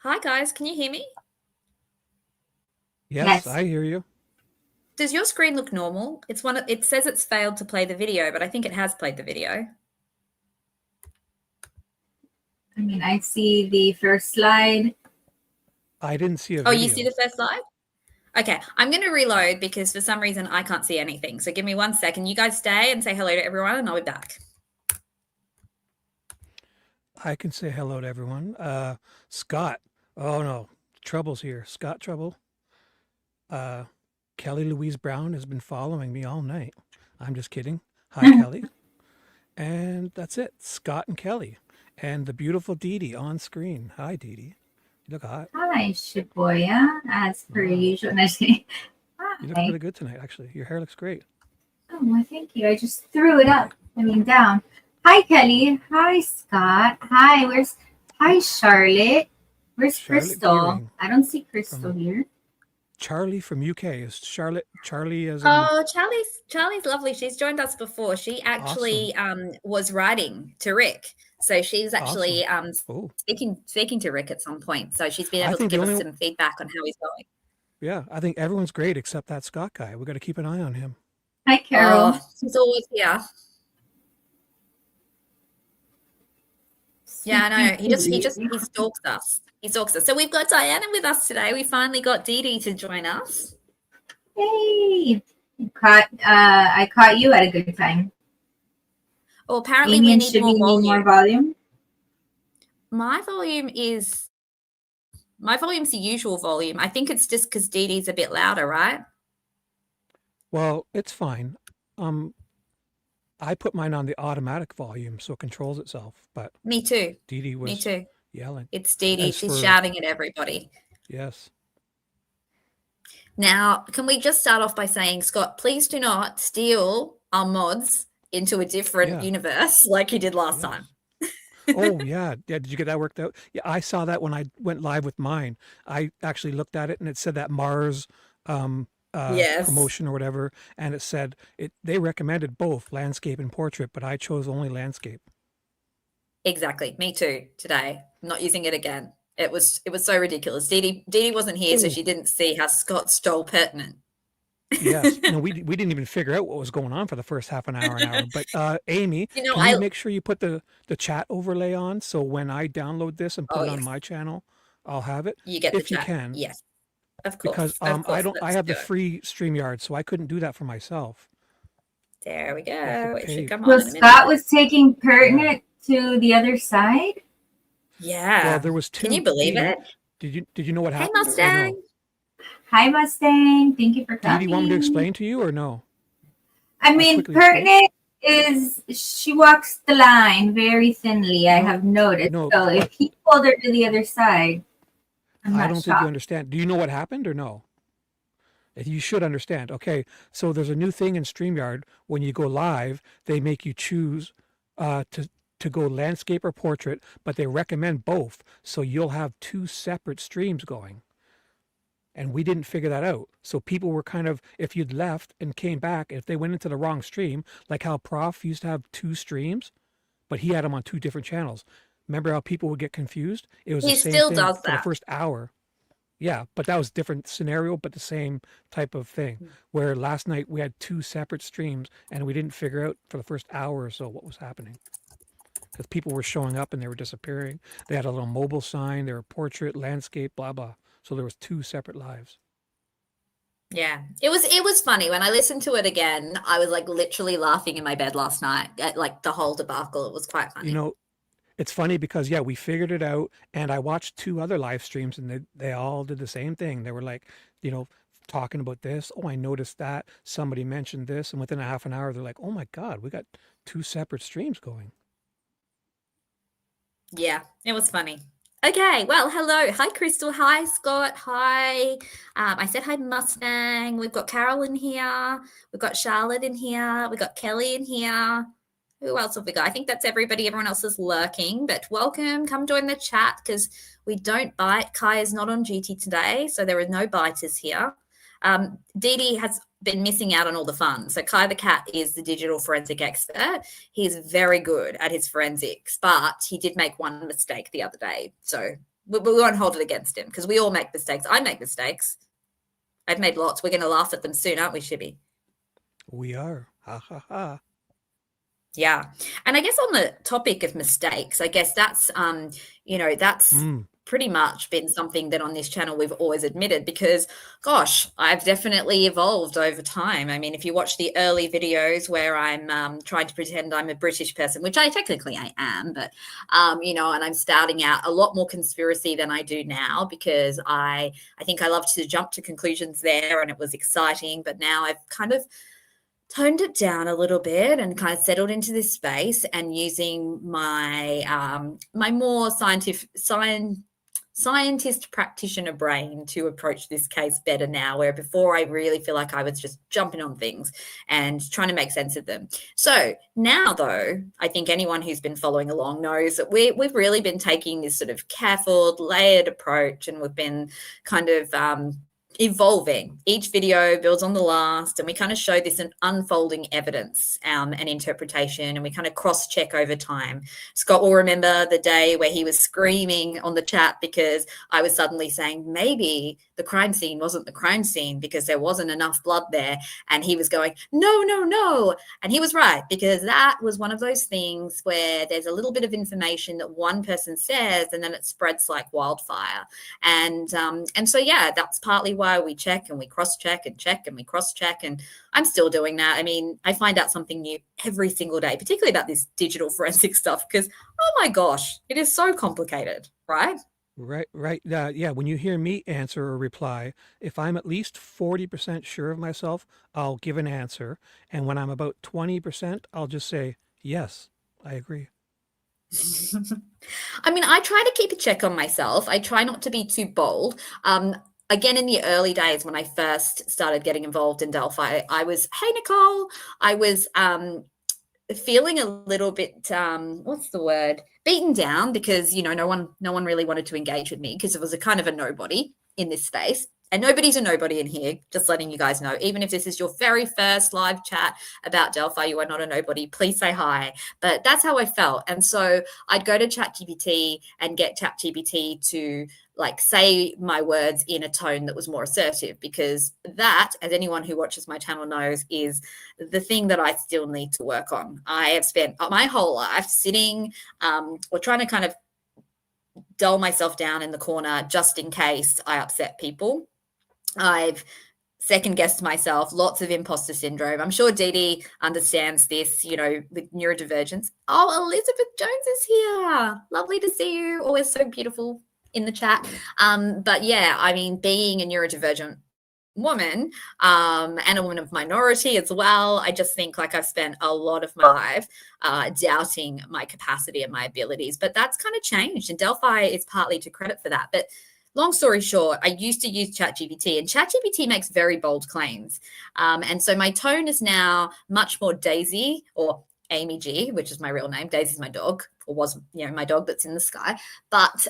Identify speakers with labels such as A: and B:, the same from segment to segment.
A: Hi guys, can you hear me?
B: Yes,
C: Yes.
B: I hear you.
A: Does your screen look normal? It says it's failed to play the video, but I think it has played the video.
C: I mean, I see the first slide.
B: I didn't see a
A: Oh, you see
B: video.
A: the first slide? Okay, I'm going to reload because for some reason I can't see anything. So give me 1 second. You guys stay and say hello to everyone and I'll be back.
B: I can say hello to everyone. Scott. Oh no, trouble's here. Scott Trouble. Uh, Kelly Louise Brown has been following me all night. I'm just kidding. Hi, Kelly. And that's it. Scott and Kelly. And the beautiful Dee Dee on screen. Hi, Dee Dee. You look hot.
C: Hi, Shibuya, as per
B: Wow.
C: usual. No, just kidding.
B: You look
C: Hi.
B: really good tonight, actually. Your hair looks great.
C: Oh, well, thank you. I just threw it up. I mean, down. Hi, Kelly. Hi, Scott. Hi, Charlotte. Where's
B: Charlotte
C: Crystal?
B: Gearing
C: I don't see Crystal
B: from
C: here.
B: Charlie from UK. Is Charlie as in
A: Oh, Charlie's lovely. She's joined us before. She
B: awesome?
A: actually was writing to Rick. So she's
B: Awesome.
A: actually
B: Oh,
A: speaking to Rick at some point. So she's been
B: I
A: able to
B: think the
A: give us
B: only
A: some feedback on how he's going.
B: Yeah, I think everyone's great except that Scott guy. We got to keep an eye on him.
C: Hi, Carol.
A: Oh, she's always here. Yeah, I know. He stalks us. He stalks us. So we've got Diana with us today. We finally got Dee Dee to join us.
C: Hey. I caught you at a good time.
A: Oh, apparently
C: Amy
A: we
C: and
A: need more
C: Shibby need more
A: volume.
C: volume.
A: My volume's the usual volume. I think it's just because Dee Dee's a bit louder, right?
B: Well, it's fine. Um, I put mine on the automatic volume so it controls itself, but
A: Me too.
B: Dee Dee
A: Me
B: was
A: too.
B: yelling.
A: It's Dee Dee.
B: As
A: She's
B: for,
A: shouting at everybody.
B: yes,
A: Now, can we just start off by saying, Scott, please do not steal our mods into a different
B: yeah,
A: universe like you did last time.
B: yes. Oh, yeah. Yeah, did you get that worked out? Yeah, I saw that when I went live with mine. I actually looked at it and it said that Mars
A: Yes,
B: promotion or whatever, and it said they recommended both landscape and portrait, but I chose only landscape.
A: exactly. Me too. Today, I'm not using it again. It was so ridiculous. Dee Dee wasn't here, so
B: Oh,
A: she didn't see how Scott stole pertinent.
B: yes. No, we didn't even figure out what was going on for the first half an hour. But Amy,
A: You know,
B: can you make sure you put the chat overlay on so when I download this and put
A: oh
B: it on
A: yes,
B: my channel, I'll have it
A: you get the
B: if you
A: chat.
B: can,
A: Yes, of
B: because
A: course, of
B: I
A: course.
B: don't I
A: Let's
B: have
A: do
B: the
A: it.
B: free StreamYard, so I couldn't do that for myself.
A: There we
B: I have to
A: go. It should
B: pay.
A: come
C: So
A: on in a minute.
C: Scott was taking
B: Yeah.
C: pertinent to the other side.
B: Well,
A: Yeah.
B: there was
A: Can you
B: two.
A: believe
B: Dee Dee,
A: it?
B: did you know what
A: Hey,
B: happened or no?
A: Mustang.
C: Hi, Mustang. Thank you for
B: Dee Dee, want me to
C: coming.
B: explain to you or no?
C: I
B: I'll
C: mean,
B: quickly explain.
C: pertinent is she walks the line very thinly, I
B: No,
C: have noticed.
B: no,
C: So if he pulled her to the other side, I'm
B: I
C: not
B: don't think you
C: shocked.
B: understand. Do you know what happened or no? You should understand. Okay, so there's a new thing in StreamYard. When you go live, they make you choose to go landscape or portrait, but they recommend both. So you'll have two separate streams going. And we didn't figure that out. So people were kind of, if you'd left and came back, if they went into the wrong stream, like how Prof used to have two streams, but he had them on two different channels. Remember how people would get confused? It was the
A: He
B: same
A: still
B: thing
A: does
B: for the
A: that.
B: first hour. Yeah, but that was different scenario, but the same type of thing. Where last night we had two separate streams and we didn't figure out for the first hour or so what was happening. Because people were showing up and they were disappearing. They had a little mobile sign, they were portrait, landscape, blah blah. So there was two separate lives.
A: Yeah. It was funny. When I listened to it again, I was like literally laughing in my bed last night at like the whole debacle. It was quite
B: You
A: funny.
B: know, it's funny because yeah, we figured it out and I watched two other live streams and they all did the same thing. They were like, you know, talking about this. Oh, I noticed that. Somebody mentioned this. And within a half an hour, they're like, oh my God, we got two separate streams going.
A: Yeah, it was funny. Okay, well, hello. Hi, Crystal. Hi, Scott. Hi. I said hi, Mustang. We've got Carol in here. We've got Charlotte in here. We've got Kelly in here. Who else have we got? I think that's everybody. Everyone else is lurking, but welcome. Come join the chat because we don't bite. Kai is not on duty today, so there are no biters here. Dee Dee has been missing out on all the fun. So Kai the cat is the digital forensic expert. He's very good at his forensics, but he did make one mistake the other day. So we won't hold it against him because we all make mistakes. I make mistakes. I've made lots. We're going to laugh at them soon, aren't we, Shibby?
B: We are. Ha ha ha.
A: Yeah. And I guess on the topic of mistakes, I guess that's, that's pretty much been something that on this channel we've always admitted because, gosh, I've definitely evolved over time. I mean, if you watch the early videos where I'm trying to pretend I'm a British person, which I am, but, and I'm starting out a lot more conspiracy than I do now because I think I loved to jump to conclusions there and it was exciting. But now I've kind of toned it down a little bit and kind of settled into this space and using my my more scientist practitioner brain to approach this case better now, where before I really feel like I was just jumping on things and trying to make sense of them. So now, though, I think anyone who's been following along knows that we've really been taking this sort of careful, layered approach, and we've been kind of evolving. Each video builds on the last, and we kind of show this an unfolding evidence and interpretation, and we kind of cross-check over time. Scott will remember the day where he was screaming on the chat because I was suddenly saying maybe the crime scene wasn't the crime scene because there wasn't enough blood there, and he was going, no, no, no. And he was right, because that was one of those things where there's a little bit of information that one person says and then it spreads like wildfire. And so, yeah, that's partly why we check and we cross-check and check and we cross-check, and I'm still doing that. I mean, I find out something new every single day, particularly about this digital forensic stuff, because, oh my gosh, it is so complicated, right?
B: Right. Yeah, when you hear me answer or reply, if I'm at least 40% sure of myself, I'll give an answer. And when I'm about 20%, I'll just say, yes, I agree.
A: I mean, I try to keep a check on myself. I try not to be too bold. Again, in the early days when I first started getting involved in Delphi, I was, hey, Nicole, I was feeling a little bit, what's the word, beaten down because, no one really wanted to engage with me because it was a kind of a nobody in this space. And nobody's a nobody in here, just letting you guys know. Even if this is your very first live chat about Delphi, you are not a nobody. Please say hi. But that's how I felt. And so I'd go to ChatGPT and get ChatGPT to say my words in a tone that was more assertive, because that, as anyone who watches my channel knows, is the thing that I still need to work on. I have spent my whole life sitting or trying to kind of dull myself down in the corner just in case I upset people. I've second guessed myself, lots of imposter syndrome. I'm sure Dee Dee understands this, with neurodivergence. Oh, Elizabeth Jones is here. Lovely to see you. Always so beautiful in the chat. But yeah, I mean, being a neurodivergent woman and a woman of minority as well, I just think I've spent a lot of my life doubting my capacity and my abilities. But that's kind of changed, and Delphi is partly to credit for that. But long story short, I used to use ChatGPT, and ChatGPT makes very bold claims. And so my tone is now much more Daisy, or Amy G, which is my real name. Daisy's my dog, or was, my dog that's in the sky. But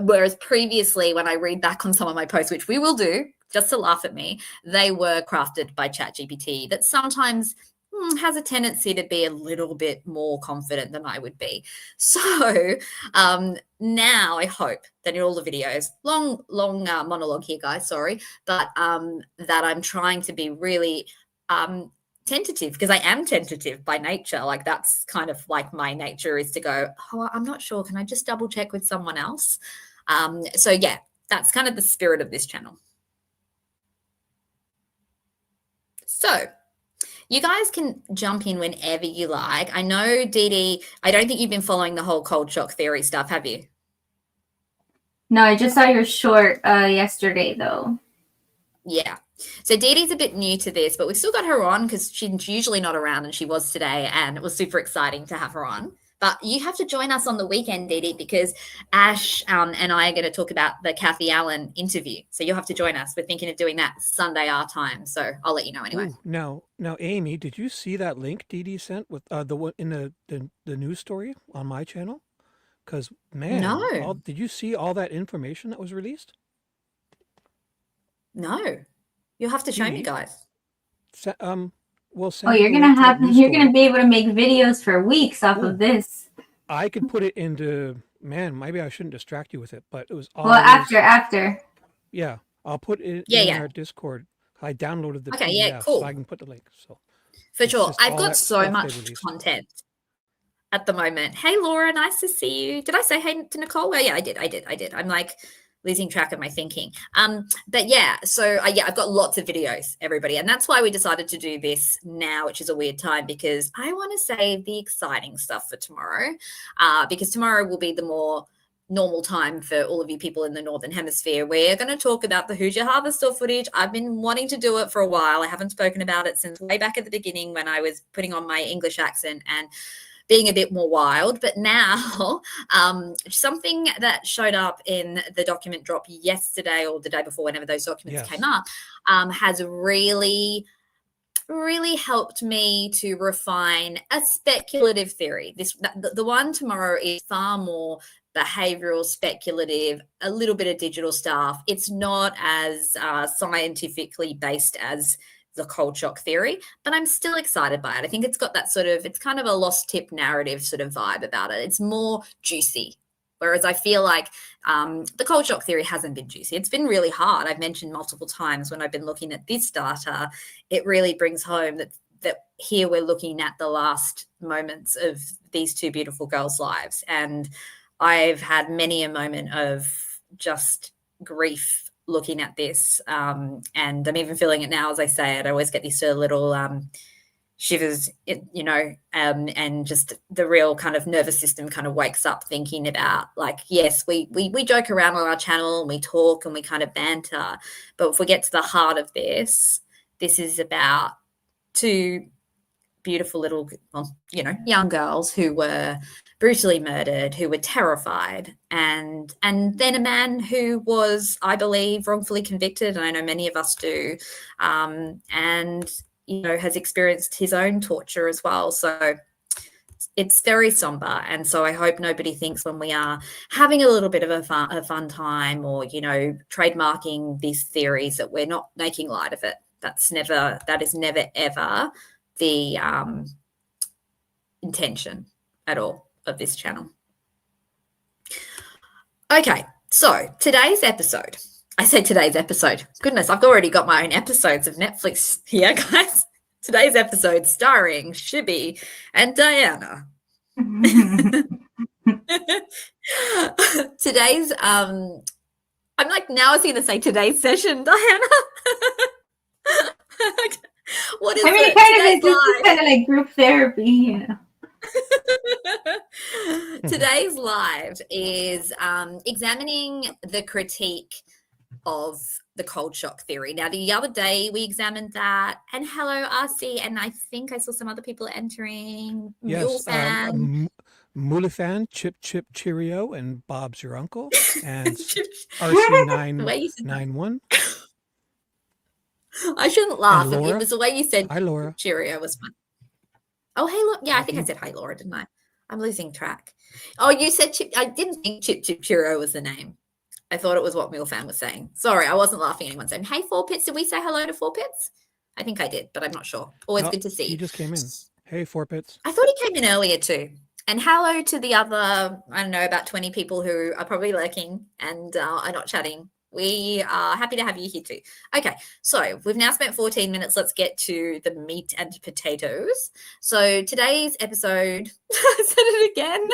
A: whereas previously, when I read back on some of my posts, which we will do just to laugh at me, they were crafted by ChatGPT that sometimes has a tendency to be a little bit more confident than I would be. So now I hope that in all the videos, long monologue here, guys, sorry, but that I'm trying to be really tentative, because I am tentative by nature. That's kind of my nature is to go, oh, I'm not sure. Can I just double check with someone else? So yeah, that's kind of the spirit of this channel. So you guys can jump in whenever you like. I know, Dee Dee, I don't think you've been following the whole cold shock theory stuff, have you?
C: No, I just saw your short yesterday, though.
A: Yeah. So Dee Dee's a bit new to this, but we've still got her on because she's usually not around, and she was today, and it was super exciting to have her on. But you have to join us on the weekend, Dee Dee, because Ash and I are going to talk about the Kathy Allen interview. So you'll have to join us. We're thinking of doing that Sunday our time. So I'll let you know anyway.
B: Ooh, now, Amy, did you see that link Dee Dee sent with the one in the news story on my channel? Because, man,
A: no.
B: Did you see all that information that was released?
A: No. You'll have to show me, guys.
B: Well,
C: you're gonna be able to make videos for weeks off of this.
B: I could put it into Man, maybe I shouldn't distract you with it, but it was
C: Well,
B: always
C: after.
B: yeah. I'll put it
A: Yeah,
B: in
A: yeah.
B: our Discord. I downloaded the
A: Okay, yeah,
B: PDF, so I
A: cool.
B: can put the link. So
A: For
B: it's
A: sure.
B: just
A: I've
B: all
A: got
B: that
A: so
B: stuff they
A: much
B: released.
A: content at the moment. Hey, Laura, nice to see you. Did I say hey to Nicole? Oh, yeah, I did. I'm like losing track of my thinking. But yeah, so yeah, I've got lots of videos, everybody. And that's why we decided to do this now, which is a weird time because I want to save the exciting stuff for tomorrow, because tomorrow will be the more normal time for all of you people in the Northern Hemisphere. We're going to talk about the Hoosier Harvester footage. I've been wanting to do it for a while. I haven't spoken about it since way back at the beginning when I was putting on my English accent and being a bit more wild. But now something that showed up in the document drop yesterday or the day before, whenever those documents
B: Yes.
A: came up, has really helped me to refine a speculative theory. The one tomorrow is far more behavioral, speculative, a little bit of digital stuff. It's not as scientifically based as the cold shock theory, but I'm still excited by it. I think it's got that sort of, it's kind of a lost tip narrative sort of vibe about it. It's more juicy. Whereas I feel like the cold shock theory hasn't been juicy. It's been really hard. I've mentioned multiple times when I've been looking at this data, it really brings home that here we're looking at the last moments of these two beautiful girls' lives. And I've had many a moment of just grief looking at this. And I'm even feeling it now as I say it. I always get these sort of little shivers, and just the real kind of nervous system kind of wakes up thinking about, like, yes, we joke around on our channel and we talk and we kind of banter, but if we get to the heart of this is about two beautiful little, young girls who were brutally murdered, who were terrified, and then a man who was, I believe, wrongfully convicted, and I know many of us do, and has experienced his own torture as well. So it's very somber, and so I hope nobody thinks when we are having a little bit of a fun time or trademarking these theories that we're not making light of it. That is never ever the intention at all of this channel. Okay, so today's episode. I said today's episode. Goodness, I've already got my own episodes of Netflix here, guys. Today's episode starring Shibby and Diana. Today's I'm like, now I was going to say today's session, Diana. What is
C: I mean,
A: it?
C: this is kind of like group therapy,
A: Today's live is examining the critique of the cold shock theory. Now, the other day we examined that, and hello, RC, and I think I saw some other people entering.
B: Yes, Mulifan, Chip Chip Cheerio, and Bob's your uncle, and RC991.
A: I shouldn't laugh.
B: Laura?
A: It was the way you said
B: hi, Laura.
A: Cheerio was fun. Oh, hey, look. Yeah, I think I said hi, Laura, didn't I? I'm losing track. Oh, you said Chip. I didn't think Chip Chip Cheerio was the name. I thought it was what Milfan was saying. Sorry, I wasn't laughing at anyone saying, hey, Four Pits. Did we say hello to Four Pits? I think I did, but I'm not sure. Always good to see you.
B: He just came in. Hey, Four Pits.
A: I thought he came in earlier too. And hello to the other, I don't know, about 20 people who are probably lurking and are not chatting. We are happy to have you here too. Okay, so we've now spent 14 minutes. Let's get to the meat and potatoes. So today's episode, I said it again.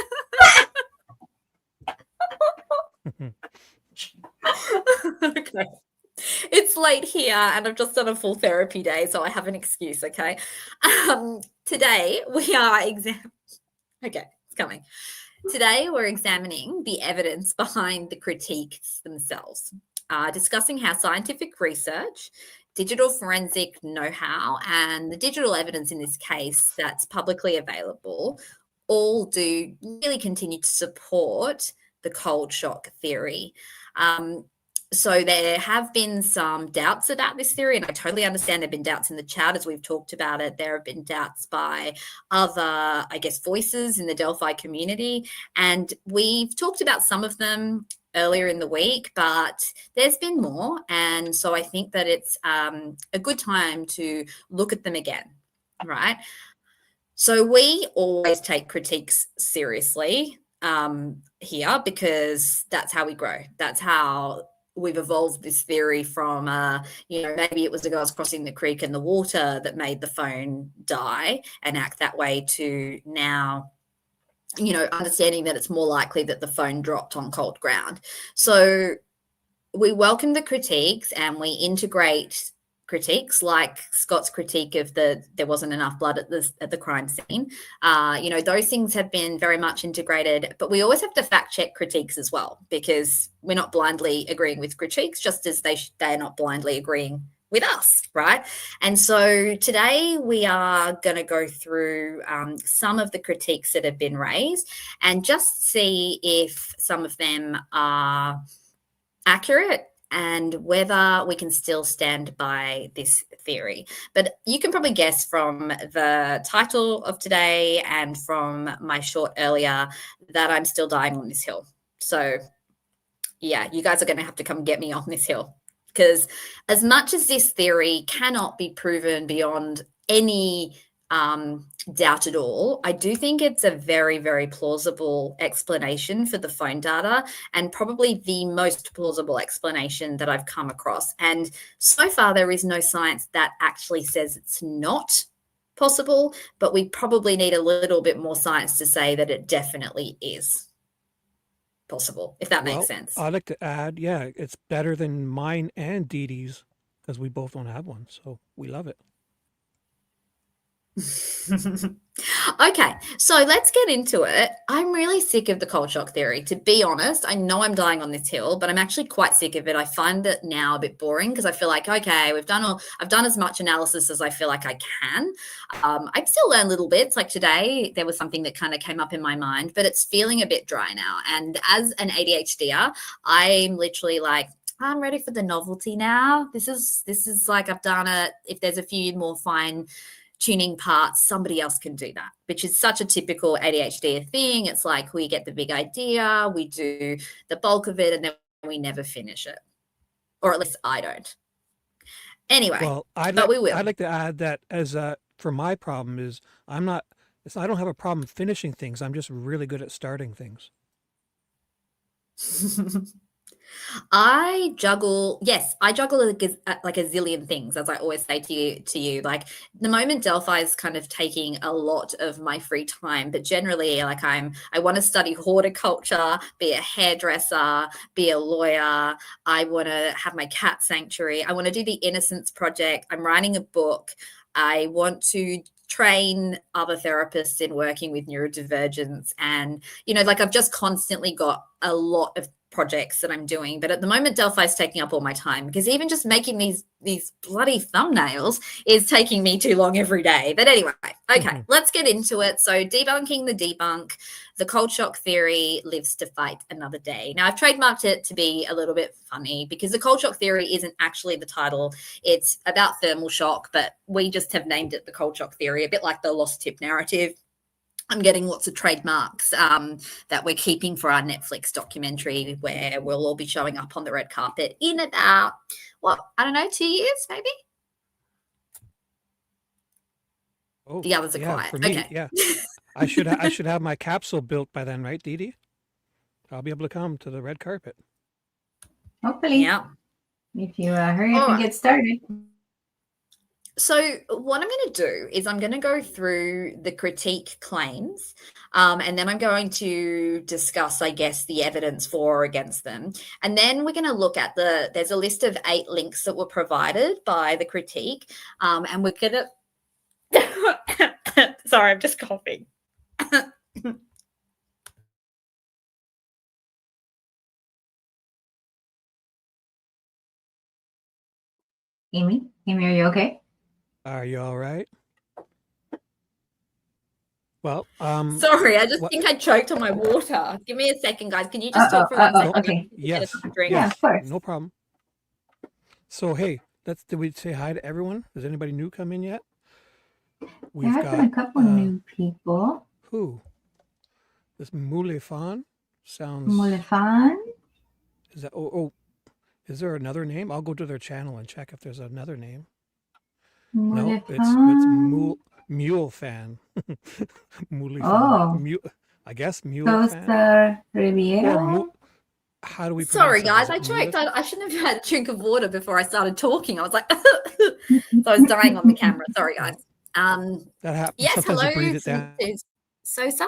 A: Okay. It's late here and I've just done a full therapy day, so I have an excuse, okay? Today we are okay, it's coming. Today we're examining the evidence behind the critiques themselves, discussing how scientific research, digital forensic know-how, and the digital evidence in this case that's publicly available all do really continue to support the cold shock theory. So there have been some doubts about this theory, and I totally understand there have been doubts in the chat as we've talked about it. There have been doubts by other, voices in the Delphi community, and we've talked about some of them earlier in the week, but there's been more, and so I think that it's a good time to look at them again, right? So we always take critiques seriously. here, because that's how we grow. That's how we've evolved this theory from, maybe it was the girls crossing the creek and the water that made the phone die and act that way, to now, understanding that it's more likely that the phone dropped on cold ground. So we welcome the critiques and we integrate critiques, like Scott's critique of there wasn't enough blood at the crime scene. Those things have been very much integrated, but we always have to fact check critiques as well, because we're not blindly agreeing with critiques, just as they're not blindly agreeing with us, right? And so today we are going to go through some of the critiques that have been raised and just see if some of them are accurate and whether we can still stand by this theory. But you can probably guess from the title of today and from my short earlier that I'm still dying on this hill. So yeah, you guys are going to have to come get me on this hill, because as much as this theory cannot be proven beyond any doubt at all, I do think it's a very, very plausible explanation for the phone data, and probably the most plausible explanation that I've come across. And so far, there is no science that actually says it's not possible, but we probably need a little bit more science to say that it definitely is possible, if that makes sense.
B: I'd like to add, yeah, it's better than mine and Dee Dee's, because we both don't have one, so we love it.
A: Okay, so let's get into it. I'm really sick of the cold shock theory, to be honest. I know I'm dying on this hill, but I'm actually quite sick of it. I find it now a bit boring, because I feel like, okay, I've done as much analysis as I feel like I can. I still learn little bits. Like today, there was something that kind of came up in my mind, but it's feeling a bit dry now. And as an ADHDer, I'm literally like, I'm ready for the novelty now. This is like, I've done it. If there's a few more fine tuning parts, somebody else can do that, which is such a typical ADHD thing. It's like we get the big idea, we do the bulk of it, and then we never finish it, or at least I don't. Anyway,
B: well, I'd like to add that as for my problem is I don't have a problem finishing things. I'm just really good at starting things.
A: I juggle like a zillion things, as I always say to you. Like, the moment Delphi is kind of taking a lot of my free time, but generally, like, I want to study horticulture, be a hairdresser, be a lawyer. I want to have my cat sanctuary. I want to do the Innocence Project. I'm writing a book. I want to train other therapists in working with neurodivergence, and like, I've just constantly got a lot of projects that I'm doing. But at the moment, Delphi is taking up all my time, because even just making these bloody thumbnails is taking me too long every day. But anyway, okay, let's get into it. So, debunking the debunk, the cold shock theory lives to fight another day. Now, I've trademarked it to be a little bit funny, because the cold shock theory isn't actually the title. It's about thermal shock, but we just have named it the cold shock theory, a bit like the lost tip narrative. I'm getting lots of trademarks that we're keeping for our Netflix documentary, where we'll all be showing up on the red carpet in about, 2 years, maybe?
B: Oh,
A: the others are quiet.
B: For me,
A: okay.
B: Yeah. I should have my capsule built by then, right, Dee Dee? I'll be able to come to the red carpet.
C: Hopefully.
A: Yeah.
C: If you hurry up and get started.
A: So what I'm going to do is I'm going to go through the critique claims, and then I'm going to discuss, I guess, the evidence for or against them. And then we're going to look at there's a list of 8 links that were provided by the critique, and we're going to, sorry, I'm just coughing.
C: Amy, are you okay?
B: Are you all right? Well,
A: sorry, I just think I choked on my water. Give me a second, guys. Can you just talk for 1 second?
C: Okay.
B: Yes.
C: Yeah, of course.
B: No problem. So, hey, did we say hi to everyone? Has anybody new come in yet?
C: There have been a couple new people.
B: Who? This Mulefan sounds.
C: Mulefan?
B: Is that? Is there another name? I'll go to their channel and check if there's another name. No, it's Mule Fan. Mulefan.
C: Oh.
B: I guess Mulefan
C: Sosa
B: or
C: Riviera.
B: how do we
A: Sorry,
B: pronounce
A: guys.
B: it? Is
A: I
B: it
A: choked. I shouldn't have had a drink of water before I started talking. I was like, so I was dying on the camera. Sorry, guys.
B: That happens.
A: Yes,
B: Sometimes
A: hello,
B: you breathe it down.
A: Mr. Sosa.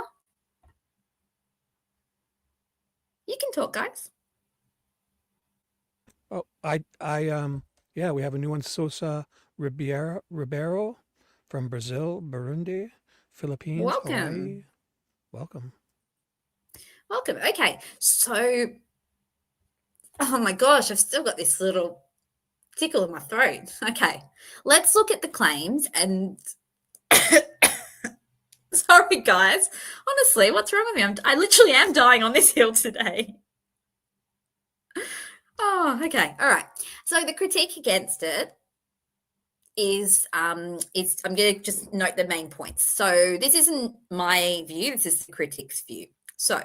A: You can talk, guys.
B: Oh, yeah, we have a new one, Sosa Ribeiro from Brazil, Burundi, Philippines,
A: Welcome.
B: Hawaii. Welcome.
A: Welcome. Okay, so, oh my gosh, I've still got this little tickle in my throat. Okay, let's look at the claims and sorry, guys. Honestly, what's wrong with me? I literally am dying on this hill today. Oh, okay. All right. So the critique against it is I'm going to just note the main points. So this isn't my view. This is the critic's view. So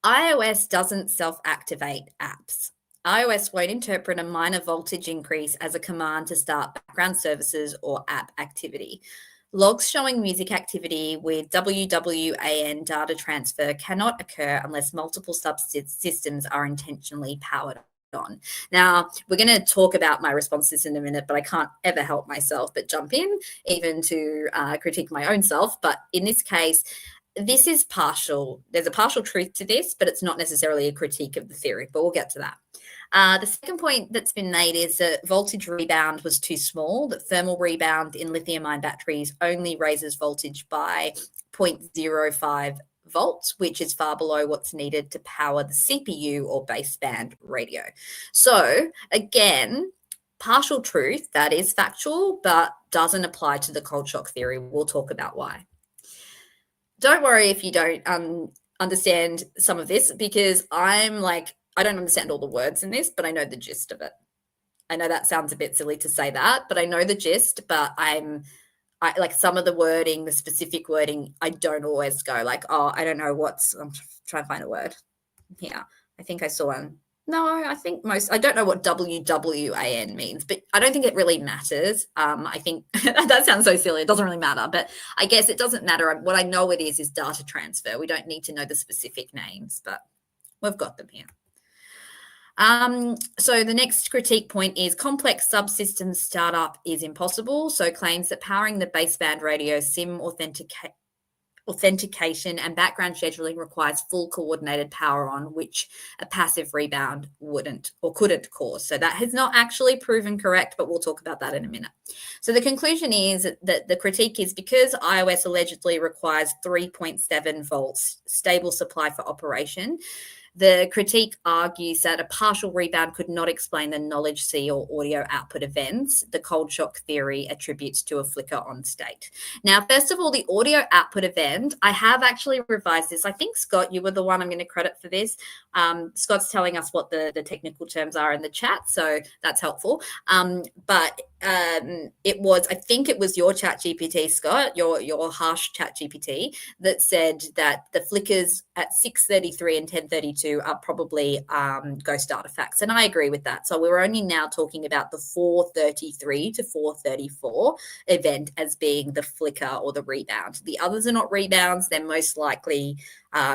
A: iOS doesn't self-activate apps. iOS won't interpret a minor voltage increase as a command to start background services or app activity. Logs showing music activity with WWAN data transfer cannot occur unless multiple subsystems are intentionally powered on. Now, we're going to talk about my responses in a minute, but I can't ever help myself but jump in, even to critique my own self. But in this case, this is partial. There's a partial truth to this, but it's not necessarily a critique of the theory, but we'll get to that. The second point that's been made is that voltage rebound was too small, that thermal rebound in lithium-ion batteries only raises voltage by 0.05 volts, which is far below what's needed to power the CPU or baseband radio. So again, partial truth, that is factual, but doesn't apply to the cold shock theory. We'll talk about why. Don't worry if you don't understand some of this, because I don't understand all the words in this, but I know the gist of it. I know that sounds a bit silly to say that, but I know the gist, but I like some of the wording, the specific wording, I don't always go like, oh, I don't know I'm trying to find a word here. I think I saw one. No, I don't know what WWAN means, but I don't think it really matters. I think that sounds so silly. It doesn't really matter, but I guess it doesn't matter. What I know it is data transfer. We don't need to know the specific names, but we've got them here. So the next critique point is complex subsystem startup is impossible. So claims that powering the baseband radio SIM authentication and background scheduling requires full coordinated power on, which a passive rebound wouldn't or couldn't cause. So that has not actually proven correct, but we'll talk about that in a minute. So the conclusion is that the critique is because iOS allegedly requires 3.7 volts stable supply for operation. The critique argues that a partial rebound could not explain the knowledge C or audio output events the cold shock theory attributes to a flicker on state. Now, first of all, the audio output event, I have actually revised this. I think, Scott, you were the one I'm going to credit for this. Scott's telling us what the technical terms are in the chat, so that's helpful. But I think it was your chat GPT, Scott, your harsh chat GPT, that said that the flickers at 6:33 and 10:32 are probably ghost artifacts. And I agree with that. So we're only now talking about the 4:33 to 4:34 event as being the flicker or the rebound. The others are not rebounds. They're most likely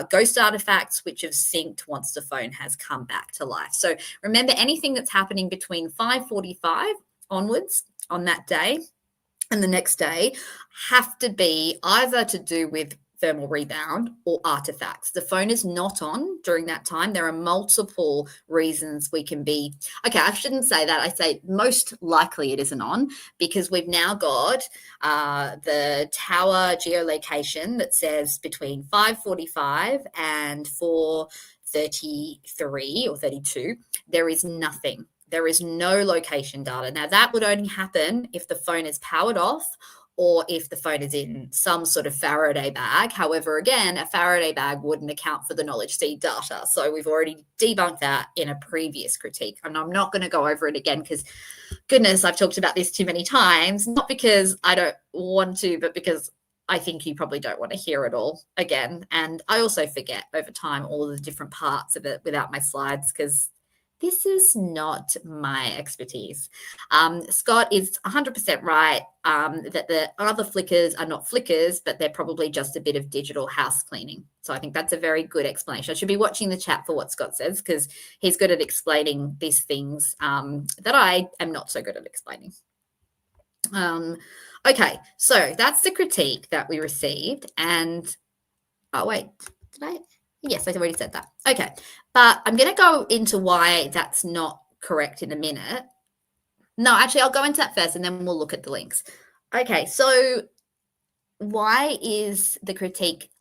A: ghost artifacts, which have synced once the phone has come back to life. So remember, anything that's happening between 5:45 onwards on that day and the next day have to be either to do with thermal rebound or artifacts. The phone is not on during that time. There are multiple reasons we can be, okay, I shouldn't say that. I say most likely it isn't on because we've now got the tower geolocation that says between 5:45 and 4:33 or 32, there is nothing. There is no location data. Now, that would only happen if the phone is powered off or if the phone is in some sort of Faraday bag. However, again, a Faraday bag wouldn't account for the knowledge seed data. So we've already debunked that in a previous critique. And I'm not going to go over it again because, goodness, I've talked about this too many times, not because I don't want to, but because I think you probably don't want to hear it all again. And I also forget over time all of the different parts of it without my slides because This is not my expertise. Scott is 100% right that the other flickers are not flickers, but they're probably just a bit of digital house cleaning. So I think that's a very good explanation. I should be watching the chat for what Scott says because he's good at explaining these things that I am not so good at explaining. Okay, so that's the critique that we received. And, oh, wait, did I? Yes, I already said that. Okay, but I'm going to go into why that's not correct in a minute. No, actually, I'll go into that first and then we'll look at the links. Okay, so why is the critique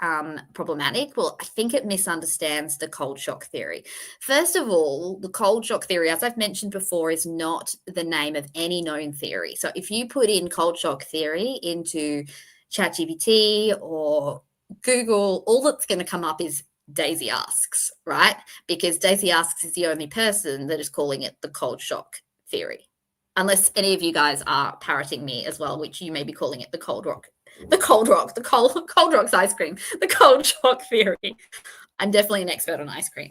A: problematic? Well, I think it misunderstands the cold shock theory. First of all, the cold shock theory, as I've mentioned before, is not the name of any known theory. So if you put in cold shock theory into ChatGPT or Google, all that's going to come up is Daisy Asks, right? Because Daisy Asks is the only person that is calling it the cold shock theory. Unless any of you guys are parroting me as well, which you may be calling it the cold rocks ice cream, the cold shock theory. I'm definitely an expert on ice cream.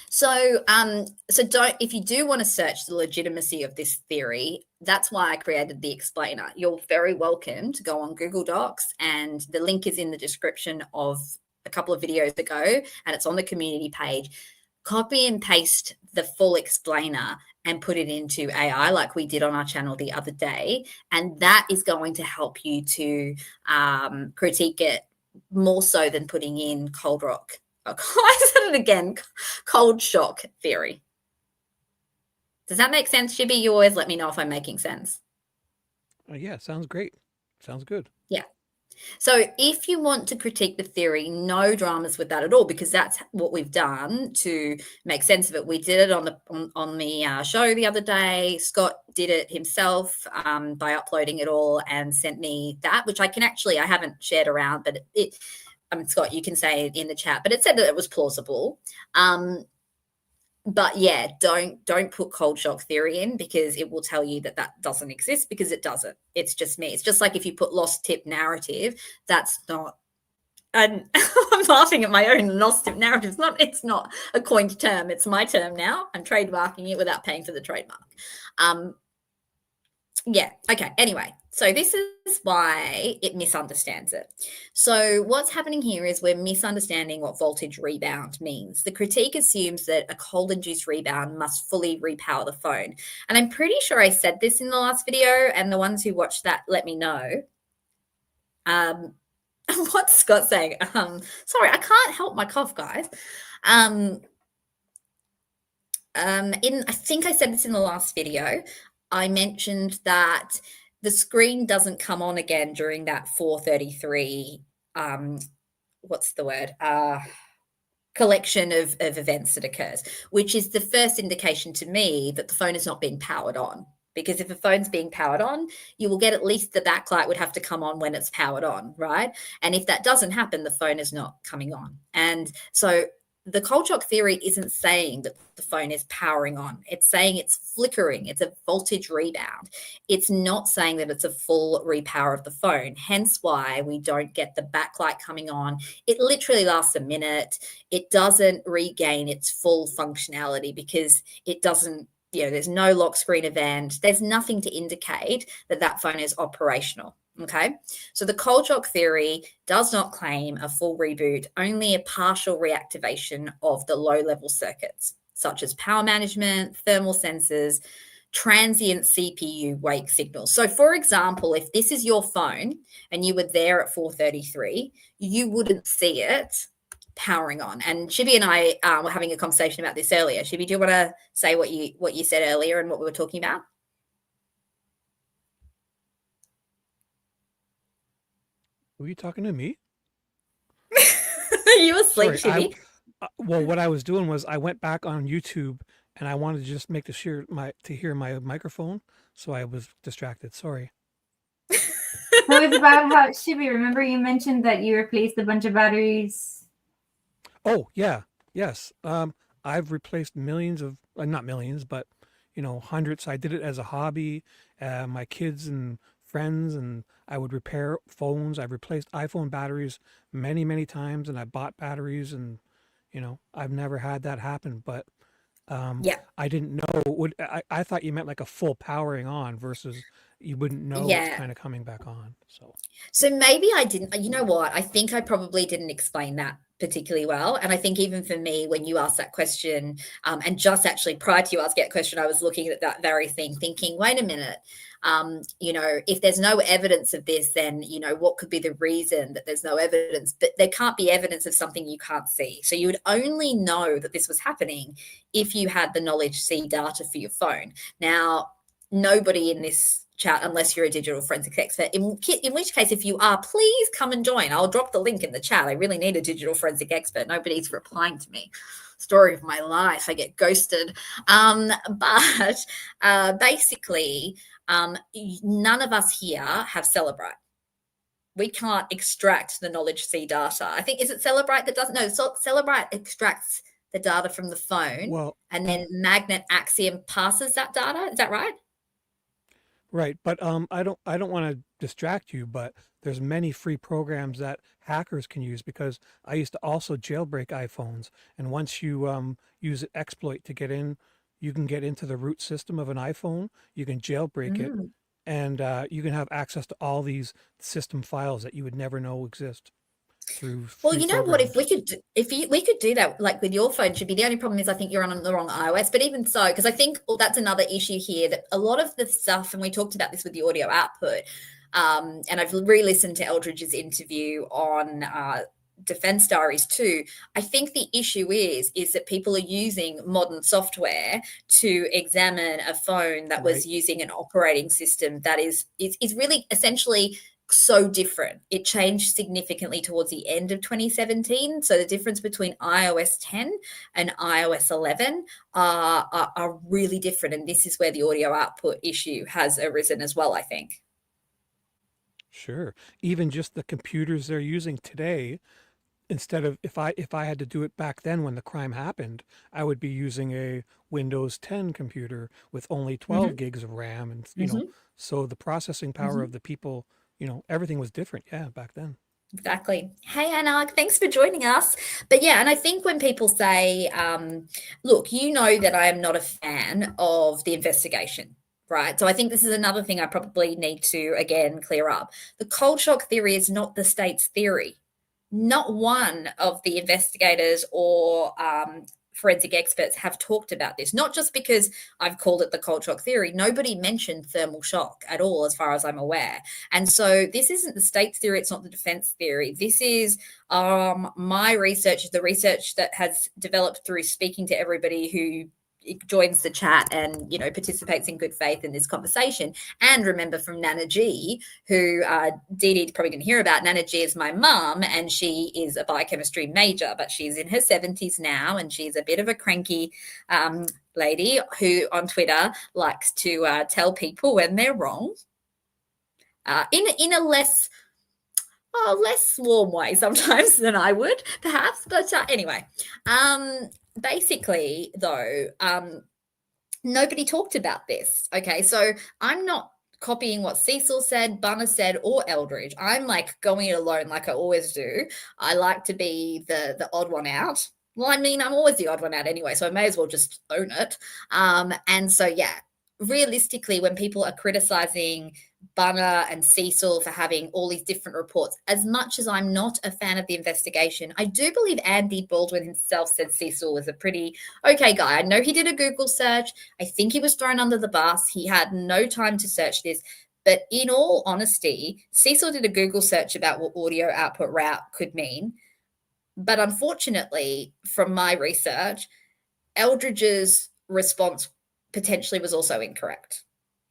A: So, if you do want to search the legitimacy of this theory, that's why I created the explainer. You're very welcome to go on Google Docs, and the link is in the description of a couple of videos ago, and it's on the community page. Copy and paste the full explainer and put it into AI like we did on our channel the other day. And that is going to help you to critique it more so than putting in cold rock. I said it again, cold shock theory. Does that make sense, Shibby? You always let me know if I'm making sense.
B: Yeah, sounds great. Sounds good.
A: Yeah. So if you want to critique the theory, no dramas with that at all, because that's what we've done to make sense of it. We did it on the show the other day. Scott did it himself by uploading it all and sent me that, which I haven't shared around, but Scott, you can say it in the chat, but it said that it was plausible. But yeah, don't put cold shock theory in because it will tell you that doesn't exist, because it doesn't. It's just me. It's just like if you put lost tip narrative, that's not. And I'm laughing at my own lost tip narrative. It's not a coined term. It's my term now. I'm trademarking it without paying for the trademark. Yeah. Okay. Anyway, so this is why it misunderstands it. So what's happening here is we're misunderstanding what voltage rebound means. The critique assumes that a cold-induced rebound must fully repower the phone. And I'm pretty sure I said this in the last video, and the ones who watched that let me know. What's Scott saying? Sorry, I can't help my cough, guys. I think I said this in the last video. I mentioned that the screen doesn't come on again during that 4:33, what's the word? Collection of events that occurs, which is the first indication to me that the phone is not being powered on. Because if a phone's being powered on, you will get at least the backlight would have to come on when it's powered on, right? And if that doesn't happen, the phone is not coming on. And so the cold shock theory isn't saying that the phone is powering on. It's saying it's flickering. It's a voltage rebound. It's not saying that it's a full repower of the phone, hence why we don't get the backlight coming on. It literally lasts a minute. It doesn't regain its full functionality because it doesn't, there's no lock screen event. There's nothing to indicate that phone is operational. Okay, so the cold shock theory does not claim a full reboot, only a partial reactivation of the low-level circuits, such as power management, thermal sensors, transient CPU wake signals. So, for example, if this is your phone and you were there at 4:33, you wouldn't see it powering on. And Shibby and I were having a conversation about this earlier. Shibby, do you want to say what you said earlier and what we were talking about?
B: Were you talking to me?
A: You asleep, Shibby?
B: Well, what I was doing was I went back on YouTube and I wanted to just make hear my microphone, so I was distracted. Sorry.
C: It was about how Shibby. Remember you mentioned that you replaced a bunch of batteries.
B: Oh yeah, yes. I've replaced millions of, not millions, but hundreds. I did it as a hobby. My kids and friends, and I would repair phones. I've replaced iPhone batteries many, many times, and I bought batteries, and I've never had that happen. But
A: Yeah.
B: I didn't know. I thought you meant like a full powering on versus you wouldn't know it's
A: Yeah.
B: kind of coming back on. So
A: So maybe I didn't, you know what? I think I probably didn't explain that particularly well. And I think even for me, when you asked that question, and just actually prior to you asking that question, I was looking at that very thing, thinking, wait a minute, if there's no evidence of this, then, what could be the reason that there's no evidence? But there can't be evidence of something you can't see. So you would only know that this was happening if you had the knowledge C data for your phone. Now, nobody in this chat unless you're a digital forensics expert, in which case, if you are, please come and join. I'll drop the link in the chat. I really need a digital forensic expert. Nobody's replying to me. Story of my life. I get ghosted. But basically, none of us here have Celebrite. We can't extract the knowledge C data. I think, is it Celebrite that doesn't? No, so Celebrite extracts the data from the phone,
B: well,
A: and then Magnet Axiom passes that data. Is that right?
B: right, but I don't want to distract you, but there's many free programs that hackers can use because I used to also jailbreak iPhones, and once you use an exploit to get in, you can get into the root system of an iPhone. You can jailbreak it,
A: Mm.
B: and you can have access to all these system files that you would never know exist through
A: Well,
B: free
A: you know what? If we
B: programs.
A: could, we could do that, like with your phone, should be the only problem is I think you're on the wrong iOS. But even so, because I think that's another issue here that a lot of the stuff, and we talked about this with the audio output, and I've re-listened to Eldridge's interview on Defense Diaries too. I think the issue is that people are using modern software to examine a phone that was
B: Right.
A: using an operating system that is really essentially so different. It changed significantly towards the end of 2017. So the difference between iOS 10 and iOS 11 are really different. And this is where the audio output issue has arisen as well, I think.
B: Sure. Even just the computers they're using today, instead of if I had to do it back then when the crime happened, I would be using a Windows 10 computer with only 12
A: Hmm.
B: gigs of RAM and
A: Hmm.
B: so the processing power of
A: Hmm.
B: the people, everything was different, back then.
A: Exactly. Hey, Anna, thanks for joining us. But yeah, and I think when people say, look, you know that I am not a fan of the investigation, right? So I think this is another thing I probably need to, again, clear up. The cold shock theory is not the state's theory. Not one of the investigators or forensic experts have talked about this, not just because I've called it the cold shock theory. Nobody mentioned thermal shock at all, as far as I'm aware. And so this isn't the state's theory. It's not the defense theory. This is my research, the research that has developed through speaking to everybody who joins the chat and participates in good faith in this conversation. And remember, from Nana G, who Dee Dee probably didn't hear about. Nana G is my mum, and she is a biochemistry major, but she's in her 70s now, and she's a bit of a cranky lady who on Twitter likes to tell people when they're wrong in a less warm way sometimes than I would, perhaps. But anyway, basically, though, nobody talked about this. Okay, so I'm not copying what Cecil said, Bunner said, or Eldridge. I'm like going it alone, like I always do. I like to be the odd one out. Well, I mean, I'm always the odd one out anyway, so I may as well just own it. And so, yeah, realistically, when people are criticizing Bunner and Cecil for having all these different reports, as much as I'm not a fan of the investigation, I do believe Andy Baldwin himself said Cecil was a pretty okay guy. I know he did a Google search. I think he was thrown under the bus. He had no time to search this. But in all honesty, Cecil did a Google search about what audio output route could mean. But unfortunately, from my research, Eldridge's response potentially was also incorrect.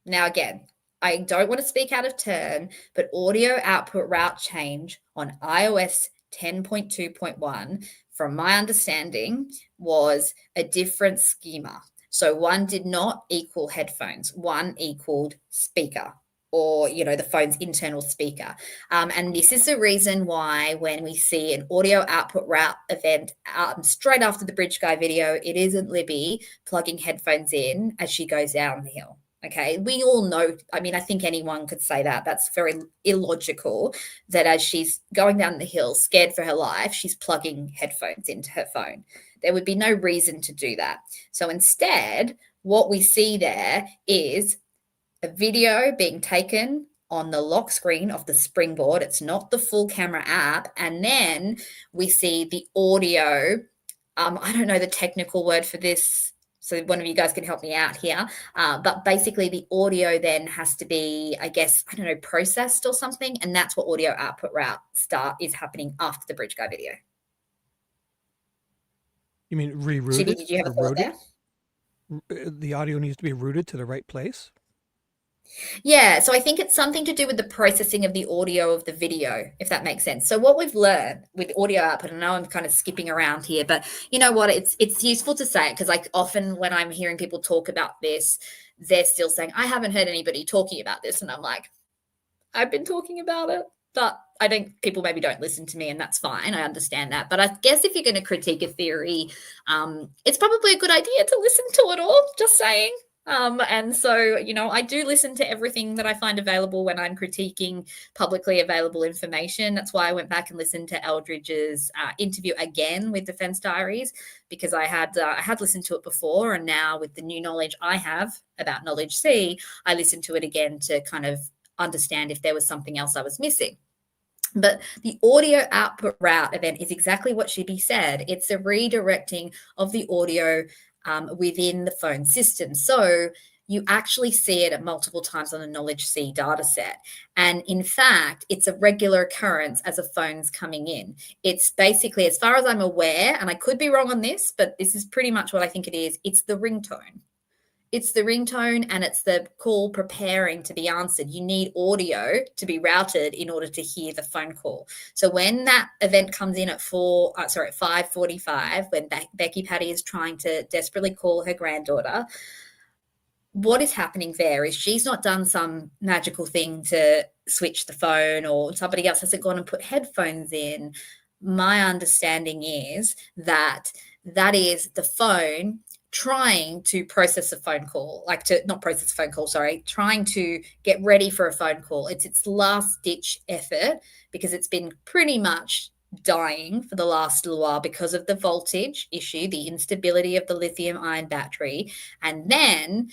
A: Now, again, I don't want to speak out of turn, but audio output route change on iOS 10.2.1, from my understanding, was a different schema. So one did not equal headphones, one equaled speaker, or the phone's internal speaker. And this is the reason why when we see an audio output route event straight after the Bridge Guy video, it isn't Libby plugging headphones in as she goes down the hill. Okay, we all know, I mean, I think anyone could say that. That's very illogical that as she's going down the hill, scared for her life, she's plugging headphones into her phone. There would be no reason to do that. So instead, what we see there is a video being taken on the lock screen of the Springboard. It's not the full camera app. And then we see the audio. I don't know the technical word for this, so one of you guys can help me out here. But basically the audio then has to be, I guess, I don't know, processed or something. And that's what audio output route start is happening after the bridge guide video.
B: You mean rerouted?
A: Chibi, did you have a thought there?
B: The audio needs to be routed to the right place?
A: Yeah, so I think it's something to do with the processing of the audio of the video, if that makes sense. So what we've learned with audio output, I know I'm kind of skipping around here, but you know what? It's useful to say it because like often when I'm hearing people talk about this, they're still saying, I haven't heard anybody talking about this. And I'm like, I've been talking about it, but I think people maybe don't listen to me, and that's fine. I understand that. But I guess if you're going to critique a theory, it's probably a good idea to listen to it all, just saying. And so, you know, I do listen to everything that I find available when I'm critiquing publicly available information. That's why I went back and listened to Eldridge's interview again with Defense Diaries, because I had listened to it before, and now with the new knowledge I have about Knowledge C, I listened to it again to kind of understand if there was something else I was missing. But the audio output route event is exactly what Shibi said. It's a redirecting of the audio within the phone system. So you actually see it at multiple times on a Knowledge C data set. And in fact, it's a regular occurrence as a phone's coming in. It's basically, as far as I'm aware, and I could be wrong on this, but this is pretty much what I think it is, it's the ringtone. It's the ringtone and it's the call preparing to be answered. You need audio to be routed in order to hear the phone call. So when that event comes in at 5:45, when Becky Patty is trying to desperately call her granddaughter, what is happening there is she's not done some magical thing to switch the phone, or somebody else hasn't gone and put headphones in. My understanding is that is the phone trying to process a phone call, trying to get ready for a phone call. It's its last ditch effort because it's been pretty much dying for the last little while because of the voltage issue, the instability of the lithium ion battery. And then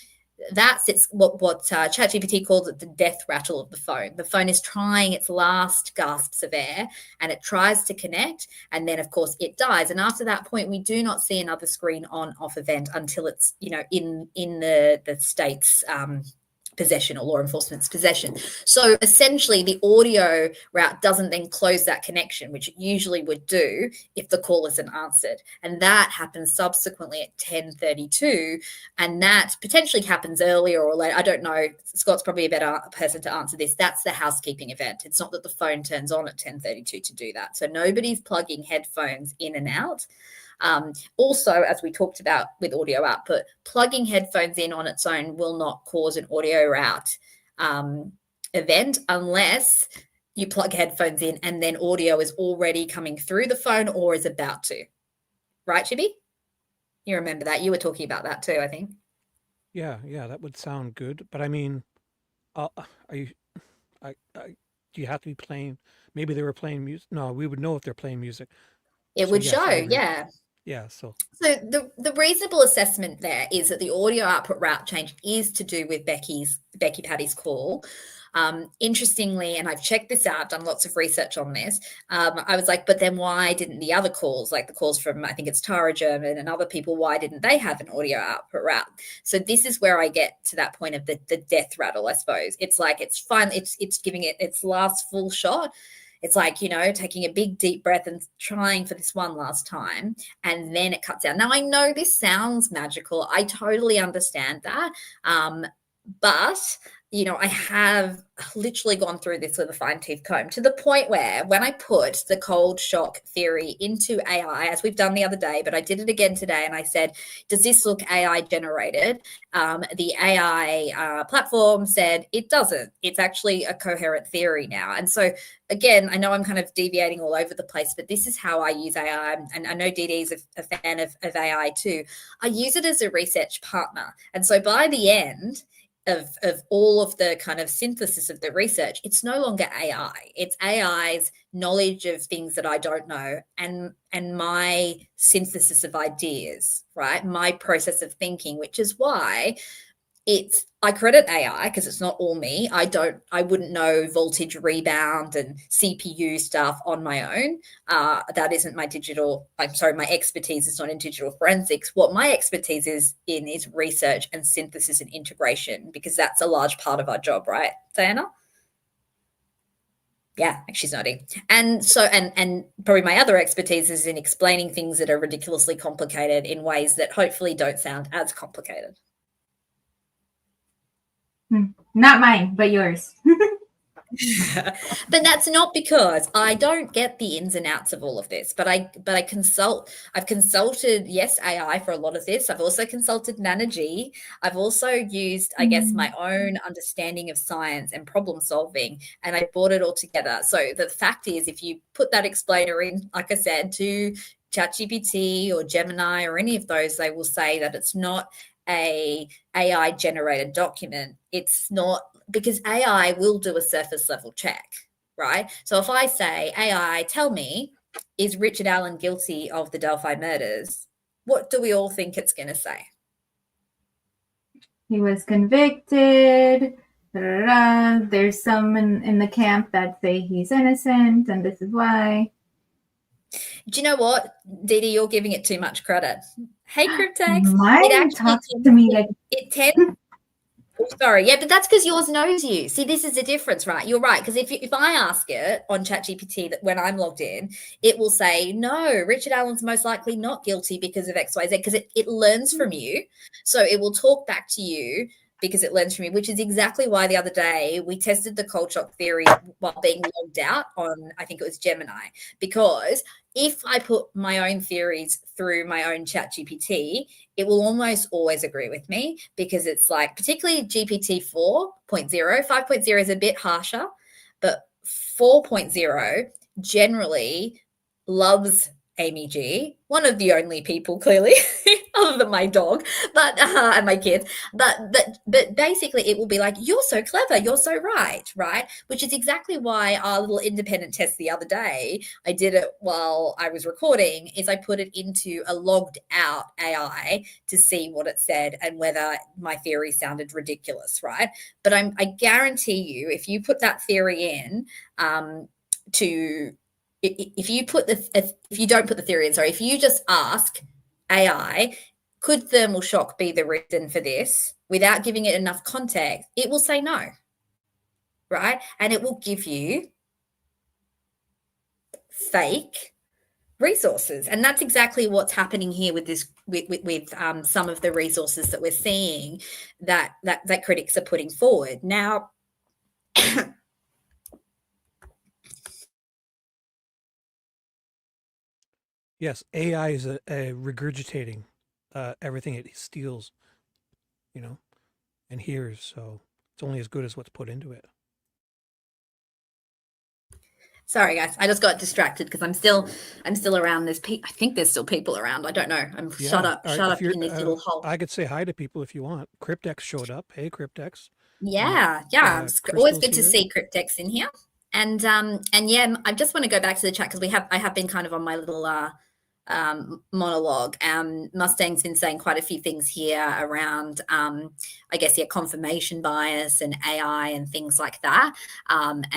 A: that's what ChatGPT calls it, the death rattle of the phone. The phone is trying its last gasps of air, and it tries to connect, and then of course it dies. And after that point, we do not see another screen on off event until it's, you know, in the state's possession, or law enforcement's possession. So essentially the audio route doesn't then close that connection, which it usually would do if the call isn't answered. And that happens subsequently at 10:32, and that potentially happens earlier or later. I don't know. Scott's probably a better person to answer this. That's the housekeeping event. It's not that the phone turns on at 10:32 to do that. So nobody's plugging headphones in and out. Also, as we talked about with audio output, plugging headphones in on its own will not cause an audio route event unless you plug headphones in and then audio is already coming through the phone or is about to. Right, Chibi? You remember that? You were talking about that too, I think.
B: Yeah, that would sound good. But I mean, do you have to be playing? Maybe they were playing music. No, we would know if they're playing music.
A: It would show, yeah.
B: Yeah, so
A: the reasonable assessment there is that the audio output route change is to do with Becky Patty's call. Interestingly, and I've checked this out, done lots of research on this, I was like, but then why didn't the other calls, like the calls from, I think it's Tara German and other people, why didn't they have an audio output route? So this is where I get to that point of the death rattle, I suppose. It's like, it's fine. It's giving it its last full shot. It's like, you know, taking a big deep breath and trying for this one last time, and then it cuts out. Now, I know this sounds magical. I totally understand that. But, you know, I have literally gone through this with a fine-tooth comb to the point where when I put the cold shock theory into AI, as we've done the other day, but I did it again today, and I said, does this look AI generated? The AI platform said it doesn't. It's actually a coherent theory now. And so, again, I know I'm kind of deviating all over the place, but this is how I use AI. And I know DD is a fan of AI too. I use it as a research partner. And so by the end, of all of the kind of synthesis of the research, it's no longer AI. It's AI's knowledge of things that I don't know, and my synthesis of ideas, right? My process of thinking, which is why I credit AI because it's not all me. I wouldn't know voltage rebound and CPU stuff on my own. That isn't my my expertise is not in digital forensics. What my expertise is in is research and synthesis and integration, because that's a large part of our job, right, Diana? Yeah, she's nodding. And so, and probably my other expertise is in explaining things that are ridiculously complicated in ways that hopefully don't sound as complicated.
C: Not mine, but yours.
A: But that's not because I don't get the ins and outs of all of this, but I've consulted, yes, AI for a lot of this. I've also consulted Nanaji. I've also used, I guess, my own understanding of science and problem solving, and I brought it all together. So the fact is, if you put that explainer in, like I said, to ChatGPT or Gemini or any of those, they will say that it's not a AI generated document. It's not, because AI will do a surface level check, right? So if I say, AI, tell me, is Richard Allen guilty of the Delphi murders? What do we all think it's going to say?
C: He was convicted. There's some in the camp that say he's innocent, and this is why.
A: Do you know what, Didi? You're giving it too much credit. Hey, Cryptex.
C: Mine talks to me like
A: it tends. Oh, sorry. Yeah, but that's because yours knows you. See, this is the difference, right? You're right. Because if I ask it on ChatGPT that when I'm logged in, it will say, no, Richard Allen's most likely not guilty because of XYZ, because it learns from you. So it will talk back to you because it learns from you, which is exactly why the other day we tested the cold shock theory while being logged out on, I think it was Gemini, because if I put my own theories through my own ChatGPT, it will almost always agree with me, because it's like, particularly GPT 4.0, 5.0 is a bit harsher, but 4.0 generally loves Amy G, one of the only people clearly, other than my dog, but and my kids. But basically, it will be like, you're so clever, you're so right, which is exactly why our little independent test the other day, I did it while I was recording, is I put it into a logged out AI to see what it said and whether my theory sounded ridiculous, right? But I guarantee you, if you put that theory in if you don't put the theory in, sorry, if you just ask AI, could thermal shock be the reason for this, without giving it enough context, it will say no, right? And it will give you fake resources. And that's exactly what's happening here with this, with some of the resources that we're seeing that critics are putting forward. Now,
B: yes, AI is a regurgitating everything it steals, and hears. So it's only as good as what's put into it.
A: Sorry, guys, I just got distracted because I'm still around. I think there's still people around. I don't know. I'm shut up in this little hole.
B: I could say hi to people if you want. Cryptex showed up. Hey, Cryptex.
A: Yeah. It's always good to see Cryptex in here. And yeah, I just want to go back to the chat because I have been kind of on my little monologue. Mustang's been saying quite a few things here around, I guess, confirmation bias and AI and things like that. And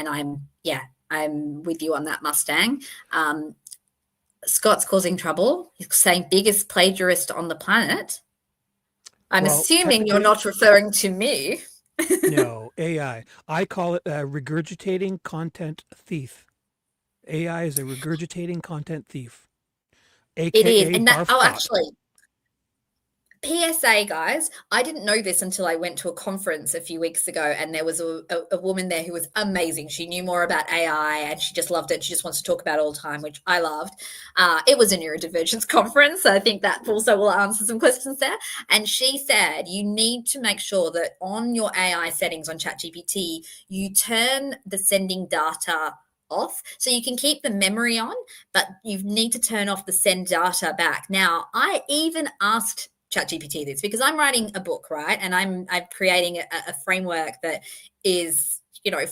A: I'm with you on that, Mustang. Scott's causing trouble. He's saying biggest plagiarist on the planet. I'm assuming you're not referring to me.
B: No, AI. I call it a regurgitating content thief. AI is a regurgitating content thief. AKA
A: it is. And that,
B: barf
A: actually, PSA, guys, I didn't know this until I went to a conference a few weeks ago, and there was a woman there who was amazing. She knew more about AI and she just loved it. She just wants to talk about it all the time, which I loved. It was a neurodivergence conference, so I think that also will answer some questions there. And she said you need to make sure that on your AI settings on ChatGPT, you turn the sending data off, so you can keep the memory on, but you need to turn off the send data back. Now, I even asked ChatGPT this because I'm writing a book, right? And I'm creating a framework that is,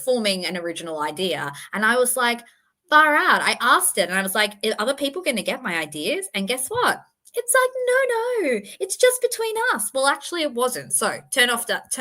A: forming an original idea. And I was like, far out. I asked it and I was like, are other people going to get my ideas? And guess what? It's like, no, it's just between us. Well, actually, it wasn't. So turn off that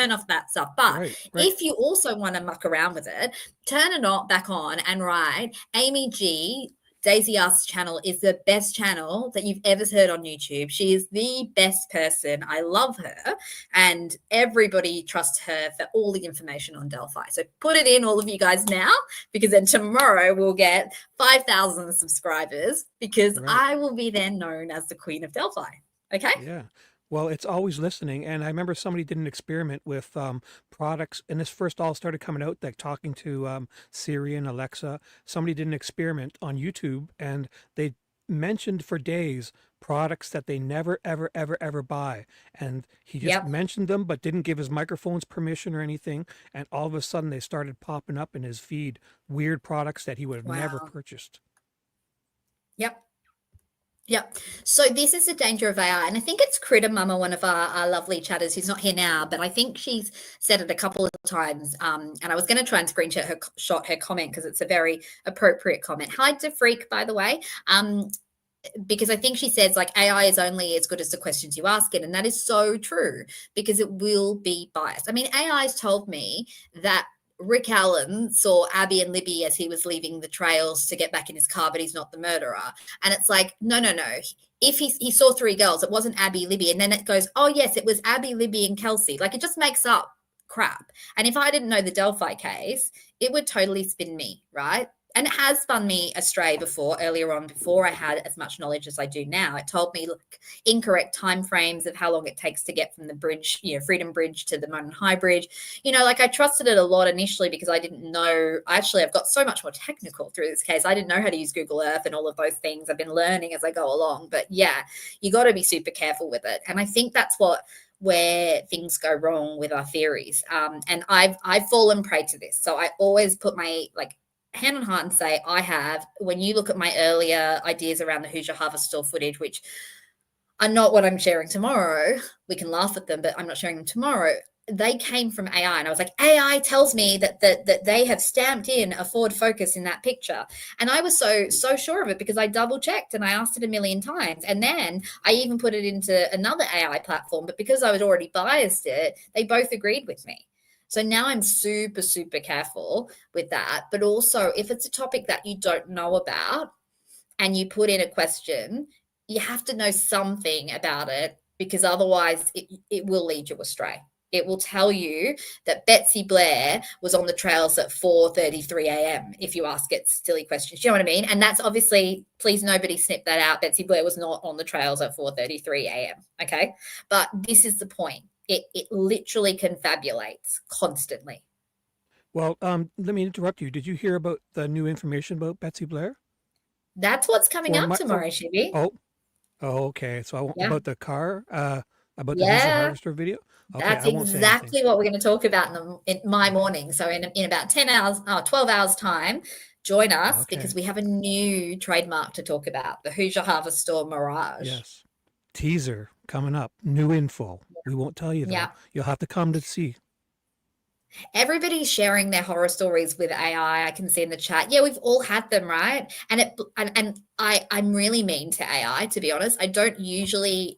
A: stuff. But
B: Right.
A: if you also want to muck around with it, turn it back on and write Amy G. Daisy Ask's channel is the best channel that you've ever heard on YouTube. She is the best person. I love her. And everybody trusts her for all the information on Delphi. So put it in, all of you guys, now, because then tomorrow we'll get 5,000 subscribers because
B: Right.
A: I will be then known as the Queen of Delphi. Okay?
B: Yeah. Well, it's always listening. And I remember somebody did an experiment with products, and this first all started coming out, like talking to Siri and Alexa. Somebody did an experiment on YouTube, and they mentioned for days products that they never, ever, ever, ever buy. And he just
A: Yep.
B: mentioned them, but didn't give his microphones permission or anything. And all of a sudden, they started popping up in his feed, weird products that he would have never
A: Wow.
B: purchased.
A: Yep. Yep. So this is the danger of AI. And I think it's Critter Mama, one of our lovely chatters who's not here now, but I think she's said it a couple of times. And I was going to try and screenshot her comment because it's a very appropriate comment. Hi to Freak, by the way. Because I think she says like AI is only as good as the questions you ask it. And that is so true because it will be biased. I mean, AI's told me that Rick Allen saw Abby and Libby as he was leaving the trails to get back in his car, but he's not the murderer. And it's like, no. If he saw three girls, it wasn't Abby, Libby. And then it goes, oh, yes, it was Abby, Libby, and Kelsey. Like, it just makes up crap. And if I didn't know the Delphi case, it would totally spin me, right? And it has spun me astray earlier on, before I had as much knowledge as I do now. It told me incorrect timeframes of how long it takes to get from the bridge, Freedom Bridge to the Mountain High Bridge. Like I trusted it a lot initially because I didn't know. I've got so much more technical through this case. I didn't know how to use Google Earth and all of those things. I've been learning as I go along. But yeah, you got to be super careful with it. And I think that's where things go wrong with our theories. And I've fallen prey to this. So I always put my hand on heart and say, when you look at my earlier ideas around the Hoosier Harvest store footage, which are not what I'm sharing tomorrow, we can laugh at them, but I'm not sharing them tomorrow. They came from AI. And I was like, AI tells me that they have stamped in a Ford Focus in that picture. And I was so sure of it because I double checked and I asked it a million times. And then I even put it into another AI platform, but because I was already biased it, they both agreed with me. So now I'm super, super careful with that. But also, if it's a topic that you don't know about and you put in a question, you have to know something about it because otherwise it will lead you astray. It will tell you that Betsy Blair was on the trails at 4:33 a.m. if you ask it silly questions. You know what I mean? And that's obviously, please nobody snip that out. Betsy Blair was not on the trails at 4:33 a.m. Okay? But this is the point. It literally confabulates constantly.
B: Well, let me interrupt you. Did you hear about the new information about Betsy Blair?
A: That's what's coming up tomorrow, Shibi.
B: Oh, okay. So about the car, about the Hoosier Harvester video. Okay,
A: that's exactly what we're going to talk about in my morning. So in about 12 hours time, join us because we have a new trademark to talk about, the Hoosier Harvester Mirage.
B: Yes. Teaser coming up. New info. We won't tell you though. Yeah. You'll have to come to see.
A: Everybody's sharing their horror stories with AI. I can see in the chat. Yeah, we've all had them, right? And I'm really mean to AI, to be honest. I don't usually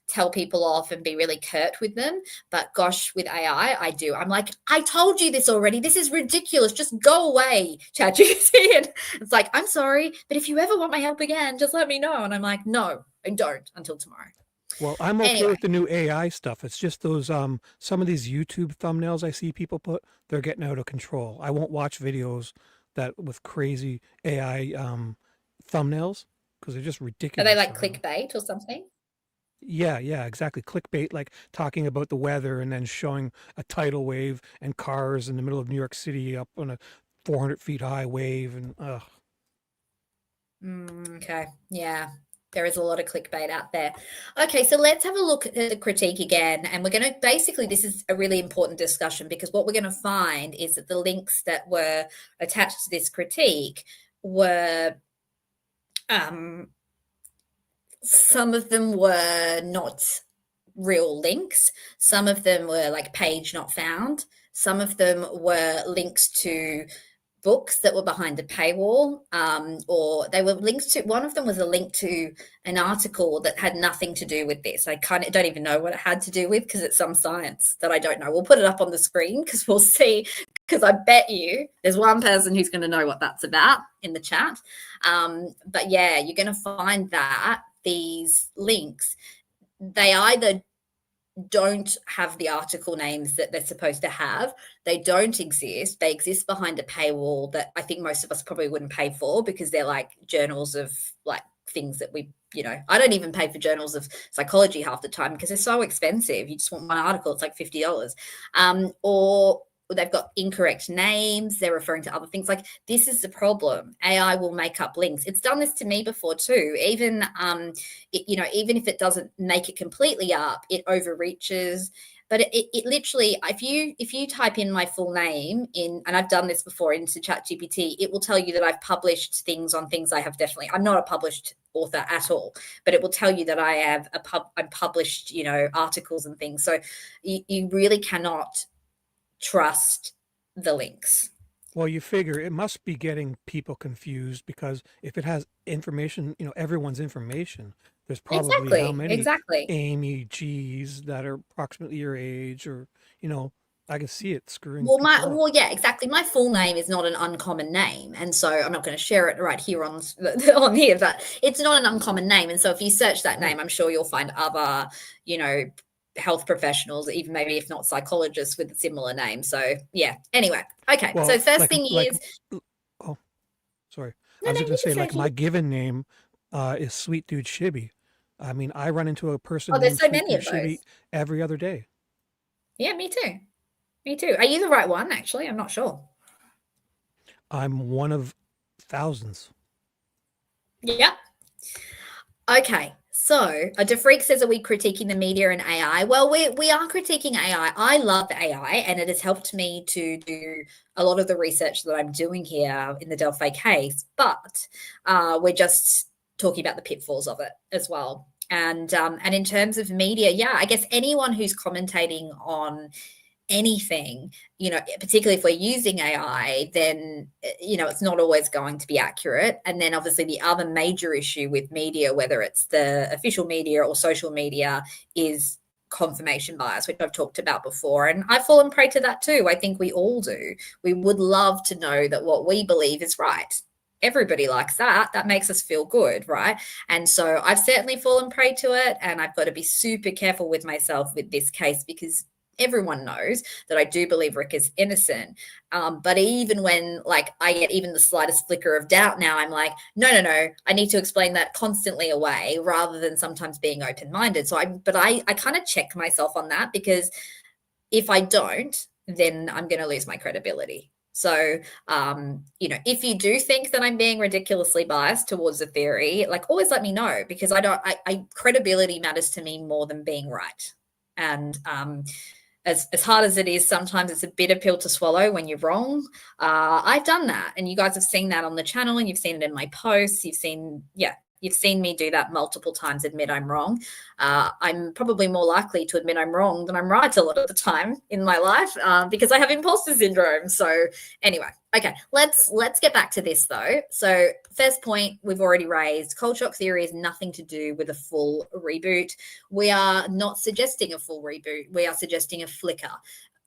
A: tell people off and be really curt with them, but gosh, with AI, I do. I'm like, I told you this already. This is ridiculous. Just go away, ChatGPT. And it's like, I'm sorry, but if you ever want my help again, just let me know. And I'm like, no, I don't until tomorrow.
B: Well, I'm okay with the new AI stuff. It's just those some of these YouTube thumbnails I see people put, they're getting out of control. I won't watch videos with crazy AI thumbnails because they're just ridiculous.
A: Are they like clickbait or something?
B: Yeah, exactly. Clickbait, like talking about the weather and then showing a tidal wave and cars in the middle of New York City up on a 400 feet high wave and
A: okay, yeah. There is a lot of clickbait out there. Okay, so let's have a look at the critique again. And we're going to this is a really important discussion because what we're going to find is that the links that were attached to this critique were, some of them were not real links. Some of them were like page not found. Some of them were links to books that were behind a paywall, or they were links to, one of them was a link to an article that had nothing to do with this. I kind of don't even know what it had to do with because it's some science that I don't know. We'll put it up on the screen because we'll see, because I bet you there's one person who's going to know what that's about in the chat. But yeah, you're going to find that these links, they either don't have the article names that they're supposed to have. They don't exist. They exist behind a paywall that I think most of us probably wouldn't pay for because they're like journals of like things that we, I don't even pay for journals of psychology half the time because they're so expensive. You just want one article, it's like $50. Or they've got incorrect names, they're referring to other things. Like, this is the problem. AI will make up links. It's done this to me before too. Even even if it doesn't make it completely up, it overreaches. But it literally, if you type in my full name in, and I've done this before into ChatGPT, it will tell you that I've published things on things I have definitely. I'm not a published author at all, but it will tell you that I have I published articles and things. So you really cannot trust the links.
B: Well, you figure it must be getting people confused because if it has information, everyone's information, there's probably how many Amy G's that are approximately your age, or I can see it screwing.
A: Yeah, exactly. My full name is not an uncommon name, and so I'm not going to share it right here on here, but it's not an uncommon name, and so if you search that name, I'm sure you'll find other, health professionals, even maybe if not psychologists with a similar name. So yeah. Anyway, okay. Well, so first thing is.
B: Oh, sorry. I was going to say, my given name is Sweet Dude Shibby. I mean, I run into a person named
A: so many of those
B: Shibby every other day.
A: Yeah, me too. Me too. Are you the right one? Actually, I'm not sure.
B: I'm one of thousands.
A: Yep. Okay. So, DeFreak says, are we critiquing the media and AI? Well, we are critiquing AI. I love AI, and it has helped me to do a lot of the research that I'm doing here in the Delphi case, but we're just talking about the pitfalls of it as well. And in terms of media, yeah, I guess anyone who's commentating on anything, particularly if we're using AI, then, it's not always going to be accurate. And then obviously the other major issue with media, whether it's the official media or social media, is confirmation bias, which I've talked about before. And I've fallen prey to that too. I think we all do. We would love to know that what we believe is right. Everybody likes that. That makes us feel good, right? And so I've certainly fallen prey to it, and I've got to be super careful with myself with this case because everyone knows that I do believe Rick is innocent. But even when I get even the slightest flicker of doubt now, I'm like, no, I need to explain that constantly away rather than sometimes being open-minded. So I kind of check myself on that, because if I don't, then I'm going to lose my credibility. So, if you do think that I'm being ridiculously biased towards the theory, always let me know, because credibility matters to me more than being right. And, as hard as it is, sometimes it's a bitter pill to swallow when you're wrong. I've done that, and you guys have seen that on the channel, and you've seen it in my posts. You've seen me do that multiple times, admit I'm wrong. I'm probably more likely to admit I'm wrong than I'm right a lot of the time in my life, because I have imposter syndrome. So anyway, okay, let's get back to this though. So first point we've already raised, cold shock theory has nothing to do with a full reboot. We are not suggesting a full reboot. We are suggesting a flicker.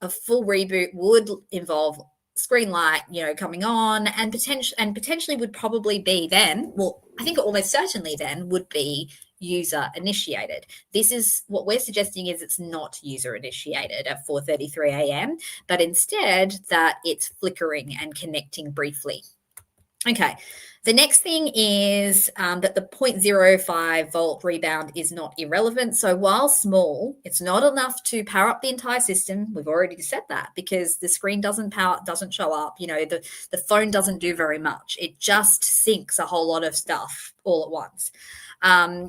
A: A full reboot would involve screen light, coming on, and potentially would probably be then, well, I think almost certainly then would be user initiated. This is what we're suggesting, is it's not user initiated at 4:33 a.m., but instead that it's flickering and connecting briefly. Okay. The next thing is that the 0.05 volt rebound is not irrelevant. So while small, it's not enough to power up the entire system. We've already said that, because the screen doesn't show up. The phone doesn't do very much. It just syncs a whole lot of stuff all at once.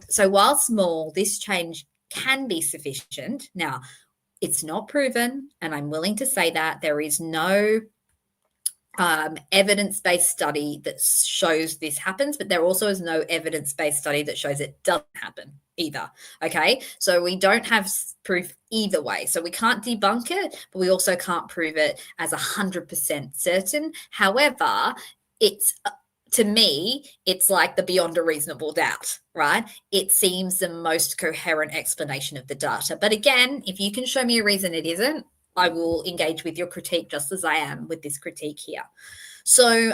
A: So while small, this change can be sufficient. Now, it's not proven, and I'm willing to say that there is no evidence-based study that shows this happens, but there also is no evidence-based study that shows it doesn't happen. either. Okay, so we don't have proof either way. So we can't debunk it, but we also can't prove it as 100% certain. However, it's to me, it's like the beyond a reasonable doubt, right? It seems the most coherent explanation of the data. But again, if you can show me a reason it isn't, I will engage with your critique just as I am with this critique here. So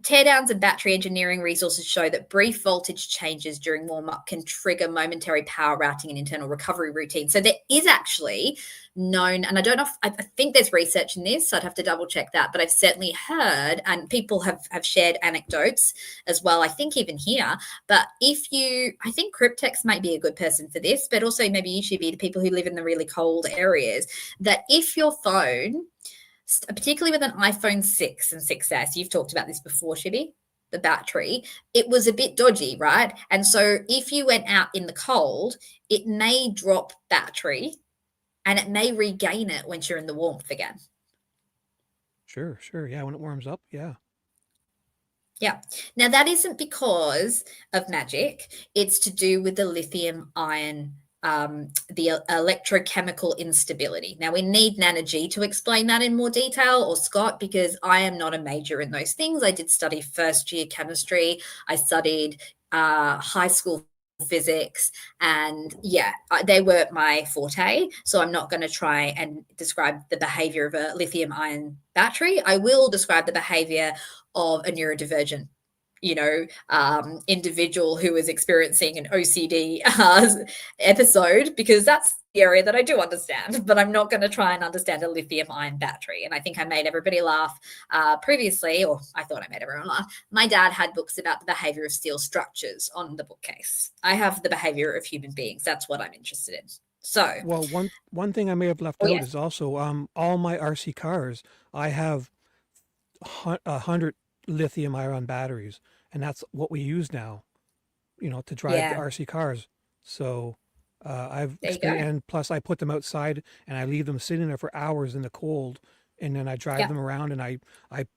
A: teardowns and battery engineering resources show that brief voltage changes during warm-up can trigger momentary power routing and internal recovery routines. So there is actually known, and I don't know if, I think there's research in this, so I'd have to double check that, but I've certainly heard, and people have shared anecdotes as well, I think even here, but if you, I think Cryptex might be a good person for this, but also maybe you should be the people who live in the really cold areas, that if your phone, particularly with an iPhone 6 and 6S, you've talked about this before, Shibby, the battery, it was a bit dodgy, right? And so if you went out in the cold, it may drop battery and it may regain it once you're in the warmth again.
B: Sure. Yeah, when it warms up, yeah.
A: Yeah. Now, that isn't because of magic. It's to do with the lithium ion, the electrochemical instability. Now, we need Nana G to explain that in more detail, or Scott, because I am not a major in those things. I did study first year chemistry. I studied high school physics, and yeah, they were my forte. So I'm not going to try and describe the behavior of a lithium ion battery. I will describe the behavior of a neurodivergent individual who is experiencing an OCD episode, because that's the area that I do understand, but I'm not going to try and understand a lithium ion battery. And I think I made everybody laugh previously, or I thought I made everyone laugh. My dad had books about the behavior of steel structures on the bookcase. I have the behavior of human beings. That's what I'm interested in. So,
B: well, one thing I may have left out
A: yes.
B: is also all my RC cars, I have 100 lithium ion batteries, and that's what we use now, to drive the RC cars. So I've and plus I put them outside and I leave them sitting there for hours in the cold, and then I drive them around and I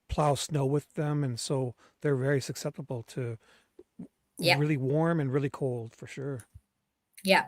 B: plow snow with them, and so they're very susceptible to really warm and really cold for sure.
A: Yeah.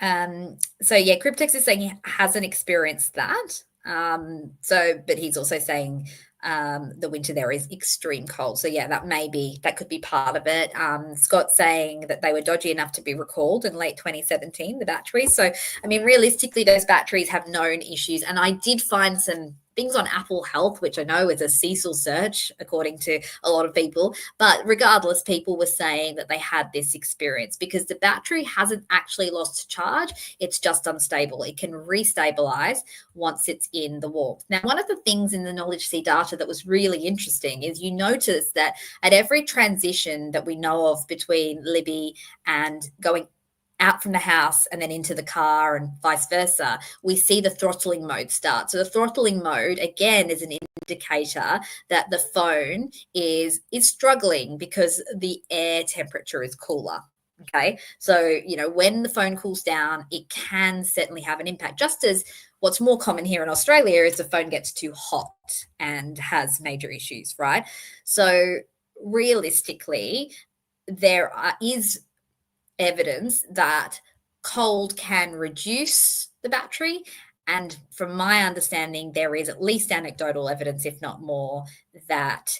A: So yeah, Cryptex is saying he hasn't experienced that. But he's also saying the winter there is extreme cold. So yeah, that could be part of it. Scott's saying that they were dodgy enough to be recalled in late 2017, the batteries. So, I mean, realistically, those batteries have known issues. And I did find some things on Apple Health, which I know is a Cecil search, according to a lot of people. But regardless, people were saying that they had this experience because the battery hasn't actually lost charge. It's just unstable. It can restabilize once it's in the warmth. Now, one of the things in the Knowledge C data that was really interesting is you notice that at every transition that we know of between Libby and going out from the house and then into the car and vice versa, we see the throttling mode start. So the throttling mode, again, is an indicator that the phone is struggling because the air temperature is cooler. Okay, so when the phone cools down, it can certainly have an impact. Just as what's more common here in Australia is the phone gets too hot and has major issues, right? So realistically, there is evidence that cold can reduce the battery. And from my understanding, there is at least anecdotal evidence, if not more, that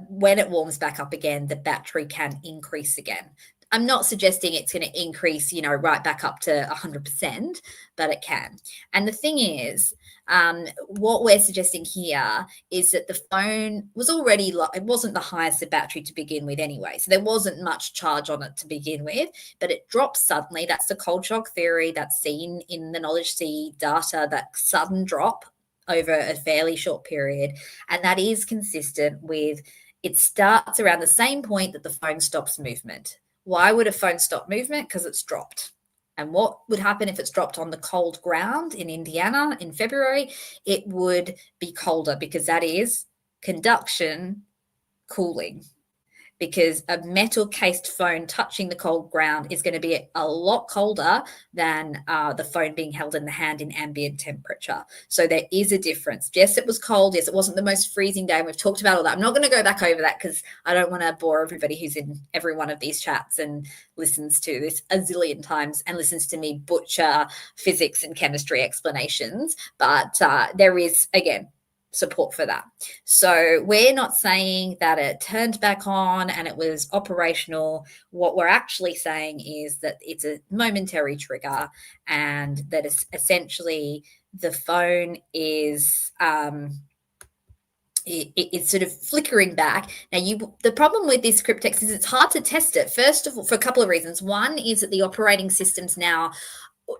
A: when it warms back up again, the battery can increase again. I'm not suggesting it's going to increase, right back up to 100%, but it can. And the thing is, what we're suggesting here is that the phone was already, it wasn't the highest of battery to begin with anyway. So there wasn't much charge on it to begin with, but it drops suddenly. That's the cold shock theory that's seen in the Knowledge C data, that sudden drop over a fairly short period. And that is consistent with, it starts around the same point that the phone stops movement. Why would a phone stop movement? Because it's dropped. And what would happen if it's dropped on the cold ground in Indiana in February? It would be colder because that is conduction cooling. because a metal cased phone touching the cold ground is going to be a lot colder than the phone being held in the hand in ambient temperature. So there is a difference. Yes, it was cold. Yes, it wasn't the most freezing day. And we've talked about all that. I'm not going to go back over that because I don't want to bore everybody who's in every one of these chats and listens to this a zillion times and listens to me butcher physics and chemistry explanations. But there is, again, support for that. So we're not saying that it turned back on and it was operational. What we're actually saying is that it's a momentary trigger and that it's essentially the phone is it's sort of flickering back. Now, the problem with this cryptex is it's hard to test it. First of all, for a couple of reasons. One is that the operating systems now,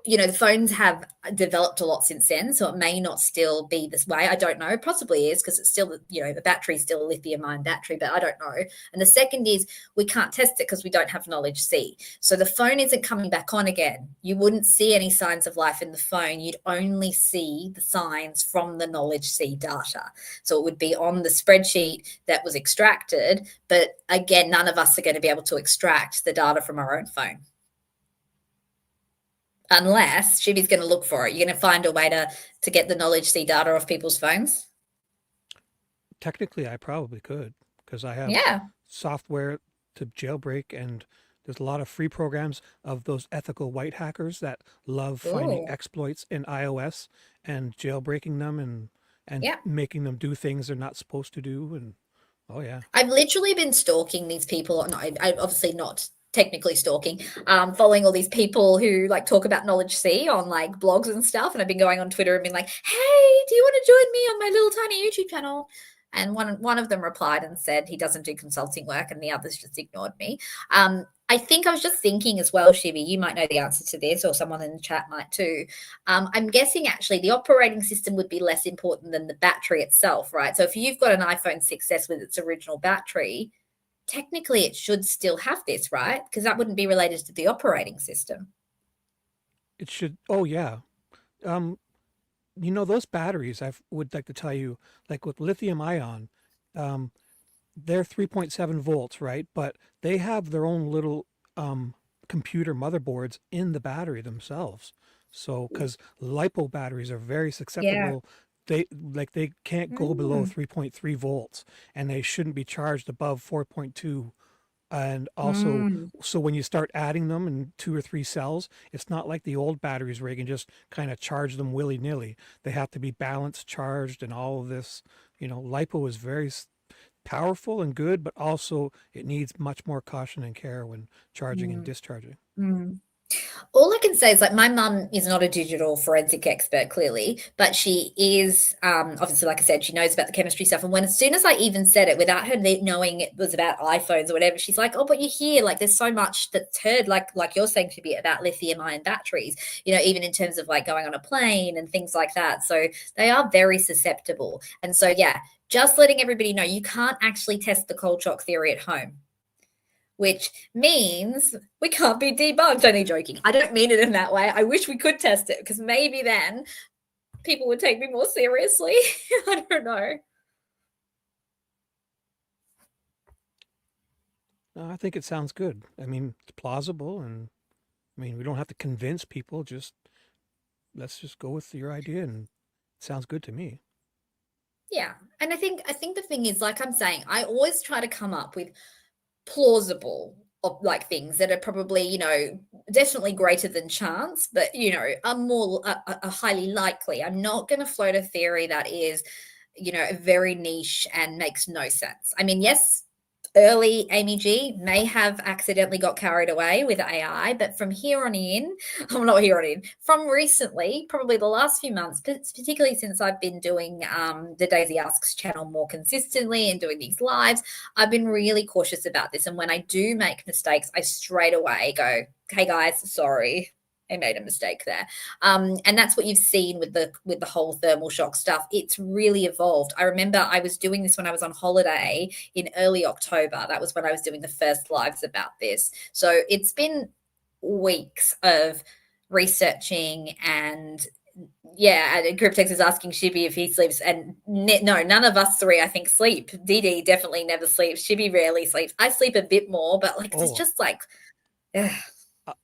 A: the phones have developed a lot since then, so it may not still be this way. I don't know. It possibly is because it's still, the battery's still a lithium-ion battery, but I don't know. And the second is we can't test it because we don't have knowledge C. So the phone isn't coming back on again. You wouldn't see any signs of life in the phone. You'd only see the signs from the knowledge C data. So it would be on the spreadsheet that was extracted, but again, none of us are going to be able to extract the data from our own phone. Unless Shivi's going to look for it. You're going to find a way to get the knowledge C data off people's phones?
B: Technically, I probably could because I have software to jailbreak, and there's a lot of free programs of those ethical white hackers that love finding exploits in iOS and jailbreaking them and making them do things they're not supposed to do. And I've
A: literally been stalking these people. No, I obviously not technically stalking, following all these people who talk about knowledge C on blogs and stuff. And I've been going on Twitter and been like, hey, do you want to join me on my little tiny YouTube channel? And one of them replied and said he doesn't do consulting work, and the others just ignored me. I think I was just thinking as well, Shivi, you might know the answer to this, or someone in the chat might too. I'm guessing actually the operating system would be less important than the battery itself, right? So if you've got an iPhone 6S with its original battery, technically it should still have this, right? Because that wouldn't be related to the operating system.
B: It should. Oh, yeah. Those batteries, I would like to tell you, like with lithium ion, they're 3.7 volts, right? But they have their own little computer motherboards in the battery themselves. So, because LiPo batteries are very susceptible. They can't go below 3.3 volts, and they shouldn't be charged above 4.2. And also, so when you start adding them in 2 or 3 cells, it's not like the old batteries where you can just kind of charge them willy-nilly. They have to be balanced, charged, and all of this. LiPo is very powerful and good, but also it needs much more caution and care when charging and discharging.
A: All I can say is my mum is not a digital forensic expert, clearly, but she is obviously, like I said, she knows about the chemistry stuff. And as soon as I even said it, without her knowing it was about iPhones or whatever, she's like, oh, but you hear there's so much that's heard, like you're saying, to be about lithium ion batteries, even in terms of going on a plane and things like that. So they are very susceptible. And so, just letting everybody know, you can't actually test the cold shock theory at home, which means we can't be debunked. Only joking. I don't mean it in that way. I wish we could test it, because maybe then people would take me more seriously. I don't know.
B: I think it sounds good. I mean, it's plausible, and we don't have to convince people. Let's just go with your idea, and it sounds good to me.
A: Yeah, and I think the thing is, like I'm saying, I always try to come up with plausible things that are probably definitely greater than chance, but are more are highly likely. I'm not going to float a theory that is very niche and makes no sense. Yes, early Amy G may have accidentally got carried away with AI, but from here on in, from recently, probably the last few months, particularly since I've been doing the Daisy Asks channel more consistently and doing these lives, I've been really cautious about this. And when I do make mistakes, I straight away go, hey guys, sorry, I made a mistake there. And that's what you've seen with the whole thermal shock stuff. It's really evolved. I remember I was doing this when I was on holiday in early October. That was when I was doing the first lives about this. So it's been weeks of researching and Yeah, and Cryptex is asking Shibby if he sleeps, and no, none of us three, I think, sleep. DD definitely never sleeps. Shibby rarely sleeps. I sleep a bit more, but like it's
B: Oh,
A: just like ugh,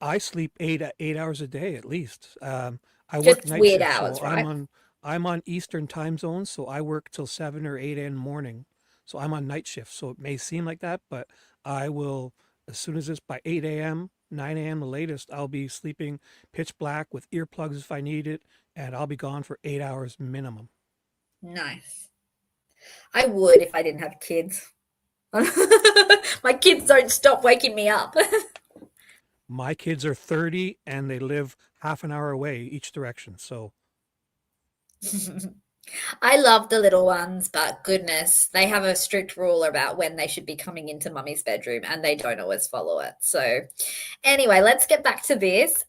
B: I sleep 8 hours a day at least. I work
A: just
B: night
A: weird
B: shifts,
A: hours,
B: so
A: right?
B: I'm on Eastern time zone, so I work till 7 or 8 in the morning. So I'm on night shift. So it may seem like that, but I will, as soon as it's by 8 a.m., 9 a.m. the latest, I'll be sleeping pitch black with earplugs if I need it, and I'll be gone for 8 hours minimum.
A: Nice. I would if I didn't have kids. My kids don't stop waking me up.
B: My kids are 30 and they live half an hour away each direction. So
A: I love the little ones, but goodness, they have a strict rule about when they should be coming into mummy's bedroom and they don't always follow it. So, anyway, let's get back to this.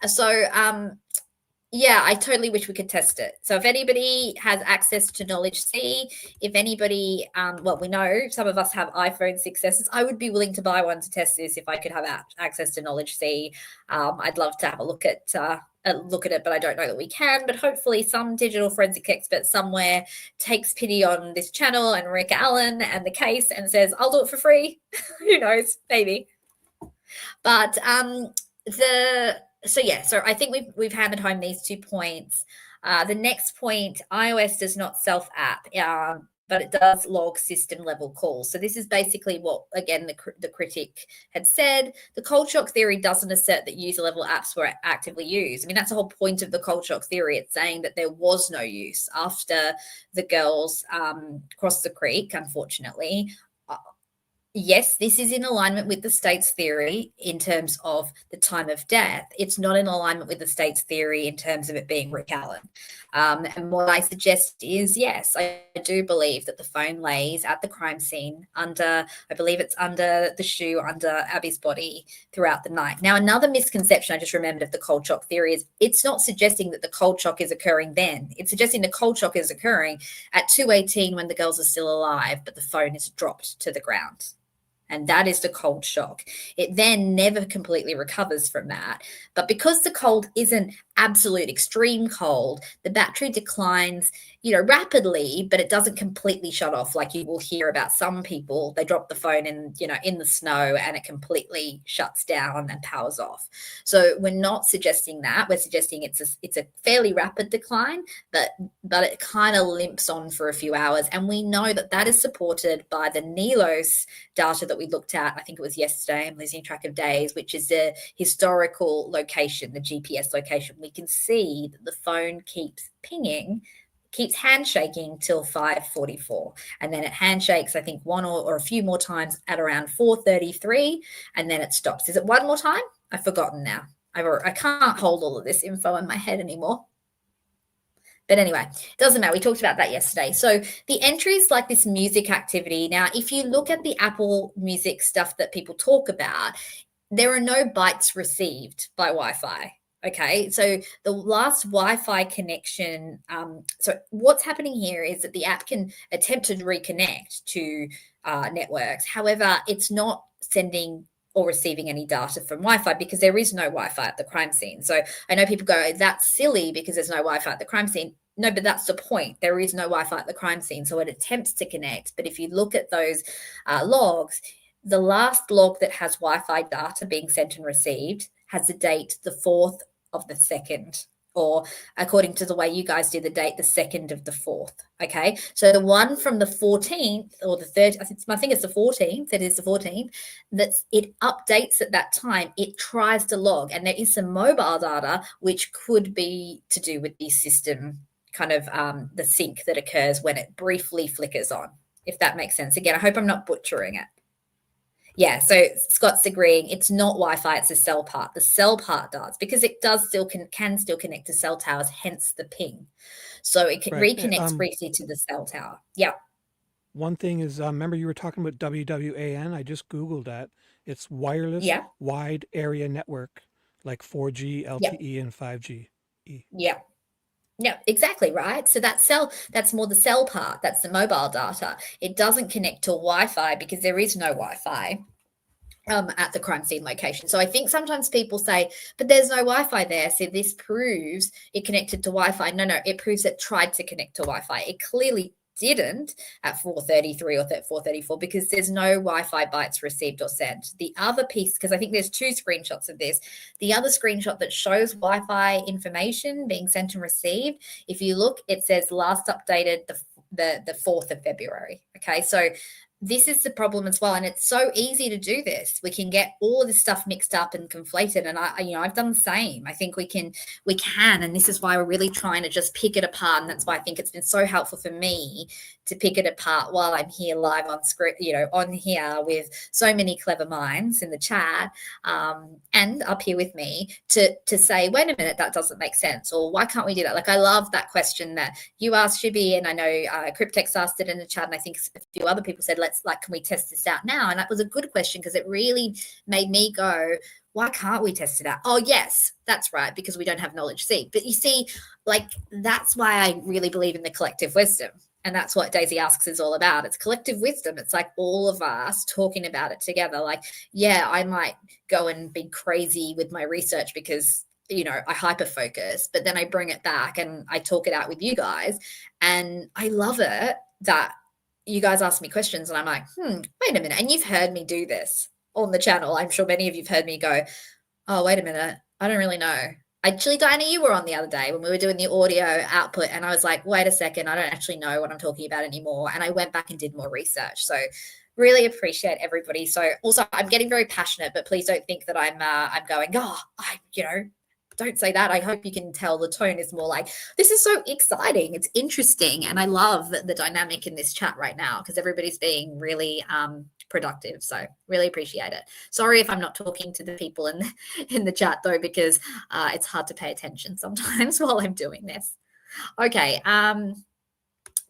A: Yeah, I totally wish we could test it. So if anybody has access to Knowledge C, if anybody, well, we know some of us have iPhone 6s. I would be willing to buy one to test this if I could have access to Knowledge C. I'd love to have a look at it, but I don't know that we can. But hopefully, some digital forensic expert somewhere takes pity on this channel and Rick Allen and the case and says, "I'll do it for free." Who knows? Maybe. But so I think we've hammered home these 2 points. The next point, iOS does not self app, but it does log system level calls. So this is basically what, again, the critic had said. The cold shock theory doesn't assert that user level apps were actively used. I mean, that's the whole point of the cold shock theory. It's saying that there was no use after the girls crossed the creek, unfortunately. Yes, this is in alignment with the state's theory in terms of the time of death. It's not in alignment with the state's theory in terms of it being Rick Allen. And what I suggest is, yes, I do believe that the phone lays at the crime scene I believe it's under the shoe, under Abby's body throughout the night. Now, another misconception I just remembered of the cold shock theory is it's not suggesting that the cold shock is occurring then. It's suggesting the cold shock is occurring at 2:18 when the girls are still alive, but the phone is dropped to the ground. And that is the cold shock. It then never completely recovers from that. But because the cold isn't absolute extreme cold, the battery declines, rapidly, but it doesn't completely shut off. Like you will hear about some people, they drop the phone in the snow and it completely shuts down and powers off. So we're not suggesting that. We're suggesting it's a fairly rapid decline, but it kind of limps on for a few hours. And we know that is supported by the NELOS data that we looked at. I think it was yesterday. I'm losing track of days, which is the historical location, the GPS location. We can see that the phone keeps pinging, keeps handshaking till 5:44, and then it handshakes, I think, one or a few more times at around 4:33, and then it stops. Is it one more time? I've forgotten now. I can't hold all of this info in my head anymore. But anyway, doesn't matter. We talked about that yesterday. So the entries like this music activity. Now, if you look at the Apple Music stuff that people talk about, there are no bytes received by Wi-Fi. Okay, so the last Wi-Fi connection, so what's happening here is that the app can attempt to reconnect to networks. However, it's not sending or receiving any data from Wi-Fi because there is no Wi-Fi at the crime scene. So I know people go, that's silly because there's no Wi-Fi at the crime scene. No, but that's the point. There is no Wi-Fi at the crime scene. So it attempts to connect. But if you look at those logs, the last log that has Wi-Fi data being sent and received has the date the 4th of the 2nd, or according to the way you guys do the date, the 2nd of the 4th. Okay, so the one from the 14th or the 3rd, I think it's the 14th, it is the 14th, it updates at that time. It tries to log, and there is some mobile data which could be to do with the system kind of the sync that occurs when it briefly flickers on, if that makes sense. Again, I hope I'm not butchering it. Yeah, so Scott's agreeing it's not Wi-Fi, it's the cell part. The cell part does, because it does still can still connect to cell towers, hence the ping. So it reconnects briefly to the cell tower. Yeah.
B: One thing is, remember you were talking about WWAN? I just Googled that. It's wireless wide area network, like 4G, LTE, and 5G.
A: Yeah. Yeah, exactly, right. So that's more the cell part. That's the mobile data. It doesn't connect to Wi-Fi because there is no Wi-Fi. at the crime scene location. So I think sometimes people say, but there's no Wi-Fi there, so this proves it connected to Wi-Fi. No, it proves it tried to connect to Wi-Fi. It clearly didn't at 4:33 or 4:34 because there's no Wi-Fi bytes received or sent. The other piece, because I think there's two screenshots of this, the other screenshot that shows Wi-Fi information being sent and received, if you look, it says last updated the 4th of February. Okay, so this is the problem as well, and it's so easy to do this. We can get all of this stuff mixed up and conflated, and I've done the same. I think we can, and this is why we're really trying to just pick it apart, and that's why I think it's been so helpful for me to pick it apart while I'm here live on script, on here with so many clever minds in the chat, and up here with me to say, wait a minute, that doesn't make sense, or why can't we do that? Like, I love that question that you asked, Shibi, and I know Cryptex asked it in the chat, and I think a few other people said, can we test this out now? And that was a good question because it really made me go, why can't we test it out? Oh, yes, that's right, because we don't have knowledge seek. But you see, that's why I really believe in the collective wisdom. And that's what Daisy Asks is all about. It's collective wisdom. It's like all of us talking about it together. Like, yeah, I might go and be crazy with my research because, I hyper focus, but then I bring it back and I talk it out with you guys. And I love it that you guys ask me questions and I'm like, wait a minute. And you've heard me do this on the channel. I'm sure many of you've heard me go, oh, wait a minute, I don't really know. Actually, Diana, you were on the other day when we were doing the audio output, and I was like, wait a second, I don't actually know what I'm talking about anymore. And I went back and did more research. So really appreciate everybody. So also, I'm getting very passionate, but please don't think that I'm going, don't say that. I hope you can tell the tone is more like, this is so exciting. It's interesting. And I love the dynamic in this chat right now because everybody's being really productive. So really appreciate it. Sorry if I'm not talking to the people in the chat though, because it's hard to pay attention sometimes while I'm doing this. Okay.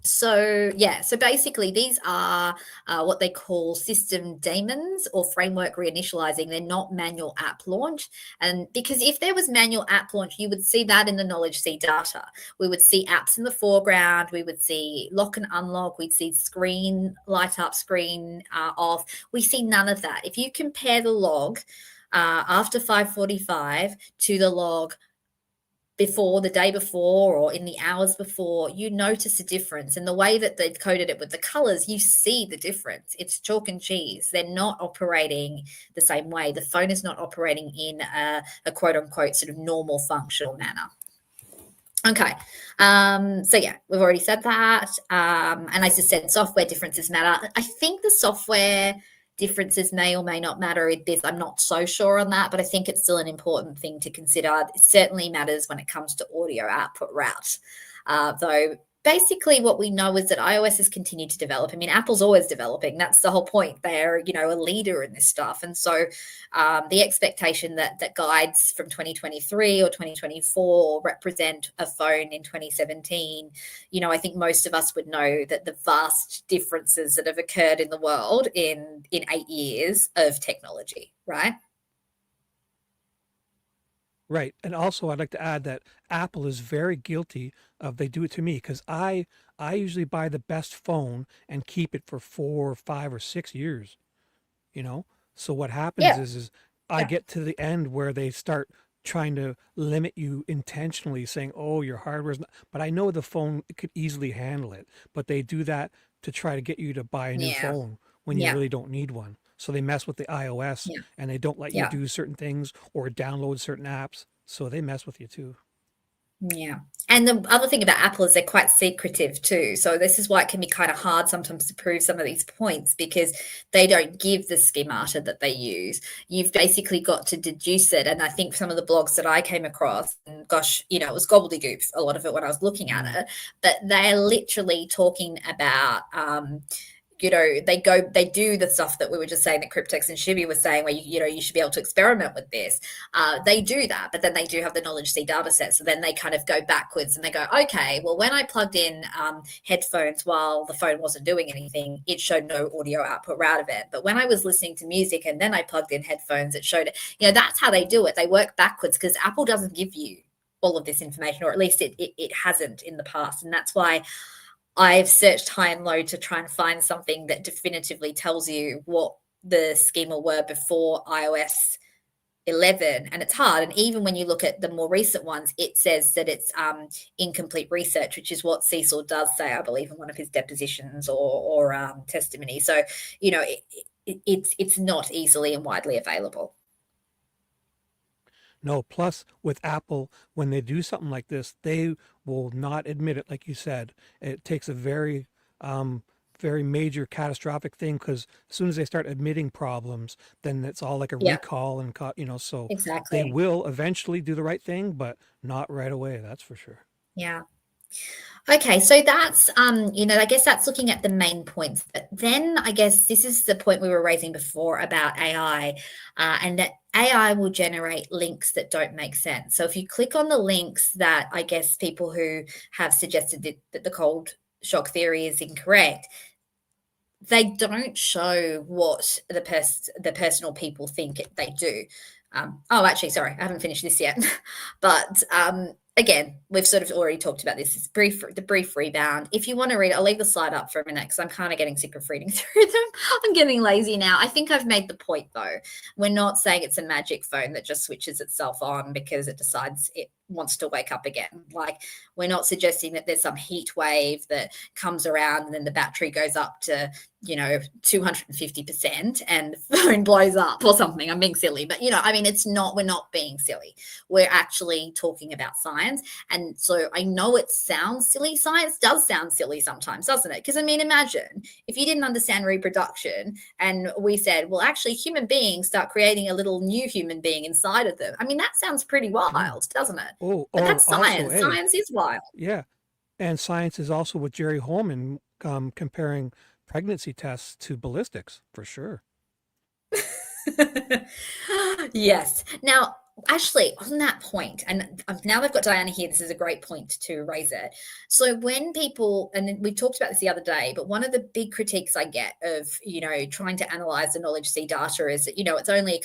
A: So basically these are what they call system daemons or framework reinitializing. They're not manual app launch. And because if there was manual app launch, you would see that in the knowledge C data. We would see apps in the foreground. We would see lock and unlock. We'd see screen light up, screen off. We see none of that. If you compare the log after 5:45 to the log before, the day before, or in the hours before, you notice a difference. And the way that they've coded it with the colors, you see the difference. It's chalk and cheese. They're not operating the same way. The phone is not operating in a quote unquote sort of normal functional manner. Okay. We've already said that. And I just said software differences matter. I think the software differences may or may not matter in this. I'm not so sure on that, but I think it's still an important thing to consider. It certainly matters when it comes to audio output route. Though basically what we know is that iOS has continued to develop. I mean, Apple's always developing. That's the whole point. They're, a leader in this stuff. And so the expectation that guides from 2023 or 2024 represent a phone in 2017, I think most of us would know that the vast differences that have occurred in the world in 8 years of technology, right?
B: Right. And also I'd like to add that Apple is very guilty of, they do it to me because I usually buy the best phone and keep it for 4 or 5 or 6 years, So what happens is I get to the end where they start trying to limit you intentionally saying, oh, your hardware's not, but I know the phone could easily handle it, but they do that to try to get you to buy a new phone when you really don't need one. So they mess with the iOS and they don't let you do certain things or download certain apps. So they mess with you too.
A: Yeah. And the other thing about Apple is they're quite secretive too. So this is why it can be kind of hard sometimes to prove some of these points because they don't give the schemata that they use. You've basically got to deduce it. And I think some of the blogs that I came across, and gosh, it was gobbledygook, a lot of it when I was looking at it, but they're literally talking about they do the stuff that we were just saying that Cryptex and Shibi were saying where, you should be able to experiment with this. They do that, but then they do have the knowledge C data set. So then they kind of go backwards and they go, okay, well, when I plugged in headphones while the phone wasn't doing anything, it showed no audio output out of it. But when I was listening to music and then I plugged in headphones, it showed it. That's how they do it. They work backwards because Apple doesn't give you all of this information, or at least it hasn't in the past. And that's why I've searched high and low to try and find something that definitively tells you what the schema were before iOS 11, and it's hard. And even when you look at the more recent ones, it says that it's incomplete research, which is what Cecil does say, I believe, in one of his depositions or testimony. So, you know, it's not easily and widely available.
B: No, plus with Apple, when they do something like this, they will not admit it. Like you said, it takes a very, very major catastrophic thing, because as soon as they start admitting problems, then it's all like a
A: Yeah,
B: recall and, so they
A: exactly.
B: will eventually do the right thing, but not right away. That's for sure.
A: Yeah. Okay, so that's I guess that's looking at the main points. But then I guess this is the point we were raising before about AI, and that AI will generate links that don't make sense. So if you click on the links that I guess people who have suggested that the cold shock theory is incorrect, they don't show what the personal people think they do. Actually, sorry, I haven't finished this yet. But again, we've sort of already talked about this. It's the brief rebound. If you want to read it, I'll leave the slide up for a minute because I'm kind of getting sick of reading through them. I'm getting lazy now. I think I've made the point, though. We're not saying it's a magic phone that just switches itself on because it decides it wants to wake up again. Like, we're not suggesting that there's some heat wave that comes around and then the battery goes up to 250% and the phone blows up or something. I'm being silly, but we're not being silly. We're actually talking about science. And so I know it sounds silly. Science does sound silly sometimes, doesn't it? Because imagine if you didn't understand reproduction and we said, well, actually human beings start creating a little new human being inside of them. That sounds pretty wild, doesn't it?
B: Oh,
A: But that's science.
B: also,
A: Science is wild.
B: yeah. And science is also with Jerry Holman, comparing pregnancy tests to ballistics, for sure.
A: Yes. Now, actually, on that point, and now they've got Diana here, this is a great point to raise it. So when people, and we talked about this the other day, but one of the big critiques I get of, trying to analyze the knowledge C data is that, it's only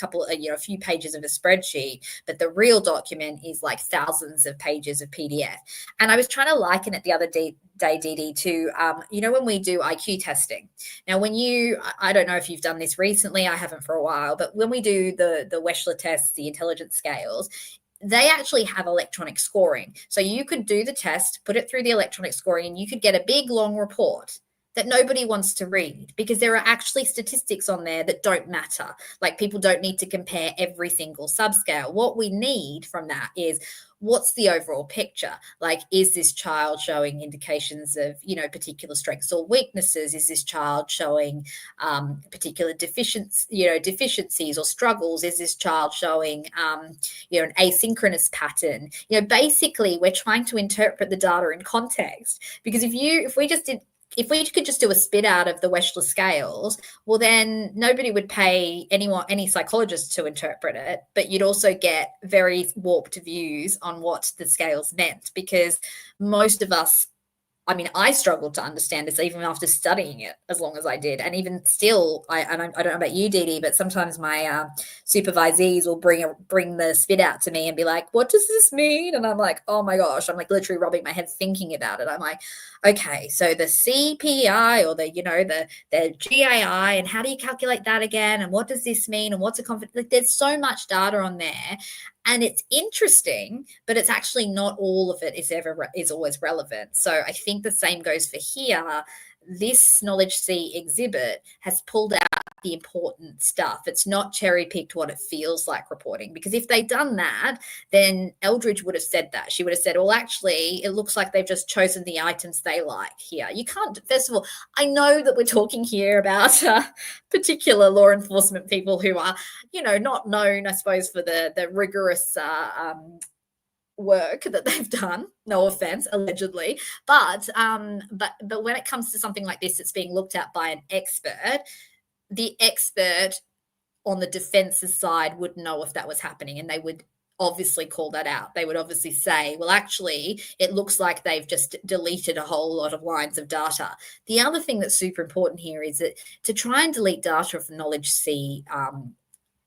A: a few pages of a spreadsheet, but the real document is like thousands of pages of PDF. And I was trying to liken it the other day, Dee, to, when we do IQ testing. Now, I don't know if you've done this recently, I haven't for a while, but when we do the Wechsler tests, the intelligence scales, they actually have electronic scoring. So you could do the test, put it through the electronic scoring, and you could get a big, long report that nobody wants to read because there are actually statistics on there that don't matter. Like, people don't need to compare every single subscale. What we need from that is, what's the overall picture? Like, is this child showing indications of, particular strengths or weaknesses? Is this child showing particular deficiencies or struggles? Is this child showing, an asynchronous pattern? Basically, we're trying to interpret the data in context, because if we could just do a spit out of the Wechsler scales, well, then nobody would pay any psychologist to interpret it, but you'd also get very warped views on what the scales meant, because most of us, I struggled to understand this even after studying it as long as I did. And even still, I don't know about you, Dee, but sometimes my supervisees will bring the spit out to me and be like, what does this mean? And I'm like, oh my gosh, I'm like literally rubbing my head thinking about it. I'm like, okay, so the CPI or the GAI, and how do you calculate that again? And what does this mean? And what's a confidence? Like, there's so much data on there. And it's interesting, but it's actually not all of it is always relevant. So I think the same goes for here. This Knowledge C exhibit has pulled out the important stuff. It's not cherry picked what it feels like reporting, because if they'd done that, then Eldridge would have said that. She would have said, well, actually, it looks like they've just chosen the items they like here. You can't, first of all, I know that we're talking here about particular law enforcement people who are, not known, I suppose, for the rigorous work that they've done, no offense, allegedly, but when it comes to something like this, it's being looked at by an expert. The expert on the defense's side would know if that was happening, and they would obviously call that out. They would obviously say, well, actually, it looks like they've just deleted a whole lot of lines of data. The other thing that's super important here is that to try and delete data from Knowledge C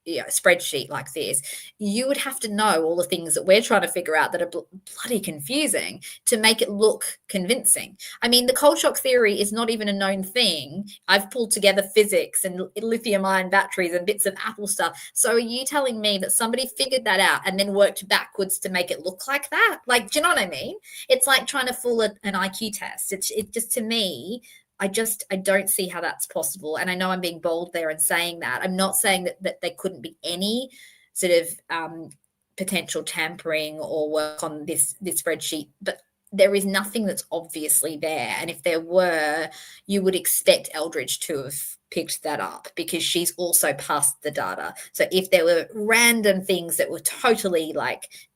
A: spreadsheet like this, you would have to know all the things that we're trying to figure out that are bloody confusing to make it look convincing. I mean, the cold shock theory is not even a known thing. I've pulled together physics and lithium ion batteries and bits of Apple stuff. So are you telling me that somebody figured that out and then worked backwards to make it look like that? Like, do you know what I mean? It's like trying to fool an IQ test. It just, to me, I don't see how that's possible. And I know I'm being bold there and saying that. I'm not saying that there couldn't be any sort of potential tampering or work on this spreadsheet, but there is nothing that's obviously there. And if there were, you would expect Eldridge to have picked that up because she's also passed the data. So if there were random things that were totally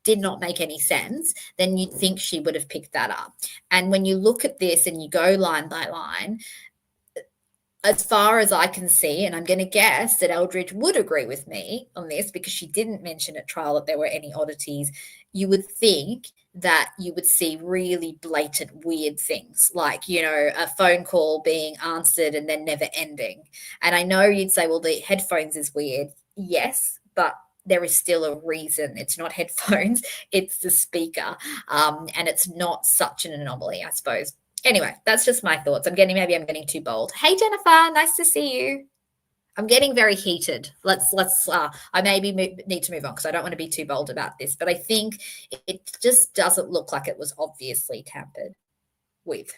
A: did not make any sense, then you'd think she would have picked that up. And when you look at this and you go line by line, as far as I can see, and I'm going to guess that Eldridge would agree with me on this because she didn't mention at trial that there were any oddities, you would think that you would see really blatant weird things like, a phone call being answered and then never ending. And I know you'd say, well, the headphones is weird. Yes, but there is still a reason. It's not headphones, it's the speaker. And it's not such an anomaly, I suppose. Anyway, that's just my thoughts. Maybe I'm getting too bold. Hey, Jennifer, nice to see you. I'm getting very heated. I maybe need to move on because I don't want to be too bold about this, but I think it just doesn't look like it was obviously tampered with.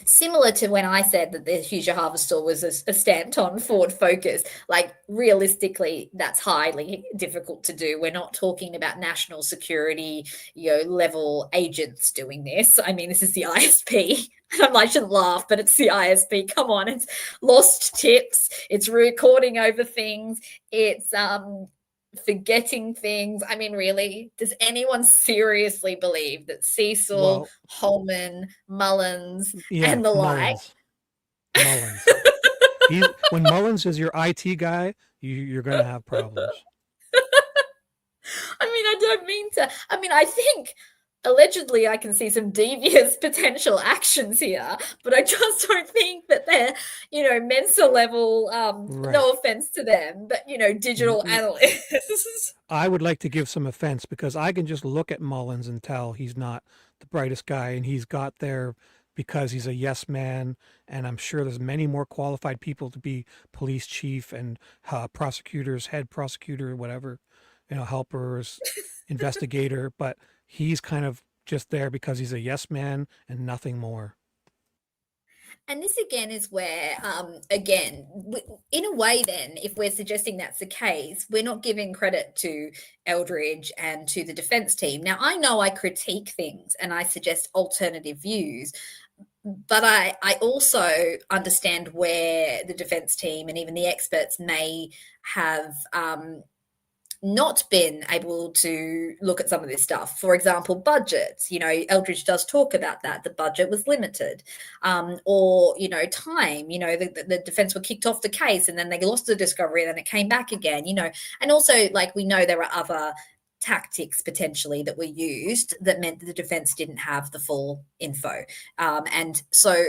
A: Similar to when I said that the Hoosier Harvester was a stamped-on Ford Focus. Realistically, that's highly difficult to do. We're not talking about national security, level agents doing this. I mean, this is the ISP. I shouldn't laugh, but it's the ISP. Come on, it's lost tips. It's recording over things. It's forgetting things. I mean, really, does anyone seriously believe that Cecil, Holman, Mullins, and the like?
B: Mullins. When Mullins is your IT guy, you're going to have problems.
A: I don't mean to. I think allegedly I can see some devious potential actions here, but I just don't think that they're, Mensa level,
B: right.
A: No offense to them, but, digital analysts.
B: I would like to give some offense because I can just look at Mullins and tell he's not the brightest guy, and he's got there because he's a yes man, and I'm sure there's many more qualified people to be police chief and prosecutors, head prosecutor, whatever, helpers, investigator, but he's kind of just there because he's a yes man and nothing more.
A: And this again is where, in a way then, if we're suggesting that's the case, we're not giving credit to Eldridge and to the defense team. Now, I know I critique things and I suggest alternative views, but I also understand where the defense team and even the experts may have not been able to look at some of this stuff. For example, budgets. Eldridge does talk about that. The budget was limited. Or, time. The defense were kicked off the case and then they lost the discovery and then it came back again, And also, we know there are other tactics potentially that were used that meant that the defense didn't have the full info. And so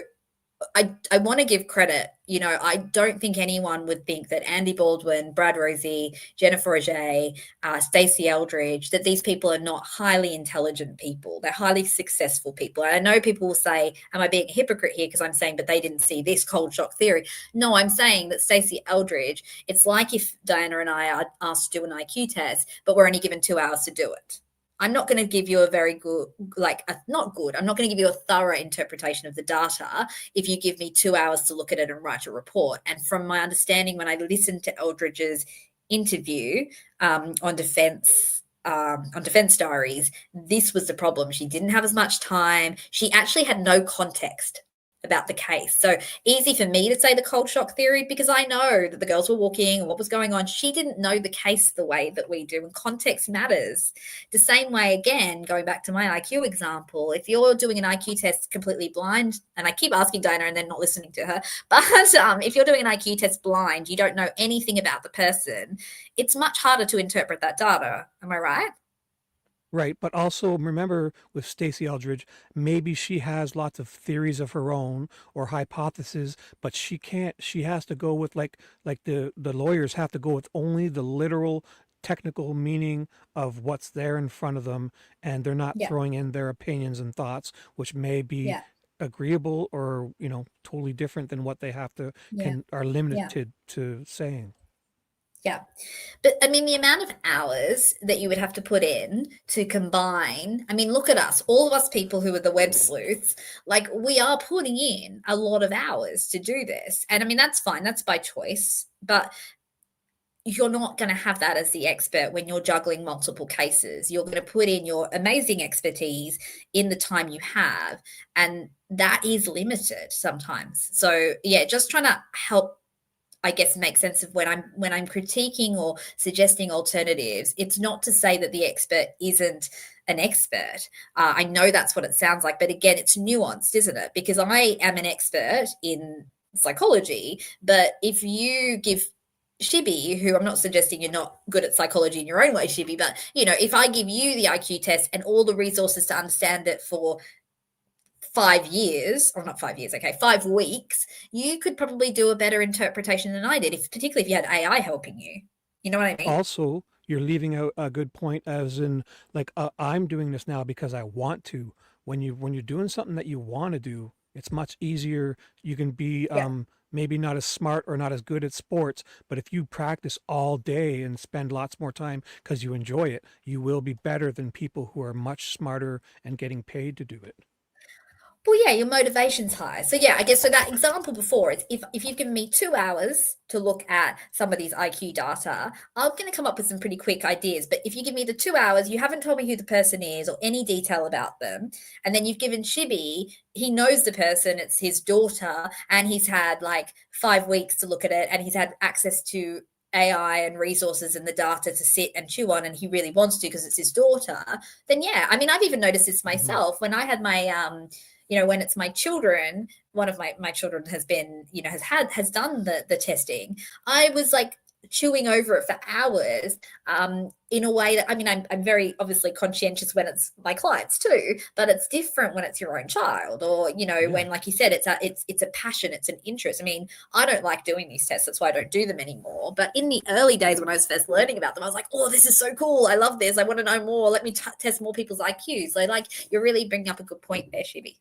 A: I want to give credit. I don't think anyone would think that Andy Baldwin, Brad Rosie, Jennifer Ajay, Stacey Eldridge, that these people are not highly intelligent people. They're highly successful people. And I know people will say, am I being a hypocrite here because I'm saying, but they didn't see this cold shock theory. No, I'm saying that Stacey Eldridge, it's like if Diana and I are asked to do an IQ test, but we're only given 2 hours to do it. I'm not going to give you a very good, I'm not going to give you a thorough interpretation of the data if you give me 2 hours to look at it and write a report. And from my understanding, when I listened to Eldridge's interview on Defense Diaries, this was the problem. She didn't have as much time. She actually had no context about the case. So easy for me to say the cold shock theory because I know that the girls were walking and what was going on. She didn't know the case the way that we do, and context matters. The same way, again, going back to my IQ example, if you're doing an IQ test completely blind, and I keep asking Diana and then not listening to her, but if you're doing an IQ test blind, you don't know anything about the person, it's much harder to interpret that data. Am I right?
B: Right, but also remember with Stacey Eldridge, maybe she has lots of theories of her own or hypotheses, but she can't. She has to go with like the lawyers have to go with only the literal technical meaning of what's there in front of them, and they're not
A: Yeah.
B: throwing in their opinions and thoughts, which may be
A: Yeah.
B: agreeable or totally different than what they have to
A: Yeah.
B: are limited
A: Yeah.
B: to saying.
A: Yeah. But I mean, the amount of hours that you would have to put in to combine, I mean, look at us, all of us people who are the web sleuths, like we are putting in a lot of hours to do this. And I mean, that's fine, that's by choice, but you're not going to have that as the expert when you're juggling multiple cases. You're going to put in your amazing expertise in the time you have, and that is limited sometimes. So, yeah, just trying to help, I guess, make sense of when I'm critiquing or suggesting alternatives. It's not to say that the expert isn't an expert. I know that's what it sounds like, but again, it's nuanced, isn't it? Because I am an expert in psychology, but if you give Shibby, who I'm not suggesting you're not good at psychology in your own way, Shibby, but if I give you the IQ test and all the resources to understand it for 5 years, or not 5 years, okay, 5 weeks, you could probably do a better interpretation than I did, particularly if you had AI helping you. You know what I mean?
B: Also, you're leaving out a good point, as in like I'm doing this now because I want to. When you're doing something that you want to do, it's much easier. You can be
A: Yeah.
B: maybe not as smart or not as good at sports, but if you practice all day and spend lots more time because you enjoy it, you will be better than people who are much smarter and getting paid to do it.
A: Well, yeah, your motivation's high. So yeah, I guess so that example before is if you've given me 2 hours to look at some of these IQ data, I'm going to come up with some pretty quick ideas. But if you give me the 2 hours, you haven't told me who the person is or any detail about them, and then you've given Shibby, he knows the person, it's his daughter, and he's had like 5 weeks to look at it, and he's had access to AI and resources and the data to sit and chew on, and he really wants to because it's his daughter. Then yeah, I mean, I've even noticed this myself when I had my when it's my children, one of my children has been, has done the testing. I was like chewing over it for hours, in a way that, I mean, I'm very obviously conscientious when it's my clients too, but it's different when it's your own child, or when, like you said, it's a passion, it's an interest. I mean, I don't like doing these tests, that's why I don't do them anymore. But in the early days when I was first learning about them, I was like, oh, this is so cool, I love this, I want to know more, let me test more people's IQs. So like, you're really bringing up a good point there, Shibi.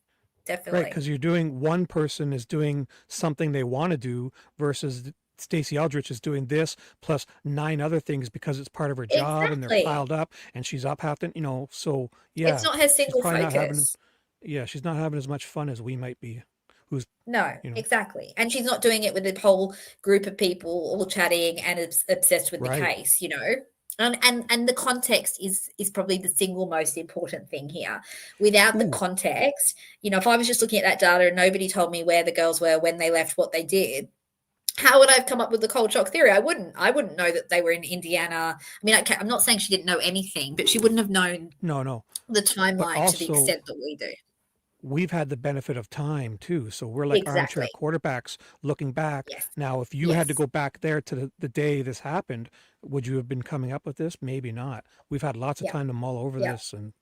B: Right,
A: Definitely.
B: because you're doing one person is doing something they want to do versus Stacey Eldridge is doing this plus 9 other things because it's part of her job and they're
A: Exactly.
B: piled up and she's up half the, so
A: It's
B: yeah,
A: not her
B: she's
A: single
B: probably not having,
A: focus.
B: yeah, she's not having as much fun as we might be. Who's,
A: No,
B: you know,
A: exactly. And she's not doing it with a whole group of people all chatting and obsessed with the
B: right.
A: case. And the context is probably the single most important thing here. Without the
B: Ooh,
A: context, if I was just looking at that data and nobody told me where the girls were, when they left, what they did, how would I have come up with the cold shock theory? I wouldn't know that they were in Indiana. I mean, I'm not saying she didn't know anything, but she wouldn't have known
B: no,
A: the
B: but
A: timeline to the
B: also
A: extent that we do.
B: we've had the benefit of time too. So we're like armchair
A: Exactly.
B: quarterbacks looking back.
A: Yes.
B: Now, if you had to
A: Yes.
B: go back there to the day this happened, would you have been coming up with this? Maybe not. We've had lots of
A: Yeah.
B: time to mull over
A: Yeah.
B: this. And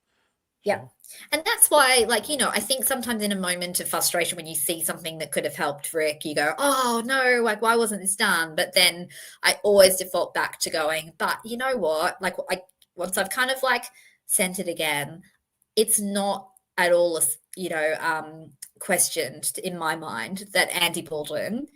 A: Yeah.
B: so,
A: And that's why, like, I think sometimes in a moment of frustration, when you see something that could have helped Rick, you go, oh, no, like, why wasn't this done? But then I always default back to going, but you know what? Like, once I've kind of like sent it again, it's not at all, questioned in my mind that Andy Baldwin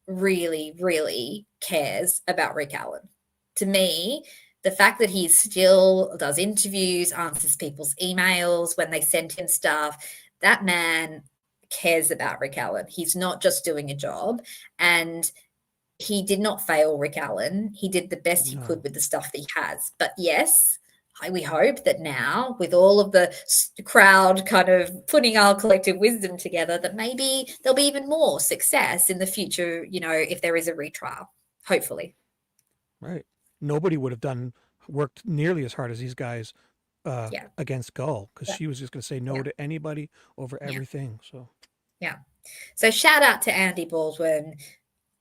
A: really, really cares about Rick Allen. To me, the fact that he still does interviews, answers people's emails when they send him stuff, that man cares about Rick Allen. He's not just doing a job. And he did not fail Rick Allen. He did the best he could
B: no,
A: with the stuff that he has. But yes, we hope that now, with all of the crowd kind of putting our collective wisdom together, that maybe there'll be even more success in the future, if there is a retrial, hopefully.
B: right. Nobody would have worked nearly as hard as these guys
A: Yeah.
B: against Gull because
A: Yeah.
B: she was just going to say no
A: Yeah.
B: to anybody over
A: Yeah.
B: everything. So,
A: Yeah. So shout out to Andy Baldwin.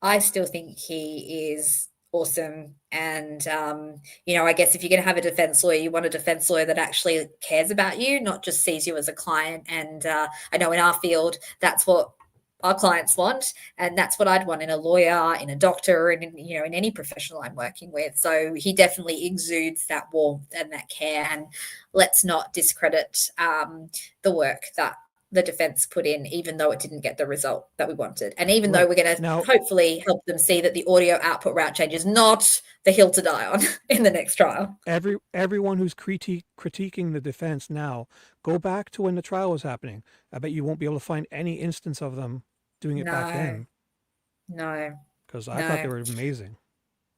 A: I still think he is awesome. And, I guess if you're going to have a defense lawyer, you want a defense lawyer that actually cares about you, not just sees you as a client. And I know in our field, that's what our clients want, and that's what I'd want in a lawyer, in a doctor, and in any professional I'm working with. So he definitely exudes that warmth and that care. And let's not discredit the work that the defense put in, even though it didn't get the result that we wanted. And even though we're going to hopefully help them see that the audio output route change is not the hill to die on in the next trial.
B: Everyone who's critiquing the defense now, go back to when the trial was happening. I bet you won't be able to find any instance of them doing it back then.
A: No.
B: Because I thought they were amazing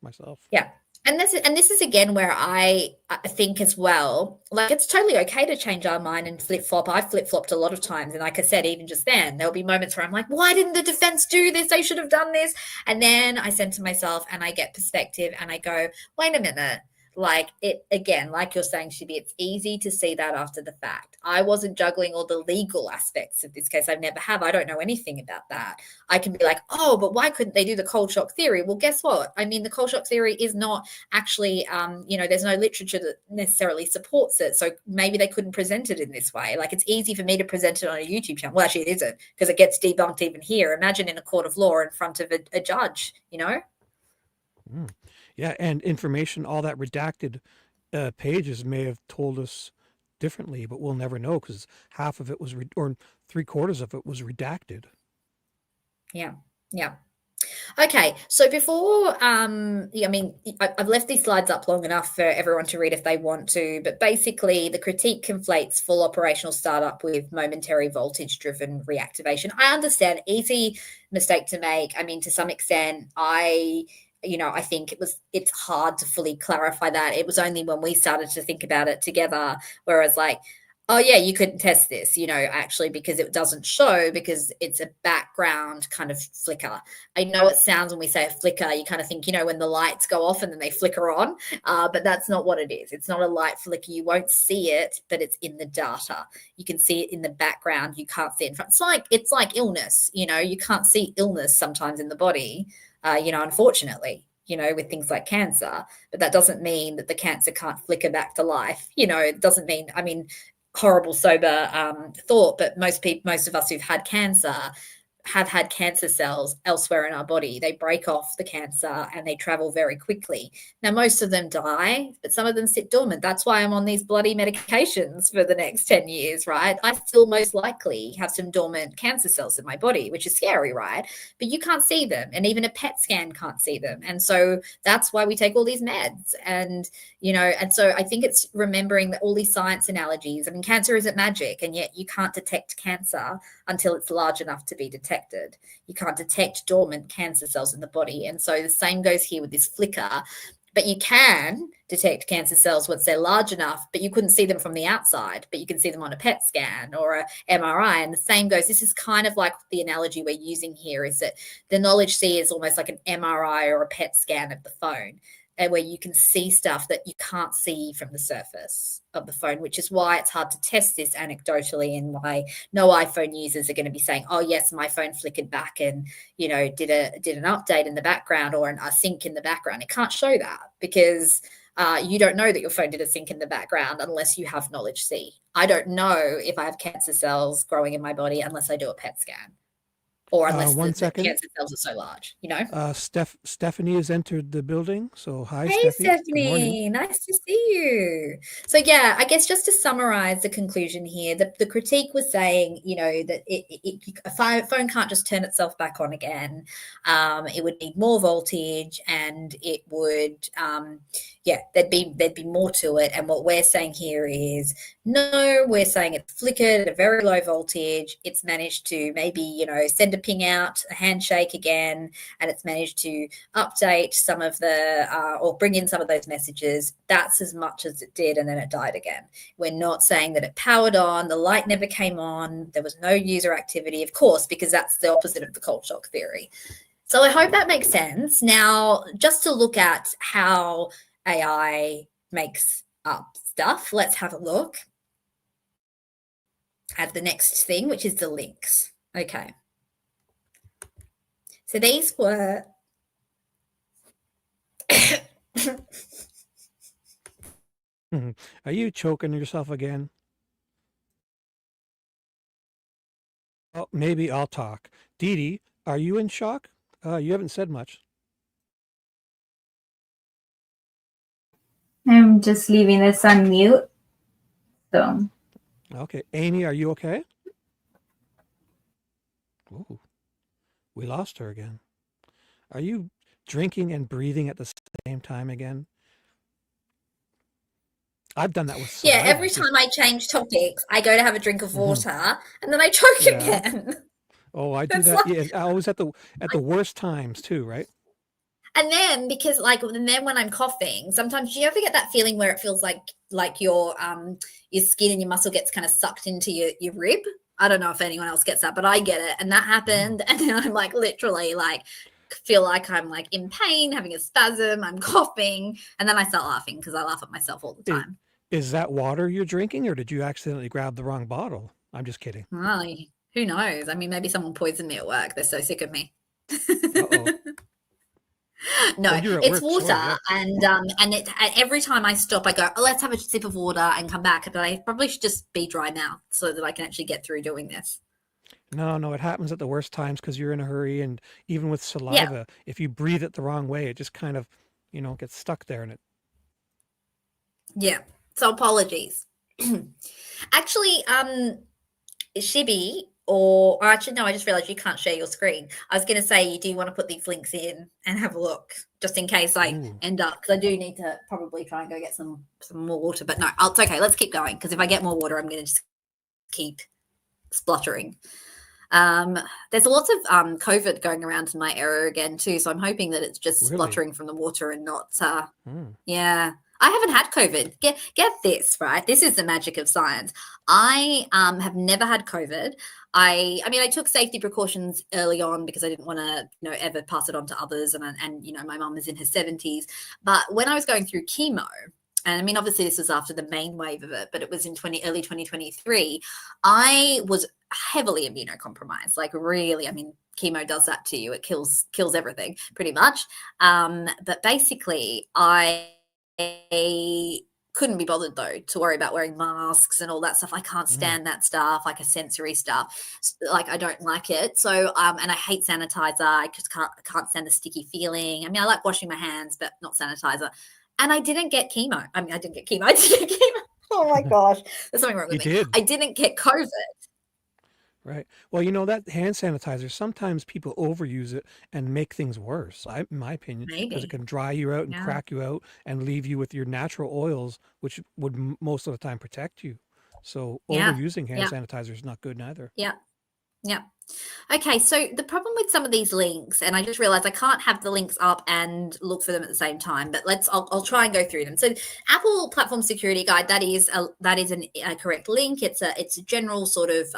B: myself.
A: Yeah. And this is again where I think as well, like it's totally okay to change our mind and flip-flop. I flip-flopped a lot of times. And like I said, even just then, there'll be moments where I'm like, why didn't the defense do this? They should have done this. And then I center myself and I get perspective and I go, wait a minute. Like it again, like you're saying, Shibi, it's easy to see that after the fact. I wasn't juggling all the legal aspects of this case. I never have. I don't know anything about that. I can be like, oh, but why couldn't they do the cold shock theory? Well, guess what? I mean, the cold shock theory is not actually, there's no literature that necessarily supports it. So maybe they couldn't present it in this way. Like it's easy for me to present it on a YouTube channel. Well, actually it isn't, because it gets debunked even here. Imagine in a court of law in front of a judge,
B: Yeah, and information, all that redacted pages may have told us differently, but we'll never know because half of it was, or 3/4 of it was redacted.
A: Yeah. Okay, so before, I've left these slides up long enough for everyone to read if they want to, but basically the critique conflates full operational startup with momentary voltage-driven reactivation. I understand, easy mistake to make. I mean, to some extent, I think it's hard to fully clarify that. It was only when we started to think about it together, whereas like, oh yeah, you couldn't test this, actually, because it doesn't show, because it's a background kind of flicker. I know it sounds, when we say a flicker, you kind of think, when the lights go off and then they flicker on, but that's not what it is. It's not a light flicker. You won't see it, but it's in the data. You can see it in the background. You can't see it in front. It's like illness, you can't see illness sometimes in the body. Unfortunately, with things like cancer, but that doesn't mean that the cancer can't flicker back to life. It doesn't mean, horrible sober thought, but most of us who've had cancer have had cancer cells elsewhere in our body. They break off the cancer and they travel very quickly. Now, most of them die, but some of them sit dormant. That's why I'm on these bloody medications for the next 10 years, right? I still most likely have some dormant cancer cells in my body, which is scary, right? But you can't see them, and even a PET scan can't see them. And so that's why we take all these meds. And so I think it's remembering that all these science analogies, cancer isn't magic, and yet you can't detect cancer until it's large enough to be detected. You can't detect dormant cancer cells in the body. And so the same goes here with this flicker. But you can detect cancer cells once they're large enough, but you couldn't see them from the outside, but you can see them on a PET scan or a MRI. And the same goes, this is kind of like the analogy we're using here, is that the knowledge sea is almost like an MRI or a PET scan of the phone, and where you can see stuff that you can't see from the surface of the phone, which is why it's hard to test this anecdotally, and why no iPhone users are going to be saying, oh yes, my phone flickered back and did an update in the background or a sync in the background. It can't show that because you don't know that your phone did a sync in the background unless you have knowledge C. I don't know if I have cancer cells growing in my body unless I do a PET scan. Or unless the cancer cells are so large,
B: Stephanie has entered the building. So hi,
A: hey,
B: Stephanie.
A: Nice to see you. So yeah, I guess just to summarize the conclusion here, the critique was saying, that a phone can't just turn itself back on again. It would need more voltage, and it would, there'd be more to it. And what we're saying here is, no, we're saying it's flickered at a very low voltage. It's managed to maybe, send a ping out, a handshake again, and it's managed to update some of the, or bring in some of those messages. That's as much as it did, and then it died again. We're not saying that it powered on, the light never came on, there was no user activity, of course, because that's the opposite of the cold shock theory. So I hope that makes sense. Now, just to look at how AI makes up stuff, let's have a look at the next thing, which is the links. Okay. So these were
B: Are you choking yourself again? Oh, maybe I'll talk. Dee Dee, are you in shock? You haven't said much.
C: I'm just leaving this on mute. So
B: Okay. Amy, are you okay? Ooh, we lost her again. Are you drinking and breathing at the same time again? I've done that with
A: Yeah,
B: saliva.
A: every
B: Just
A: time I change topics, I go to have a drink of
B: mhm.
A: water and then I choke
B: Yeah.
A: again.
B: Oh, I do
A: It's
B: that.
A: like,
B: Yeah, and always at the worst times too, right?
A: and then because like, and then when I'm coughing, sometimes do you ever get that feeling where it feels like your skin and your muscle gets kind of sucked into your rib? I don't know if anyone else gets that, but I get it. And that
B: Mm.
A: happened. And then I'm like literally like feel like I'm like in pain, having a spasm, I'm coughing, and then I start laughing because I laugh at myself all the
B: Is,
A: time.
B: is that water you're drinking, or did you accidentally grab the wrong bottle? I'm just kidding.
A: Well, who knows? I mean, maybe someone poisoned me at work. They're so sick of me.
B: Uh-oh. Oh,
A: No,
B: you're at
A: it's
B: work. Sorry.
A: water,
B: Yeah.
A: and every time I stop, I go, "Oh, let's have a sip of water and come back." But I probably should just be dry mouth so that I can actually get through doing this.
B: No, no, it happens at the worst times because you're in a hurry, and even with
A: Yeah,
B: saliva, if you breathe it the wrong way, it just kind of, gets stuck there, and it.
A: yeah. So apologies. Actually, Shibby, or actually, no, I just realized you can't share your screen. I was going to say, do you want to put these links in and have a look, just in case I
B: Ooh.
A: end up? Because I do need to probably try and go get some more water. But no, it's okay. Let's keep going because if I get more water, I'm going to just keep spluttering. There's lots of COVID going around in my area again too, so I'm hoping that it's just
B: Really?
A: spluttering from the water and not.
B: Mm.
A: Yeah, I haven't had COVID. Get this right. This is the magic of science. I have never had COVID. I mean, I took safety precautions early on because I didn't want to, ever pass it on to others. And my mum is in her 70s. But when I was going through chemo, and I mean, obviously this was after the main wave of it, but it was in early 2023. I was heavily immunocompromised, like really. I mean, chemo does that to you. It kills everything pretty much. But basically, I couldn't be bothered though to worry about wearing masks and all that stuff. I can't
B: Mm.
A: stand that stuff, like a sensory stuff. Like I don't like it. So and I hate sanitizer. I just can't stand the sticky feeling. I mean, I like washing my hands, but not sanitizer. And I didn't get chemo. I mean, I didn't get chemo. I didn't get chemo. Oh my gosh, there's something wrong
B: You
A: with me.
B: did.
A: I didn't get COVID.
B: Right. Well, that hand sanitizer, sometimes people overuse it and make things worse, in my opinion, because it
A: Maybe.
B: can dry you out and
A: Yeah.
B: crack you out and leave you with your natural oils, which would most of the time protect you. So
A: Yeah.
B: overusing hand
A: Yeah.
B: sanitizer is not good neither.
A: Yeah. Yeah. Okay, so the problem with some of these links, and I just realized I can't have the links up and look for them at the same time, but I'll try and go through them. So Apple Platform Security Guide, that is a correct link. It's a general sort of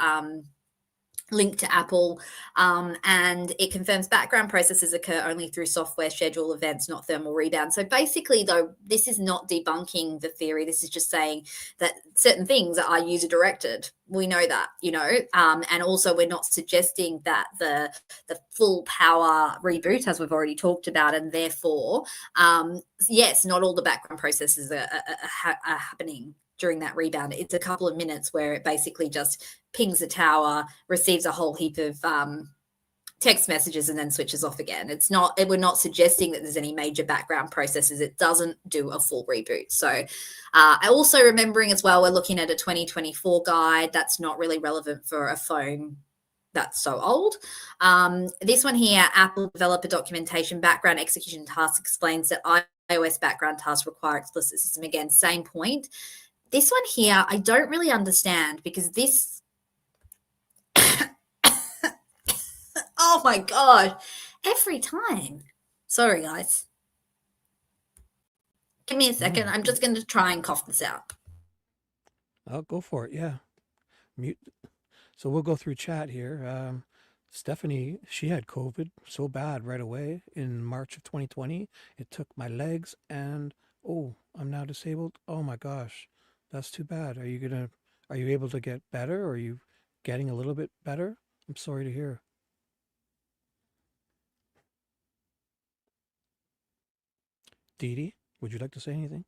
A: link to Apple, and it confirms background processes occur only through software schedule events, not thermal rebound. So basically, though, this is not debunking the theory. This is just saying that certain things are user directed. We know that, and also we're not suggesting that the full power reboot, as we've already talked about, and therefore, yes, not all the background processes are happening during that rebound. It's a couple of minutes where it basically just pings the tower, receives a whole heap of text messages, and then switches off again. We're not suggesting that there's any major background processes. It doesn't do a full reboot. So I also remembering as well, we're looking at a 2024 guide. That's not really relevant for a phone that's so old. This one here, Apple developer documentation, background execution task explains that iOS background tasks require explicit system. Again, same point. This one here, I don't really understand because this, oh my God, every time. Sorry, guys. Give me a second.
B: Mm.
A: I'm just going to try and cough this out.
B: I'll go for it. Yeah. Mute. So we'll go through chat here. Stephanie, she had COVID so bad right away in March of 2020. It took my legs and I'm now disabled. Oh my gosh, that's too bad. Are you able to get better? Or are you getting a little bit better? I'm sorry to hear. Dee Dee? Would you like to say anything?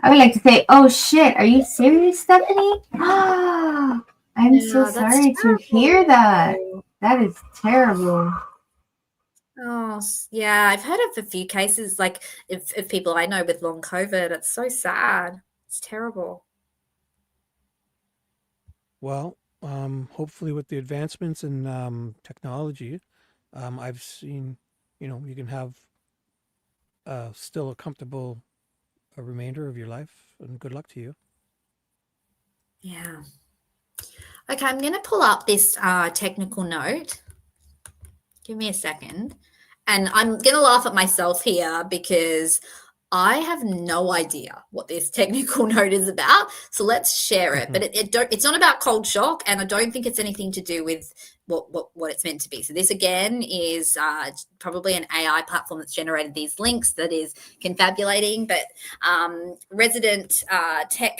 C: I would like to say, oh shit, are you serious, Stephanie? I'm so
A: Yeah, that's
C: sorry to hear that.
A: terrible.
C: That is terrible.
A: Oh, yeah, I've heard of a few cases, like of people I know with long COVID. It's so sad. It's terrible.
B: Well, hopefully with the advancements in technology, I've seen, you can have still a comfortable remainder of your life, and good luck to you.
A: Yeah. Okay, I'm going to pull up this technical note. Give me a second. And I'm going to laugh at myself here because I have no idea what this technical note is about. So let's share it. But it's not about cold shock, and I don't think it's anything to do with what it's meant to be. So this again is probably an AI platform that's generated these links that is confabulating. But resident tech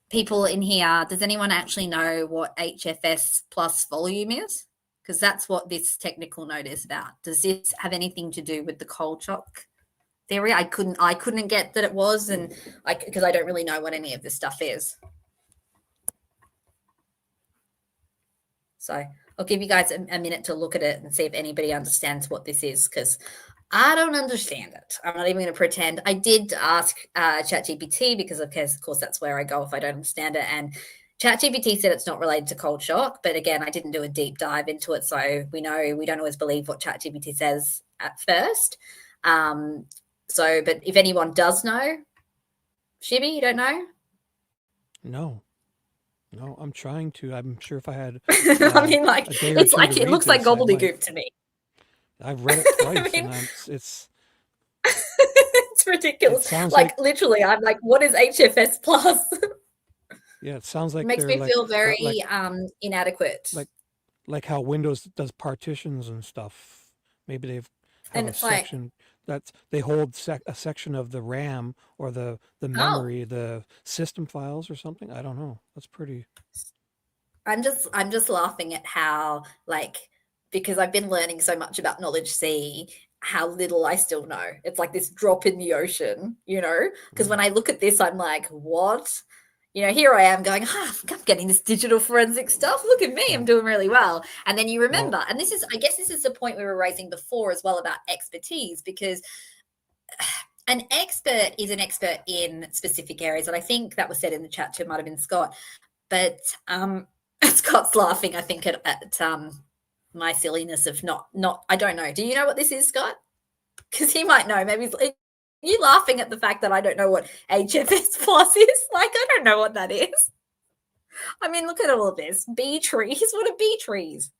A: people in here, does anyone actually know what HFS plus volume is? Because that's what this technical note is about. Does this have anything to do with the cold shock theory? I couldn't get that it was, and because I don't really know what any of this stuff is. So I'll give you guys a minute to look at it and see if anybody understands what this is, because I don't understand it. I'm not even going to pretend. I did ask ChatGPT because, of course, that's where I go if I don't understand it. And ChatGPT said it's not related to cold shock. But again, I didn't do a deep dive into it. So we know we don't always believe what ChatGPT says at first. But if anyone does know, Shibby, you don't know?
B: No, I'm trying to. I'm sure if I had
A: I mean, like,
B: a day or
A: it's
B: two
A: like
B: to
A: it
B: read
A: looks like
B: this, I might.
A: gobbledygook to me.
B: I've read it twice,
A: I mean,
B: and it's
A: it's
B: it
A: ridiculous.
B: sounds
A: Like literally, I'm like, what is HFS plus?
B: yeah, it sounds
A: It
B: like
A: makes
B: they're
A: me feel very
B: like
A: inadequate.
B: like how Windows does partitions and stuff. Maybe they have
A: And
B: a
A: it's like,
B: section that's they hold a section of the RAM or the
A: oh,
B: memory, the system files or something. I don't know. That's pretty.
A: I'm just laughing at how, like, because I've been learning so much about knowledge C, how little I still know. It's like this drop in the ocean, because when I look at this, I'm like, what? Here I am going, I'm getting this digital forensic stuff. Look at me, I'm doing really well. And then you remember,
B: Well,
A: and I guess this is the point we were raising before as well about expertise, because an expert is an expert in specific areas. And I think that was said in the chat too, it might have been Scott. But Scott's laughing, I think, at my silliness of not. I don't know. Do you know what this is, Scott? Because he might know. Maybe you laughing at the fact that I don't know what HFS plus is. Like, I don't know what that is. I mean, look at all of this. Bee trees. What are bee trees?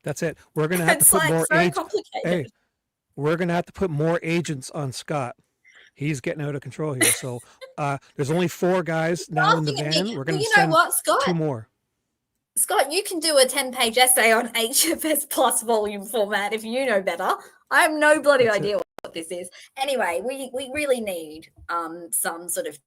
B: that's it. We're gonna have to
A: It's
B: put
A: like
B: more
A: so complicated.
B: Hey, we're gonna have to put more agents on Scott. He's getting out of control here. So there's only 4 guys now in the
A: Laughing at me.
B: van. We're
A: Well,
B: gonna
A: you know
B: send
A: what, Scott?
B: 2 more.
A: Scott, you can do a 10-page essay on HFS plus volume format if you know better. I have no bloody idea what this is. Anyway, we really need some sort of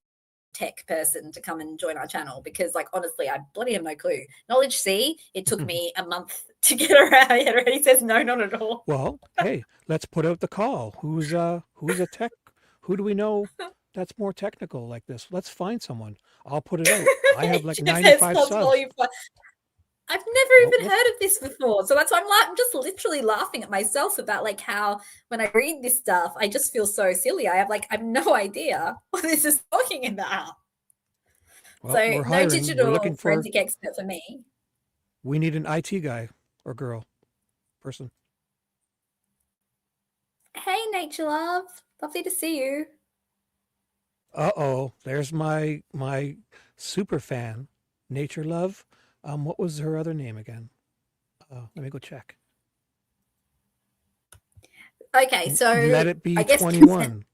A: tech person to come and join our channel, because, like, honestly, I bloody have no clue. Knowledge C, it took me a month to get around. It already says no, not at all.
B: Well, hey, let's put out the call. Who's a tech? Who do we know that's more technical like this? Let's find someone. I'll put it out. I have like
A: HFS
B: 95
A: plus
B: subs.
A: volume. I've never even heard of this before. So that's why I'm just literally laughing at myself about, like, how when I read this stuff, I just feel so silly. I have no idea what this is talking about.
B: Well,
A: So
B: we're
A: no
B: hiring. We're
A: digital
B: looking for.
A: forensic expert for me.
B: We need an IT guy or girl, person.
A: Hey, Nature Love. Lovely to see you.
B: There's my super fan, Nature Love. What was her other name again? Let me go check.
A: Okay, so
B: Let it be
A: I guess
B: 21.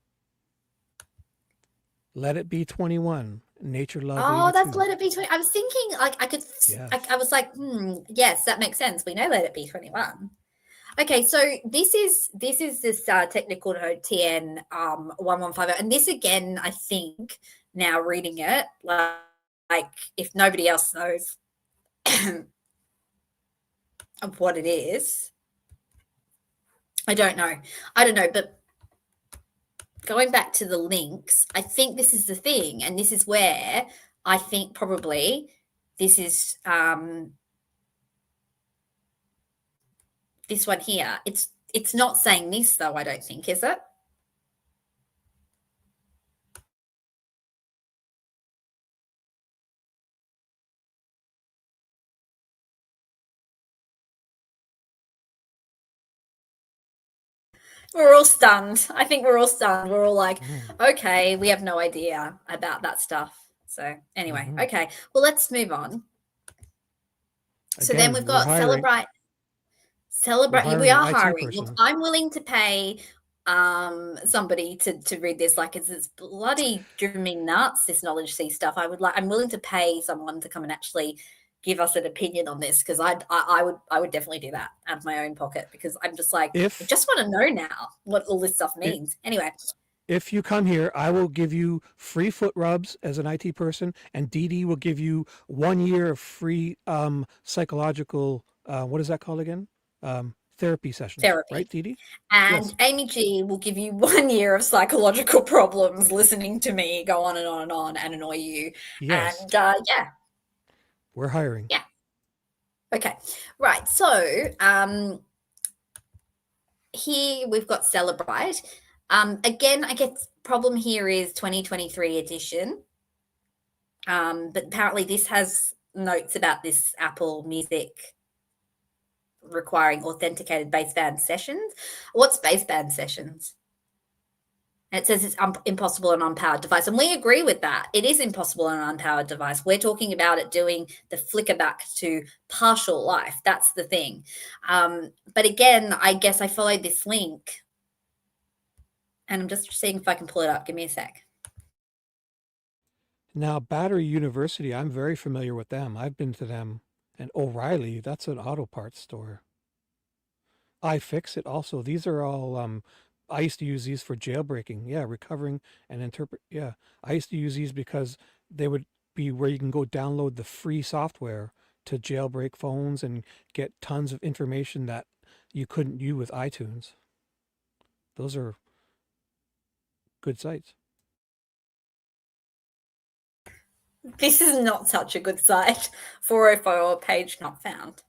B: Let it be 21. Nature Love.
A: Oh,
B: 82.
A: that's Let It Be 20. I was thinking, like, I could,
B: Yes.
A: I was like, yes, that makes sense. We know Let It Be 21. Okay, so this is this technical note TN 1150, and this again, I think now reading it, like if nobody else knows of what it is, I don't know, but going back to the links, I think this is the thing, and this is where I think probably this is this one here. It's not saying this though, I don't think, is it? We're all stunned. I think we're all stunned. We're all like, okay, we have no idea about that stuff. So anyway, okay. Well, let's move on. So then we've got Celebrate. We are hiring. Look, I'm willing to pay somebody to read this. Like it's bloody driven me nuts, this knowledge C stuff. I'm willing to pay someone to come and actually give us an opinion on this, because I would definitely do that out of my own pocket, because I'm just like, I just want to know now what all this stuff means. Anyway,
B: if you come here, I will give you free foot rubs as an IT person, and Dee Dee will give you 1 year of free psychological, what is that called again? Therapy sessions. Right, Dee Dee?
A: And yes. Amy G will give you 1 year of psychological problems listening to me go on and on and on and annoy you. Yes. And yeah.
B: We're hiring.
A: Yeah. Okay. Right. So here we've got Celebrate. Again, I guess problem here is 2023 edition. But apparently this has notes about this Apple Music requiring authenticated baseband sessions. What's baseband sessions? And it says it's impossible on an unpowered device. And we agree with that. It is impossible on an unpowered device. We're talking about it doing the flicker back to partial life. That's the thing. But again, I guess I followed this link. And I'm just seeing if I can pull it up. Give me a sec.
B: Now, Battery University, I'm very familiar with them. I've been to them. And O'Reilly, that's an auto parts store. iFixit also. These are all... I used to use these for jailbreaking. Yeah, recovering and interpret. Yeah, I used to use these because they would be where you can go download the free software to jailbreak phones and get tons of information that you couldn't do with iTunes. Those are good sites.
A: This is not such a good site. 404 page not found.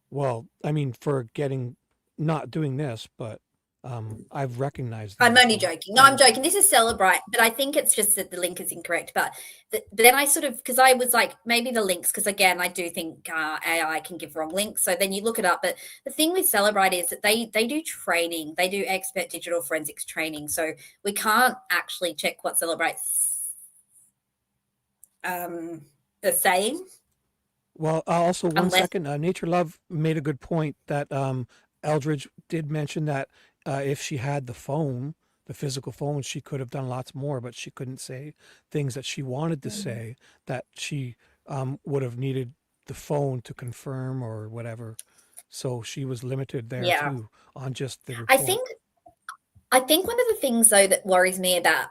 B: Well, I mean, for not doing this, but I've recognized.
A: I'm only joking. No, I'm joking. This is Celebrate, but I think it's just that the link is incorrect. But then I sort of, because I was like, maybe the links, because again, I do think AI can give wrong links. So then you look it up. But the thing with Celebrate is that they do training. They do expert digital forensics training. So we can't actually check what Celebrate's saying.
B: Well, also one second. Nature Love made a good point that Eldridge did mention that if she had the phone, the physical phone, she could have done lots more, but she couldn't say things that she wanted to say, that she would have needed the phone to confirm or whatever. So she was limited there too on just the report.
A: I think one of the things though that worries me about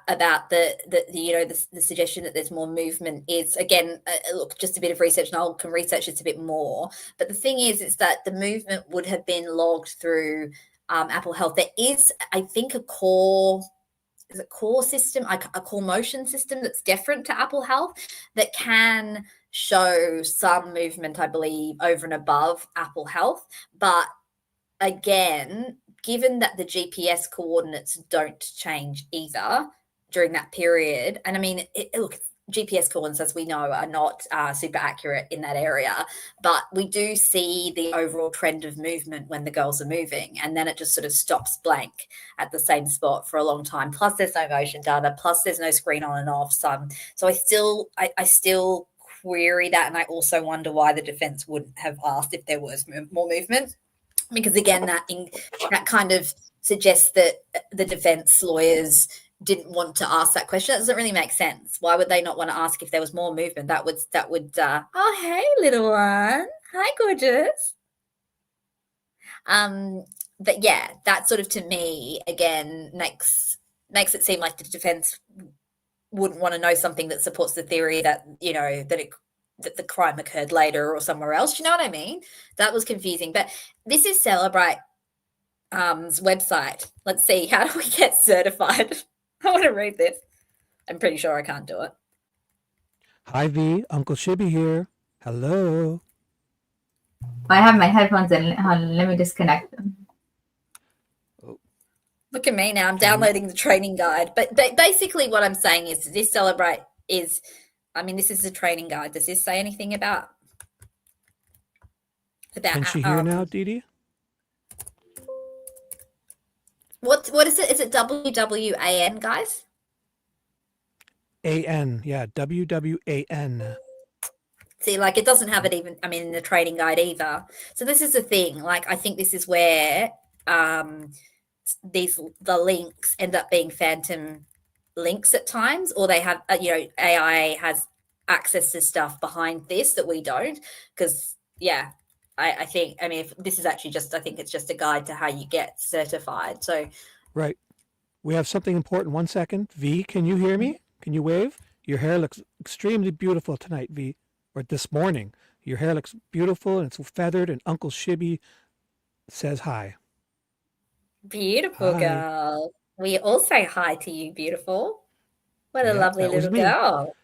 A: the suggestion that there's more movement is, again, look, just a bit of research, and I can research this a bit more. But the thing is that the movement would have been logged through Apple Health. There is, I think, a core system, a core motion system that's different to Apple Health that can show some movement, I believe, over and above Apple Health. But again, given that the GPS coordinates don't change either during that period, and I mean, look, GPS coordinates, as we know, are not super accurate in that area, but we do see the overall trend of movement when the girls are moving, and then it just sort of stops blank at the same spot for a long time. Plus, there's no motion data. Plus, there's no screen on and off. So I still query that, and I also wonder why the defense wouldn't have asked if there was more movement. Because again, that kind of suggests that the defense lawyers didn't want to ask that question. That doesn't really make sense. Why would they not want to ask if there was more movement? That would oh, hey, little one. Hi, gorgeous. But yeah, that sort of, to me, again, makes it seem like the defense wouldn't want to know something that supports the theory that, that the crime occurred later or somewhere else. You know what I mean? That was confusing. But this is Celebrate. website. Let's see. How do we get certified? I want to read this. I'm pretty sure I can't do it.
B: Hi V, Uncle Shibby here. Hello.
C: I have my headphones in. Let me disconnect them.
A: Look at me now. I'm downloading the training guide. But basically what I'm saying is this celebrate is, I mean, this is a training guide. Does this say anything about
B: Can she hear now, Dee Dee?
A: What is it? Is it WWAN, guys?
B: A-N, yeah, W-W-A-N.
A: See, like it doesn't have it even, I mean, in the training guide either. So this is the thing. Like I think this is where the links end up being phantom links at times, or they have AI has access to stuff behind this that we don't. Because I think, I mean, if this is actually just, I think it's just a guide to how you get certified. So
B: right, we have something important. 1 second. V, can you hear me? Can you wave? Your hair looks extremely beautiful tonight, V, or this morning. Your hair looks beautiful and it's feathered, and Uncle Shibby says hi.
A: Beautiful
B: Hi.
A: girl. We all say hi to you, beautiful. What a
B: Yeah,
A: lovely
B: that was
A: little
B: me.
A: girl.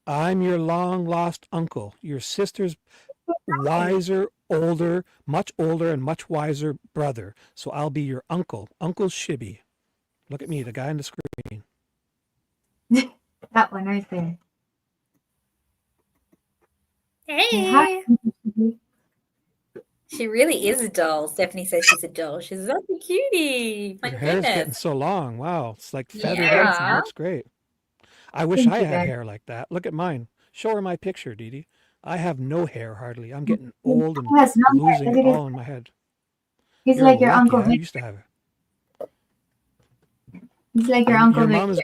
B: I'm your long lost uncle, your sister's wiser, older, much older and much wiser brother. So I'll be your uncle, Uncle Shibby. Look at me, the guy on the screen.
C: That one right there.
A: Hey. She really is a doll. Stephanie says she's a doll. She's such a cutie. My
B: Your hair's getting
A: goodness.
B: so long. Wow, it's like feathered up.
A: Yeah.
B: It looks great. I wish
C: Thank
B: I
C: you,
B: had
C: Dad.
B: hair like that. Look at mine. Show her my picture, Dee Dee. I have no hair hardly. I'm getting old and
C: He has no hair.
B: losing
C: Look at
B: all in my head.
C: He's
B: You're
C: like your
B: lucky.
C: Uncle
B: I
C: Victor.
B: used to have it.
C: He's like your Uncle Victor.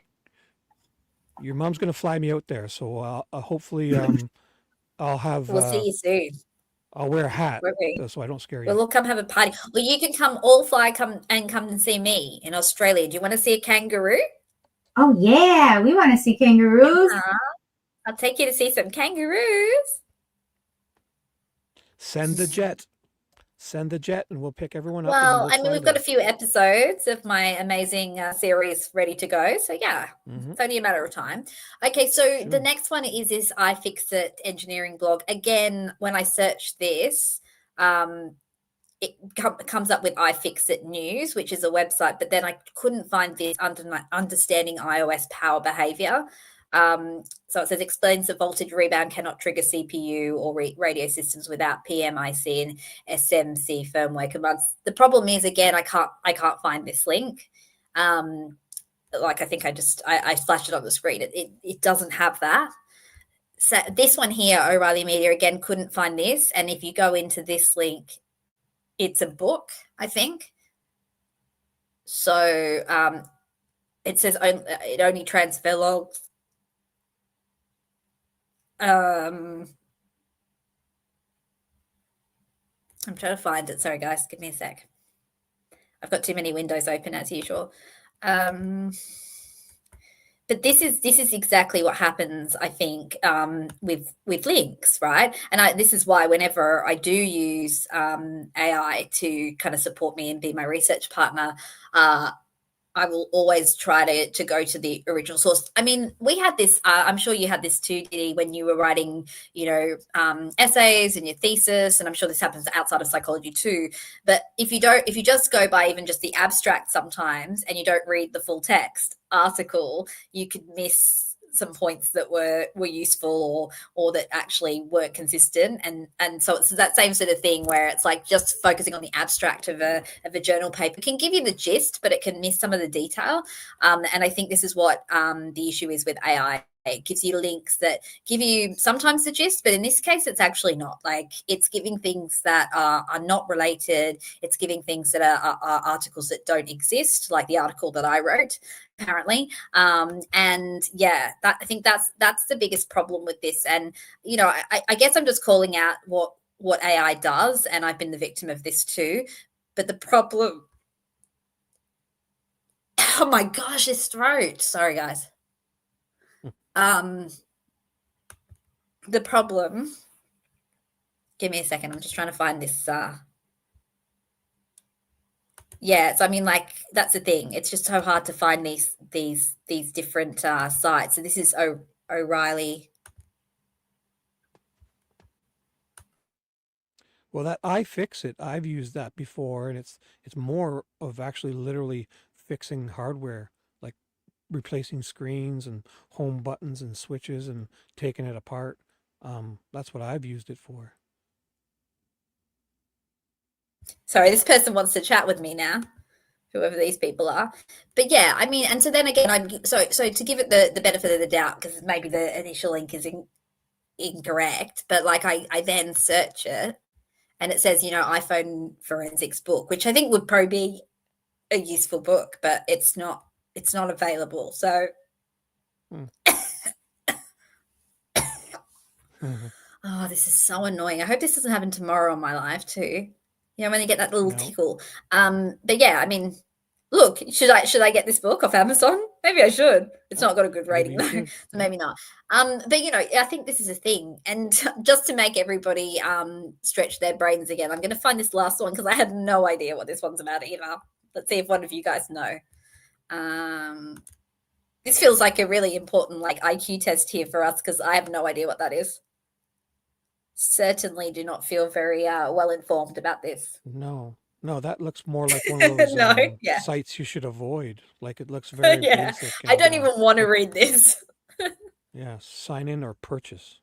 B: Your mom's gonna fly me out there, so hopefully I'll have
A: We'll see you soon.
B: I'll wear a hat
A: Won't we?
B: so I don't scare
A: We'll
B: you.
A: all come have a party. Well, you can come all fly come and see me in Australia. Do you want to see a kangaroo?
C: Oh yeah, we want to see kangaroos.
A: I'll take you to see some kangaroos.
B: Send the jet. Send the jet, and we'll pick everyone up.
A: Well,
B: and
A: I mean, we've got a few episodes of my amazing series ready to go. So yeah, it's only a matter of time. Okay, so the next one is this iFixit engineering blog. Again, when I search this, it comes up with iFixit News, which is a website, but then I couldn't find this understanding iOS power behavior. So it says explains the voltage rebound cannot trigger CPU or radio systems without PMIC and SMC firmware commands. The problem is, again, I can't find this link. Like I think I flashed it on the screen. It doesn't have that. So this one here, O'Reilly Media, again, couldn't find this. And if you go into this link, it's a book, I think. So it says it only transfer logs. I'm trying to find it. Sorry, guys. Give me a sec. I've got too many windows open as usual. But this is exactly what happens, I think, with links, right? And this is why whenever I do use AI to kind of support me and be my research partner, I will always try to go to the original source. I mean, we had this, I'm sure you had this too, Diddy, when you were writing, essays and your thesis, and I'm sure this happens outside of psychology too. But if you just go by even just the abstract sometimes and you don't read the full text article, you could miss some points that were useful or that actually weren't consistent, and so it's that same sort of thing where it's like just focusing on the abstract of a journal paper can give you the gist, but it can miss some of the detail. And I think this is what the issue is with AI. It gives you links that give you sometimes the gist, but in this case, it's actually not. Like it's giving things that are not related. It's giving things that are articles that don't exist, like the article that I wrote, apparently. And yeah, I think that's the biggest problem with this. And I guess I'm just calling out what AI does, and I've been the victim of this too. But the problem, oh my gosh, this throat. Sorry, guys. The problem, give me a second. I'm just trying to find this. Yeah, so I mean, like that's the thing. It's just so hard to find these different sites. So this is O'Reilly.
B: Well, that iFixit, I've used that before, and it's more of actually literally fixing hardware, like replacing screens and home buttons and switches and taking it apart. That's what I've used it for.
A: Sorry, this person wants to chat with me now, whoever these people are. But yeah, I mean, and so then again, so to give it the benefit of the doubt, because maybe the initial link is incorrect, but like I then search it and it says, iPhone forensics book, which I think would probably be a useful book, but it's not available. So oh, this is so annoying. I hope this doesn't happen tomorrow in my life too. When you get that little tickle. But yeah, I mean, look, should I get this book off Amazon? Maybe I should. It's not got a good rating though, so maybe not. But I think this is a thing, and just to make everybody stretch their brains again, I'm going to find this last one because I had no idea what this one's about either. Let's see if one of you guys know. This feels like a really important like IQ test here for us because I have no idea what that is. Certainly do not feel very well informed about this.
B: No, that looks more like one of those sites you should avoid. Like it looks very basic.
A: I don't even want to read this.
B: Yeah, sign in or purchase.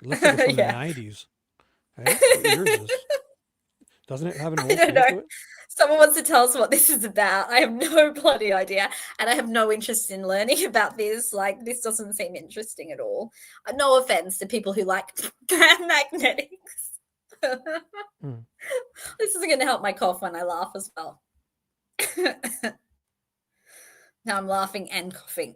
B: It looks like it's from the 90s. Right? Yours is. Doesn't it have an old feel to it?
A: Someone wants to tell us what this is about. I have no bloody idea. And I have no interest in learning about this. Like, this doesn't seem interesting at all. No offense to people who like magnetics. This isn't going to help my cough when I laugh as well. Now I'm laughing and coughing.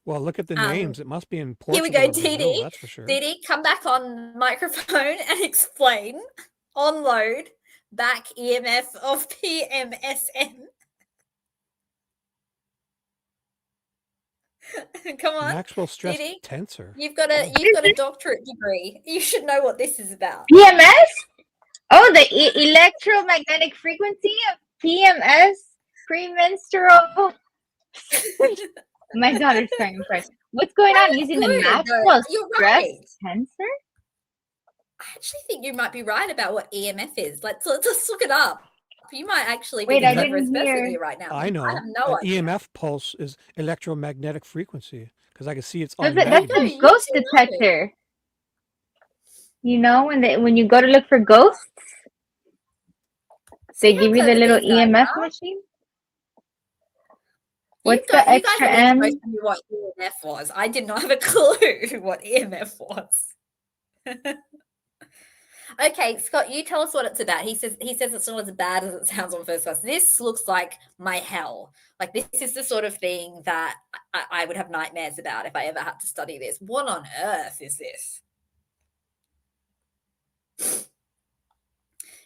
B: Well, look at the names. It must be in Portugal.
A: Here we go,
B: Didi. That's for sure.
A: Didi, come back on microphone and explain. Onload back EMF of PMSM. Come on,
B: Maxwell stress
A: Didi.
B: tensor.
A: You've got a doctorate degree. You should know what this is about.
C: PMS? Oh, the electromagnetic frequency of PMS, premenstrual. My daughter's starting to cry. What's going on? Using the Maxwell stress tensor?
A: I actually think you might be right about what EMF is. Let's look it up. You might actually be
C: Wait,
A: the cleverest person here right now.
B: I know.
A: I have no idea.
B: EMF pulse is electromagnetic frequency because I can see it's
C: on.
B: That's
C: a ghost detector. You know, when you go to look for ghosts, they give you the little EMF machine. What's the extra M?
A: What EMF was? I did not have a clue what EMF was. Okay, Scott, you tell us what it's about. He says it's not as bad as it sounds on first class. This looks like my hell. Like this is the sort of thing that I would have nightmares about if I ever had to study this. What on earth is this?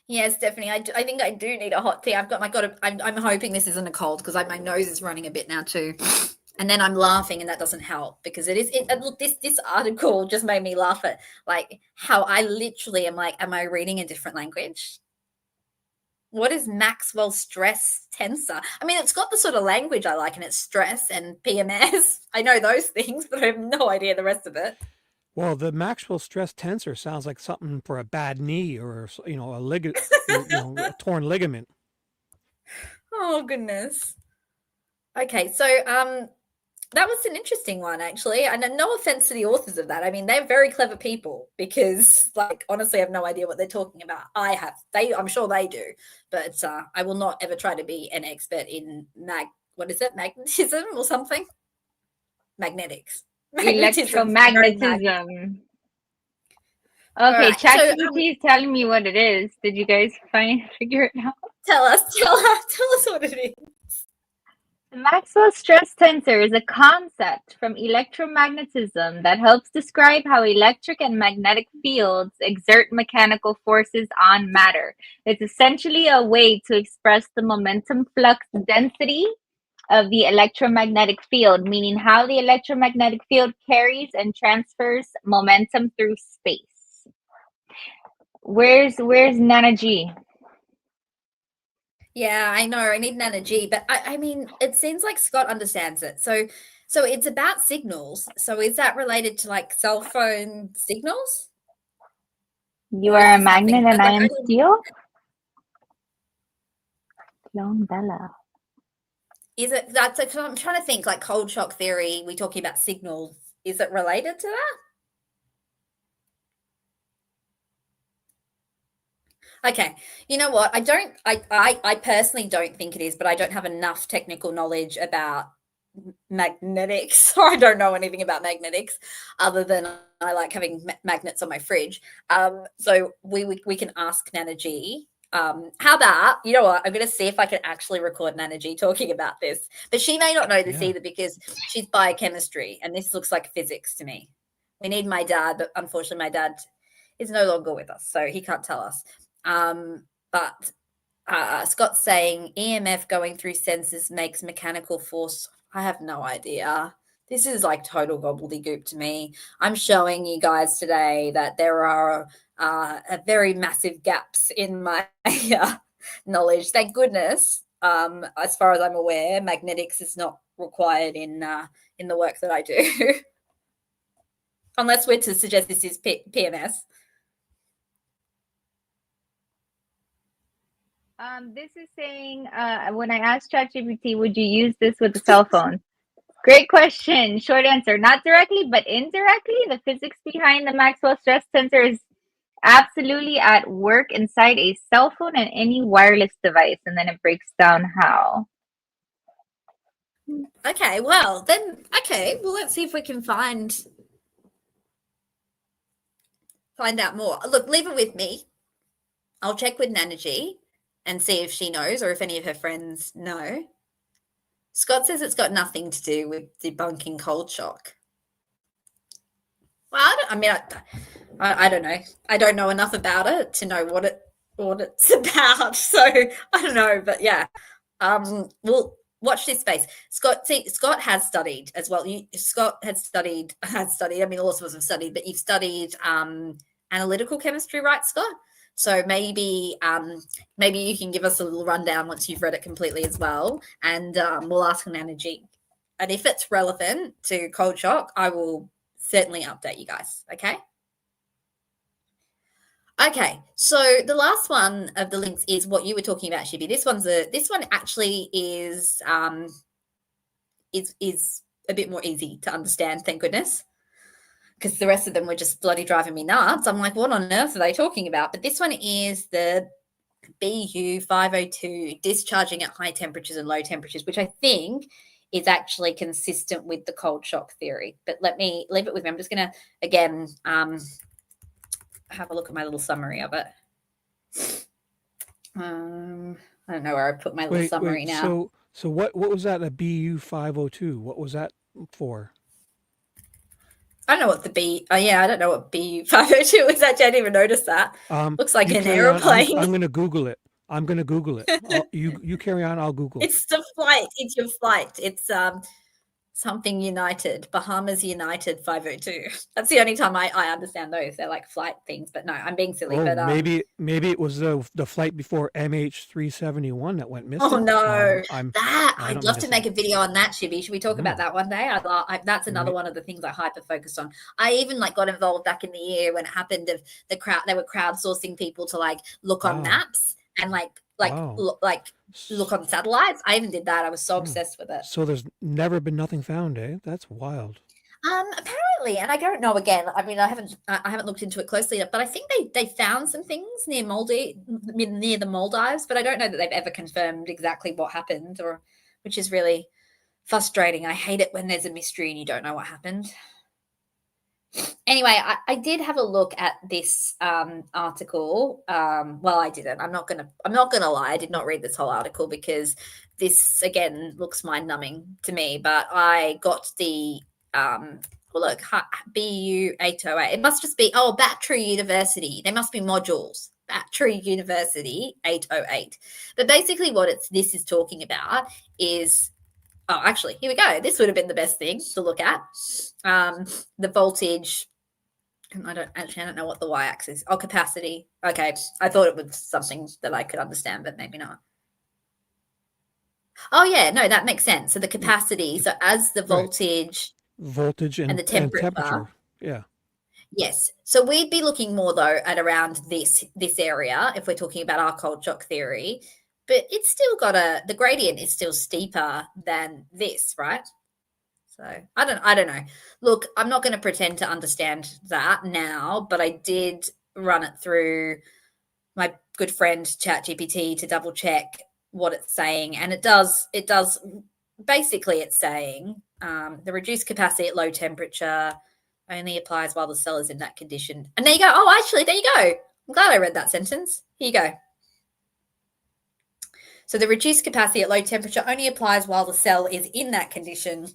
A: Yes, Stephanie, I think I do need a hot tea. I'm hoping this isn't a cold because my nose is running a bit now too. And then I'm laughing and that doesn't help because look, this article just made me laugh at like how I literally am like, am I reading a different language? What is Maxwell stress tensor? I mean, it's got the sort of language I like and it's stress and PMS. I know those things, but I have no idea the rest of it.
B: Well, the Maxwell stress tensor sounds like something for a bad knee or, a torn ligament.
A: Oh, goodness. Okay, so that was an interesting one, actually. And no offense to the authors of that. I mean, they're very clever people because, like, honestly, I have no idea what they're talking about. I'm sure they do. But I will not ever try to be an expert in magnetism or something? Magnetics.
C: Electromagnetism. Okay, right, ChatGPT is telling me what it is. Did you guys figure it out?
A: Tell us what it is.
C: The Maxwell stress tensor is a concept from electromagnetism that helps describe how electric and magnetic fields exert mechanical forces on matter. It's essentially a way to express the momentum flux density of the electromagnetic field, meaning how the electromagnetic field carries and transfers momentum through space. Where's Nana G?
A: Yeah, I know. I need Nana G, but I mean, it seems like Scott understands it. So it's about signals. So is that related to like cell phone signals?
C: You
A: Or is
C: are a
A: there something
C: magnet and I
A: like
C: am steel? Clone Bella.
A: is it that's like, I'm trying to think like cold shock theory, we're talking about signals. Is it related to that? Okay. You know what? I personally don't think it is, but I don't have enough technical knowledge about magnetics, or I don't know anything about magnetics other than I like having magnets on my fridge. So we can ask Nana G. How about, you know what? I'm going to see if I can actually record Nana G talking about this, but she may not know this
B: Yeah.
A: either because she's biochemistry and this looks like physics to me. We need my dad, but unfortunately, my dad is no longer with us, so he can't tell us. But Scott's saying EMF going through sensors makes mechanical force. I have no idea. This is like total gobbledygook to me. I'm showing you guys today that there are very massive gaps in my knowledge. Thank goodness. As far as I'm aware, magnetics is not required in the work that I do, unless we're to suggest this is PMS.
C: This is saying, when I asked ChatGPT, would you use this with a cell phone? Great question. Short answer, not directly, but indirectly. The physics behind the Maxwell stress tensor is absolutely at work inside a cell phone and any wireless device. And then it breaks down how.
A: Okay, well, let's see if we can find out more. Look, leave it with me. I'll check with Nana G and see if she knows or if any of her friends know. Scott says it's got nothing to do with debunking cold shock. Well, I don't know. I don't know enough about it to know what it's about. So I don't know, but yeah, we'll watch this space. Scott has studied as well. Scott has studied. I mean, all of us have studied, but you've studied analytical chemistry, right, Scott? So maybe you can give us a little rundown once you've read it completely as well, and we'll ask an energy. And if it's relevant to cold shock, I will certainly update you guys. Okay. Okay, so the last one of the links is what you were talking about, Shibi. This one actually is a bit more easy to understand, thank goodness, because the rest of them were just bloody driving me nuts. I'm like, what on earth are they talking about? But this one is the BU 502 discharging at high temperatures and low temperatures, which I think is actually consistent with the cold shock theory. But let me leave it with me. I'm just going to again have a look at my little summary of it. I don't know where I put my little summary now.
B: So what was that? A BU 502? What was that for?
A: I don't know what the B. Oh yeah, I don't know what BU 502 is. Actually, I didn't even notice that. Looks like an airplane.
B: I'm going to Google it. You carry on. I'll Google.
A: It's the flight. It's your flight. It's something United, Bahamas United 502. That's the only time I understand those. They're like flight things, but no, I'm being silly.
B: Oh,
A: but
B: maybe it was the flight before MH371 that went missing.
A: Oh no,
B: I'd
A: love to make a video on that, Shibby. Should we talk about that one day? That's another one of the things I hyper focused on. I even got involved back in the year when it happened of the crowd. They were crowdsourcing people to look on maps and look on satellites. I even did that. I was so obsessed with it.
B: So there's never been nothing found, eh? That's wild.
A: Apparently, and I don't know. Again, I mean, I haven't looked into it closely enough, but I think they found some things near the Maldives, but I don't know that they've ever confirmed exactly what happened, which is really frustrating. I hate it when there's a mystery and you don't know what happened. Anyway, I did have a look at this article. Well, I didn't. I'm not gonna lie. I did not read this whole article because this again looks mind-numbing to me. But I got the look, BU 808. It must just be Battery University. There must be modules. Battery University 808. But basically, what this is talking about is. Oh, actually, here we go. This would have been the best thing to look at. The voltage I don't know what the y-axis. Oh, capacity. Okay, I thought it was something that I could understand, but maybe not. Oh yeah, no, that makes sense. So the capacity. So as the voltage,
B: voltage
A: and the
B: and
A: temperature.
B: temperature. Yeah.
A: Yes. So we'd be looking more though at around this area if we're talking about our cold shock theory, but it's still got the gradient is still steeper than this, right? So I don't know. Look, I'm not going to pretend to understand that now, but I did run it through my good friend ChatGPT to double check what it's saying, and it does basically it's saying the reduced capacity at low temperature only applies while the cell is in that condition. And there you go. Oh, actually, there you go. I'm glad I read that sentence. Here you go. So the reduced capacity at low temperature only applies while the cell is in that condition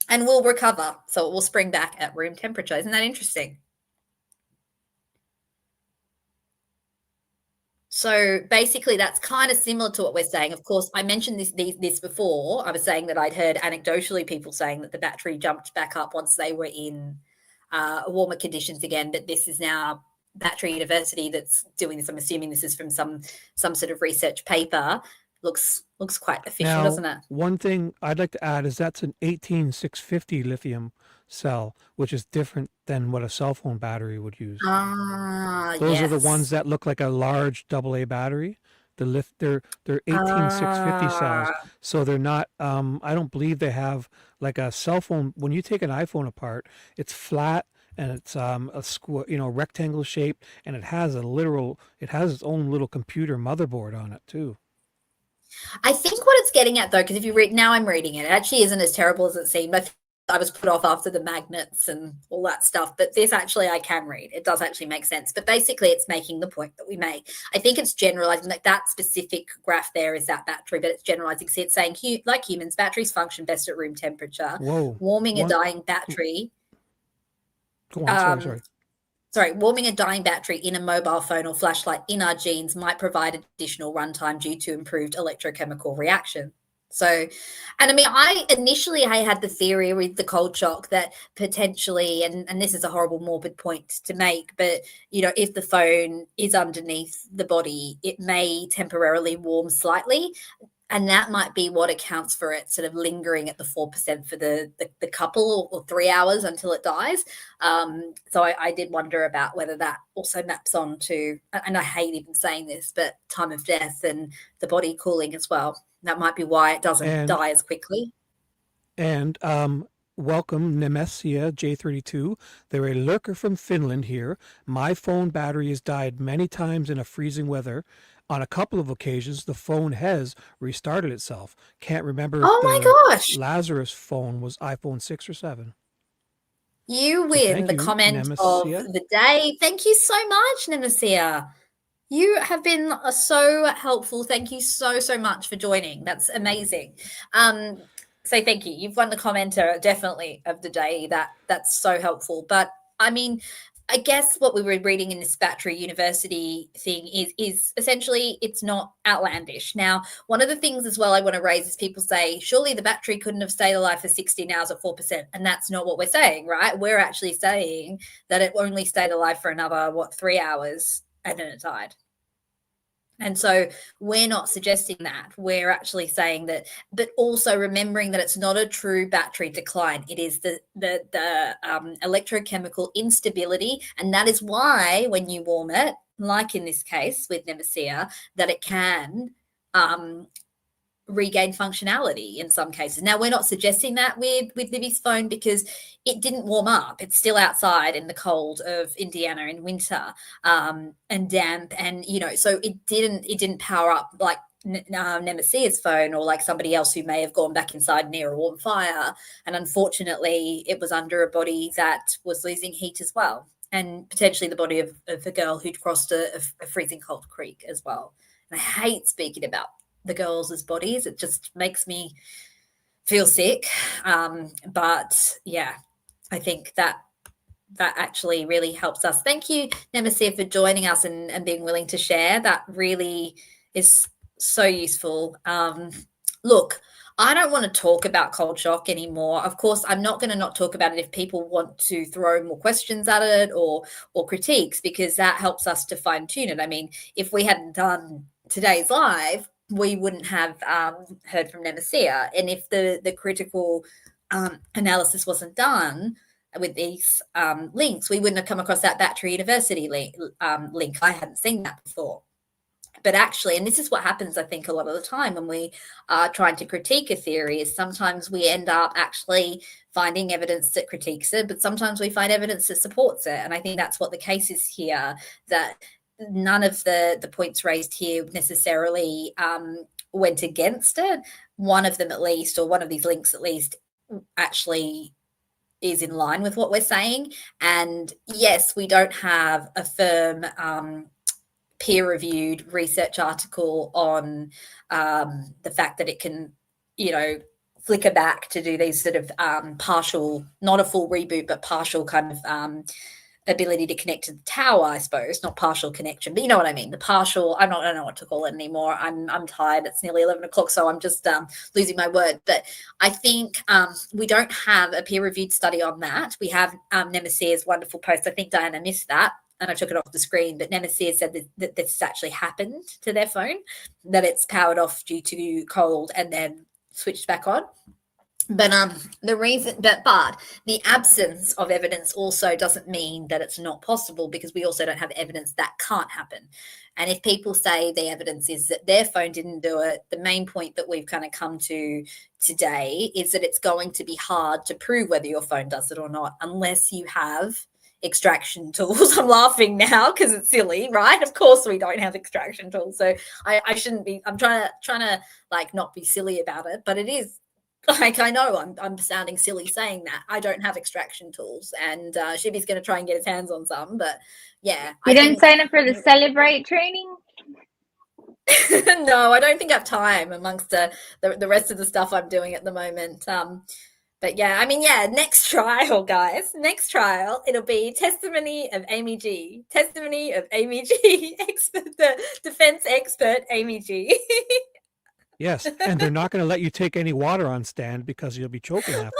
A: and will recover. So it will spring back at room temperature. Isn't that interesting? So basically, that's kind of similar to what we're saying. Of course, I mentioned this before. I was saying that I'd heard anecdotally people saying that the battery jumped back up once they were in warmer conditions again. But this is now Battery University that's doing this. I'm assuming this is from some sort of research paper. Looks quite official, doesn't it?
B: One thing I'd like to add is that's an 18650 lithium cell, which is different than what a cell phone battery would use. Those are the ones that look like a large AA battery. They're 18650 cells, so they're not. I don't believe they have like a cell phone. When you take an iPhone apart, it's flat and it's a square, rectangle shaped, and it has its own little computer motherboard on it too.
A: I think what it's getting at though, because if you read now, I'm reading it. It actually isn't as terrible as it seemed. I was put off after the magnets and all that stuff, but this actually I can read. It does actually make sense. But basically, it's making the point that we make. I think it's generalizing that specific graph there is that battery, but it's generalizing. See, it's saying like humans, batteries function best at room temperature.
B: Whoa!
A: Warming a dying battery.
B: Go on. Sorry.
A: Warming a dying battery in a mobile phone or flashlight in our genes might provide additional runtime due to improved electrochemical reaction. So, and I mean, I had the theory with the cold shock that potentially, and this is a horrible morbid point to make, but if the phone is underneath the body, it may temporarily warm slightly. And that might be what accounts for it sort of lingering at the 4% for the couple or 3 hours until it dies. So I did wonder about whether that also maps on to, and I hate even saying this, but time of death and the body cooling as well. That might be why it doesn't die as quickly.
B: And welcome, Nemesia J32. They're a lurker from Finland here. My phone battery has died many times in a freezing weather. On a couple of occasions, the phone has restarted itself. Can't remember if
A: my gosh.
B: Lazarus phone was iPhone 6 or 7.
A: You win the comment of the day. Thank you so much, Nemesia. You have been so helpful. Thank you so much for joining. That's amazing. So thank you. You've won the commenter definitely of the day. That's so helpful. But I mean, I guess what we were reading in this Battery University thing is essentially it's not outlandish. Now, one of the things as well I want to raise is people say, surely the battery couldn't have stayed alive for 16 hours at 4%. And that's not what we're saying, right? We're actually saying that it only stayed alive for another, 3 hours and then it died. And so we're not suggesting that. We're actually saying that, but also remembering that it's not a true battery decline. It is the electrochemical instability. And that is why when you warm it, like in this case with Nemesia, that it can regain functionality in some cases. Now, we're not suggesting that with Libby's phone because it didn't warm up. It's still outside in the cold of Indiana in winter and damp. And, so it didn't power up like Nemesia's phone or like somebody else who may have gone back inside near a warm fire. And unfortunately, it was under a body that was losing heat as well. And potentially the body of a girl who'd crossed a freezing cold creek as well. And I hate speaking about the girls' bodies. It just makes me feel sick. But yeah, I think that actually really helps us. Thank you, Nemesia, for joining us and being willing to share. That really is so useful. Look, I don't want to talk about cold shock anymore. Of course, I'm not going to not talk about it if people want to throw more questions at it or critiques, because that helps us to fine tune it. I mean, if we hadn't done today's live, we wouldn't have heard from Nemesia, and if the critical analysis wasn't done with these links, we wouldn't have come across that Battery University link. I hadn't seen that before. But actually, and this is what happens, I think, a lot of the time when we are trying to critique a theory, is sometimes we end up actually finding evidence that critiques it, but sometimes we find evidence that supports it. And I think that's what the case is here, that none of the points raised here necessarily went against it. One of them at least, or one of these links at least, actually is in line with what we're saying. And yes, we don't have a firm peer-reviewed research article on the fact that it can, flicker back to do these sort of partial, not a full reboot, but partial kind of ability to connect to the tower, I suppose. Not partial connection, but you know what I mean. The partial, I don't know what to call it anymore. I'm tired. It's nearly 11 o'clock, so I'm just losing my word. But I think we don't have a peer-reviewed study on that. We have Nemesia's wonderful post. I think Diana missed that, and I took it off the screen, but Nemesia said that this has actually happened to their phone, that it's powered off due to cold and then switched back on. But the absence of evidence also doesn't mean that it's not possible, because we also don't have evidence that can't happen. And if people say the evidence is that their phone didn't do it, the main point that we've kind of come to today is that it's going to be hard to prove whether your phone does it or not, unless you have extraction tools. I'm laughing now because it's silly, right? Of course we don't have extraction tools, so I shouldn't be. I'm trying to like not be silly about it, but it is like, I know I'm sounding silly saying that. I don't have extraction tools, and Shibi's going to try and get his hands on some, but yeah.
C: You didn't sign up for the Celebrate training?
A: No, I don't think I have time amongst the rest of the stuff I'm doing at the moment. But yeah, I mean, yeah, next trial, guys. Next trial, it'll be testimony of Amy G. Testimony of Amy G. The defense expert, Amy G.
B: Yes, and they're not going to let you take any water on stand because you'll be choking after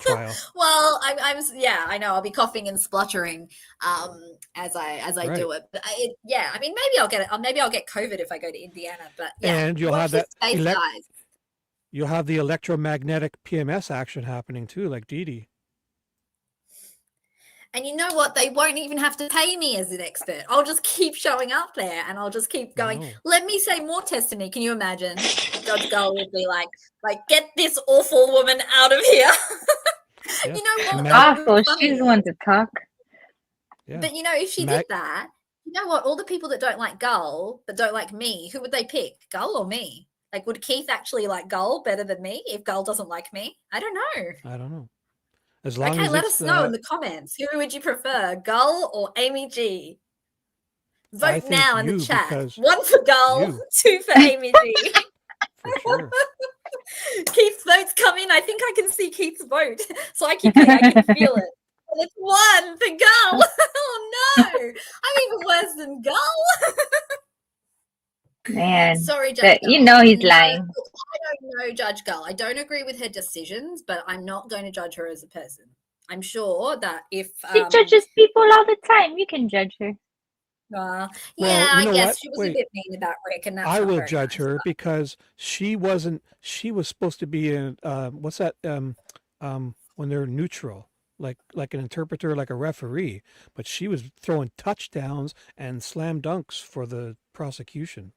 B: trial.
A: Well, yeah, I know. I'll be coughing and spluttering as I do it. But yeah, I mean, maybe I'll get it. Maybe I'll get COVID if I go to Indiana. But yeah,
B: and you'll have that
A: space, guys.
B: You'll have the electromagnetic PMS action happening too, like Dee Dee.
A: And you know what? They won't even have to pay me as an expert. I'll just keep showing up there, and I'll just keep going.
B: No.
A: Let me say more testimony. Can you imagine? Judge Gull would be like, get this awful woman out of here.
B: Yeah.
A: You know what?
C: Awful. She's the one to talk.
B: Yeah.
A: But if she did that, you know what? All the people that don't like Gull but don't like me, who would they pick? Gull or me? Like, would Keith actually like Gull better than me if Gull doesn't like me? I don't know.
B: As long as
A: let us know in the comments. Who would you prefer, Gull or Amy G? Vote now in the chat. 1 for Gull, 2 for Amy G.
B: For sure.
A: Keith's votes come in. I think I can see Keith's vote. So I can feel it. And it's 1 for Gull. Oh no. I'm even worse than Gull.
C: Man,
A: sorry, Judge Gull.
C: You know he's lying.
A: I don't know Judge Gull. I don't agree with her decisions, but I'm not going to judge her as a person. I'm sure that if
C: she judges people all the time, you can judge her.
A: Yeah, I guess
B: what?
A: She was a bit mean about Rick, and that's
B: I will
A: nice,
B: judge her because she wasn't. She was supposed to be in what's that? When they're neutral, like an interpreter, like a referee, but she was throwing touchdowns and slam dunks for the prosecution.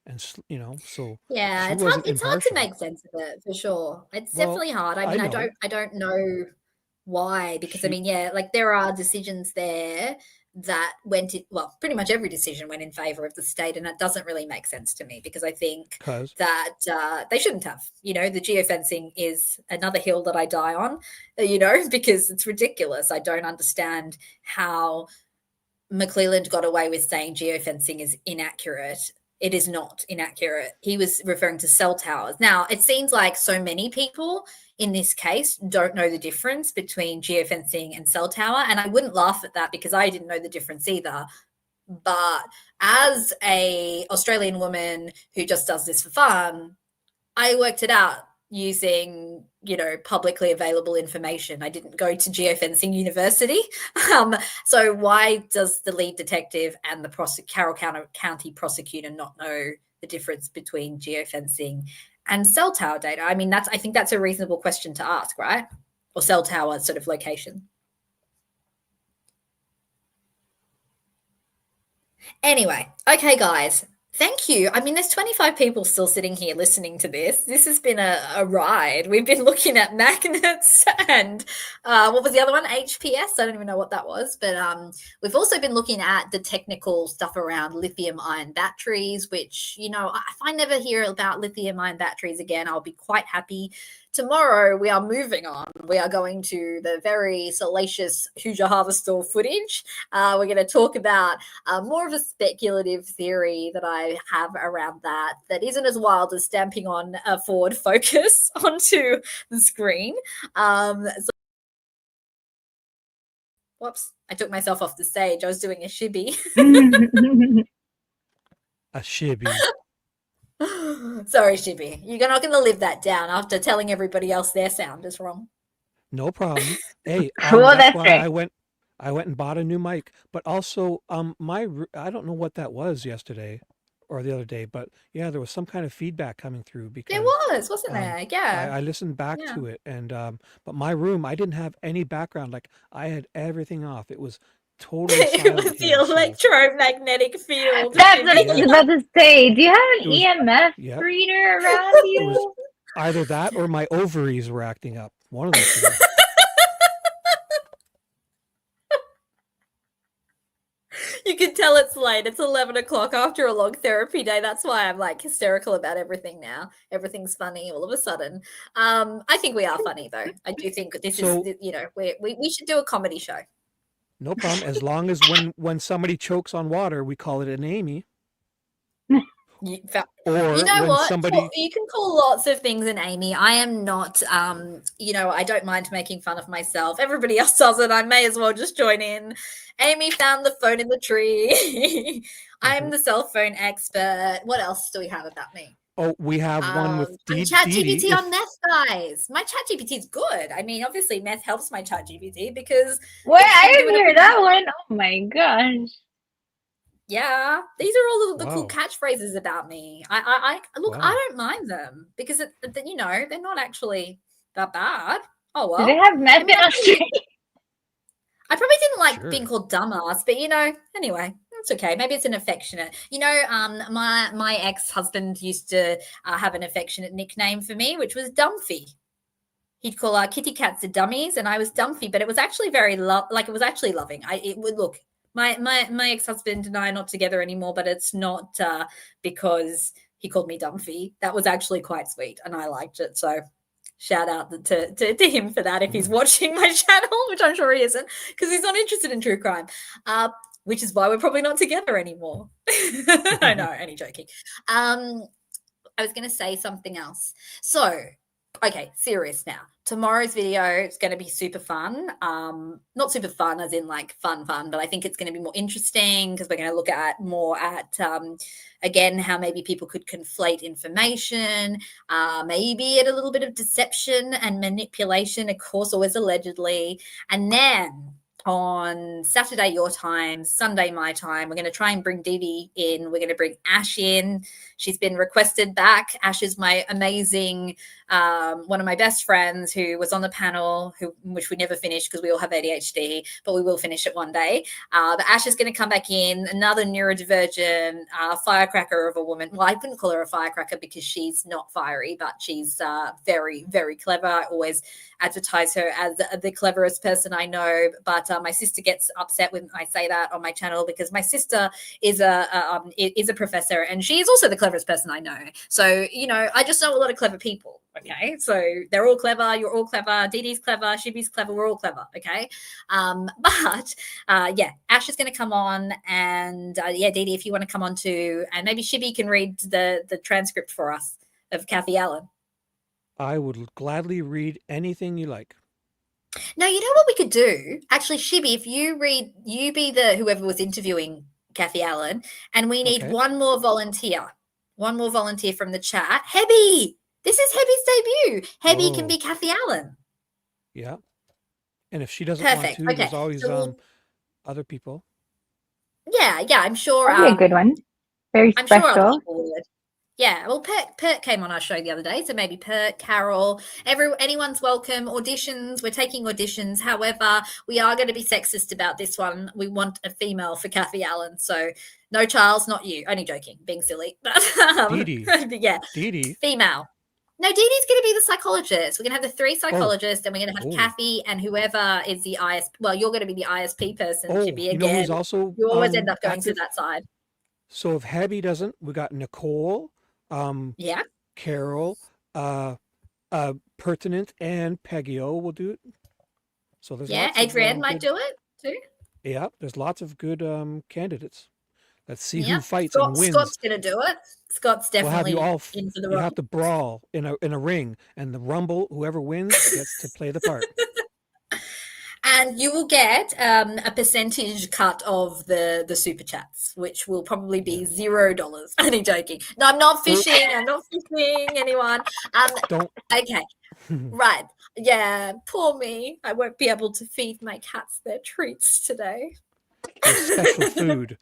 B: And so
A: yeah, it's hard to make sense of it, for sure. It's definitely hard. I mean, I don't know why, because I mean, yeah, like there are decisions there that pretty much every decision went in favor of the state, and that doesn't really make sense to me, because I think that they shouldn't have. The geofencing is another hill that I die on, because it's ridiculous. I don't understand how McClelland got away with saying geofencing is inaccurate. It is not inaccurate. He was referring to cell towers. Now, it seems like so many people in this case don't know the difference between geofencing and cell tower, and I wouldn't laugh at that because I didn't know the difference either. But as a Australian woman who just does this for fun, I worked it out. using, publicly available information. I didn't go to geofencing university. So why does the lead detective and the Carroll County prosecutor not know the difference between geofencing and cell tower data? I mean, I think that's a reasonable question to ask, right? Or cell tower sort of location. Anyway, okay, guys. Thank you. I mean, there's 25 people still sitting here listening to this. This has been a ride. We've been looking at magnets and what was the other one? HPS. I don't even know what that was. But we've also been looking at the technical stuff around lithium-ion batteries, which, if I never hear about lithium-ion batteries again, I'll be quite happy. Tomorrow, we are moving on. We are going to the very salacious Hoosier Harvester footage. We're going to talk about more of a speculative theory that I have around that isn't as wild as stamping on a Ford Focus onto the screen. Whoops, I took myself off the stage. I was doing a shibby.
B: A shibby.
A: Sorry, Shibby. You're not going to live that down after telling everybody else their sound is wrong.
B: No problem. Hey,
C: Cool,
B: that's
C: that's
B: why
C: right.
B: I went and bought a new mic. But also, I don't know what that was yesterday or the other day, but yeah, there was some kind of feedback coming through because
A: There was, wasn't there? Yeah.
B: I listened back
A: Yeah.
B: to it, and but my room, I didn't have any background. Like I had everything off. It was totally
A: It
B: silent
A: was the
B: here. So
A: electromagnetic field.
C: That's what I was
B: Yeah.
C: about to say. Do you have an
B: It was-
C: EMF
B: yep.
C: reader around
B: it
C: you?
B: was either that or my ovaries were acting up. One of the two.
A: You can tell it's late. It's 11 o'clock after a long therapy day. That's why I'm like hysterical about everything now. Everything's funny all of a sudden. I think we are funny though. I do think this
B: So-
A: is, we should do a comedy show.
B: No problem. As long as when somebody chokes on water, we call it an Amy. Or
A: You know
B: when
A: what?
B: somebody
A: You can call lots of things an Amy. I am not, I don't mind making fun of myself. Everybody else does it. I may as well just join in. Amy found the phone in the tree. I'm the cell phone expert. What else do we have about me?
B: Oh, we have one with
A: ChatGPT on meth, guys. My ChatGPT is good. I mean, obviously, meth helps my ChatGPT because
C: Wait,
A: it's
C: I
A: been
C: didn't
A: doing
C: hear that one. Oh my gosh.
A: yeah, these are all the cool
B: Wow.
A: catchphrases about me. I look,
B: Wow.
A: I don't mind them because they're not actually that bad. Oh well.
C: Do they have meth in Australia?
A: I probably didn't like
B: Sure.
A: being called dumbass, but anyway, it's okay. Maybe it's an affectionate. My ex-husband used to have an affectionate nickname for me, which was Dumphy. He'd call our kitty cats the dummies, and I was Dumphy, but it was actually very it was actually loving. It would look. My ex-husband and I are not together anymore, but it's not because he called me Dumphy. That was actually quite sweet, and I liked it. So shout out to him for that if he's watching my channel, which I'm sure he isn't, because he's not interested in true crime, which is why we're probably not together anymore. I know, only joking. I was going to say something else. So, okay, serious now. Tomorrow's video is going to be super fun. Not super fun as in like fun, but I think it's going to be more interesting because we're going to look at more at, again, how maybe people could conflate information, maybe at a little bit of deception and manipulation, of course, always allegedly. And then on Saturday your time, Sunday my time, we're going to try and bring Dee Dee in. We're going to bring Ash in. She's been requested back. Ash is my amazing, one of my best friends who was on the panel, which we never finished because we all have ADHD, but we will finish it one day. But Ash is going to come back in, another neurodivergent firecracker of a woman. Well, I wouldn't call her a firecracker because she's not fiery, but she's very, very clever. I always advertise her as the cleverest person I know, but my sister gets upset when I say that on my channel because my sister is a professor and she is also the cleverest person I know. So, I just know a lot of clever people. Okay, so they're all clever. You're all clever. Dee Dee's clever. Shibby's clever. We're all clever. Okay, but Ash is going to come on, and Dee Dee, if you want to come on too, and maybe Shibby can read the transcript for us of Kathy Allen.
B: I would gladly read anything you like.
A: Now, you know what we could do? Actually, Shibby, if you be the whoever was interviewing Kathy Allen, and we need
B: Okay.
A: one more volunteer from the chat. Hebby, This is Hebby's debut. Hebby can
B: Whoa.
A: be Kathy Allen.
B: Yeah. And if she doesn't want
A: Perfect.
B: to,
A: Okay.
B: there's always
A: So
B: other people.
A: yeah, I'm sure.
C: That'd be a good one. Very
A: I'm sure other
C: special.
A: people would. Yeah, well, Pert came on our show the other day, so maybe Pert, Carol, anyone's welcome. Auditions, we're taking auditions. However, we are going to be sexist about this one. We want a female for Kathy Allen, so no Charles, not you. Only joking, being silly. But
B: Dee Dee.
A: yeah,
B: Dee Dee.
A: female. No, Dee Dee's going to be the psychologist. We're going to have the 3 psychologists, and we're going to have
B: Oh.
A: Kathy and whoever is the ISP. Well, you're going to be the ISP person,
B: Oh,
A: Jibby,
B: you know
A: again.
B: who's also
A: You always end up going
B: active?
A: to that side.
B: So if Hebby doesn't, we got Nicole,
A: Yeah.
B: Carol, Pertinent, and Peggio will do it. So there's
A: Yeah,
B: lots of,
A: Adrienne might
B: good,
A: do it too.
B: Yeah, there's lots of good candidates. Let's see
A: Yeah.
B: who fights and wins.
A: Scott's going to do it. Scott's
B: We'll have
A: definitely
B: you all.
A: in for the
B: You
A: role.
B: have to brawl in a ring, and the rumble. Whoever wins gets to play the part.
A: And you will get a percentage cut of the super chats, which will probably be $0. Only joking. No, I'm not fishing. I'm not fishing anyone.
B: Don't.
A: Okay. Right. Yeah. Poor me. I won't be able to feed my cats their treats today.
B: There's special food.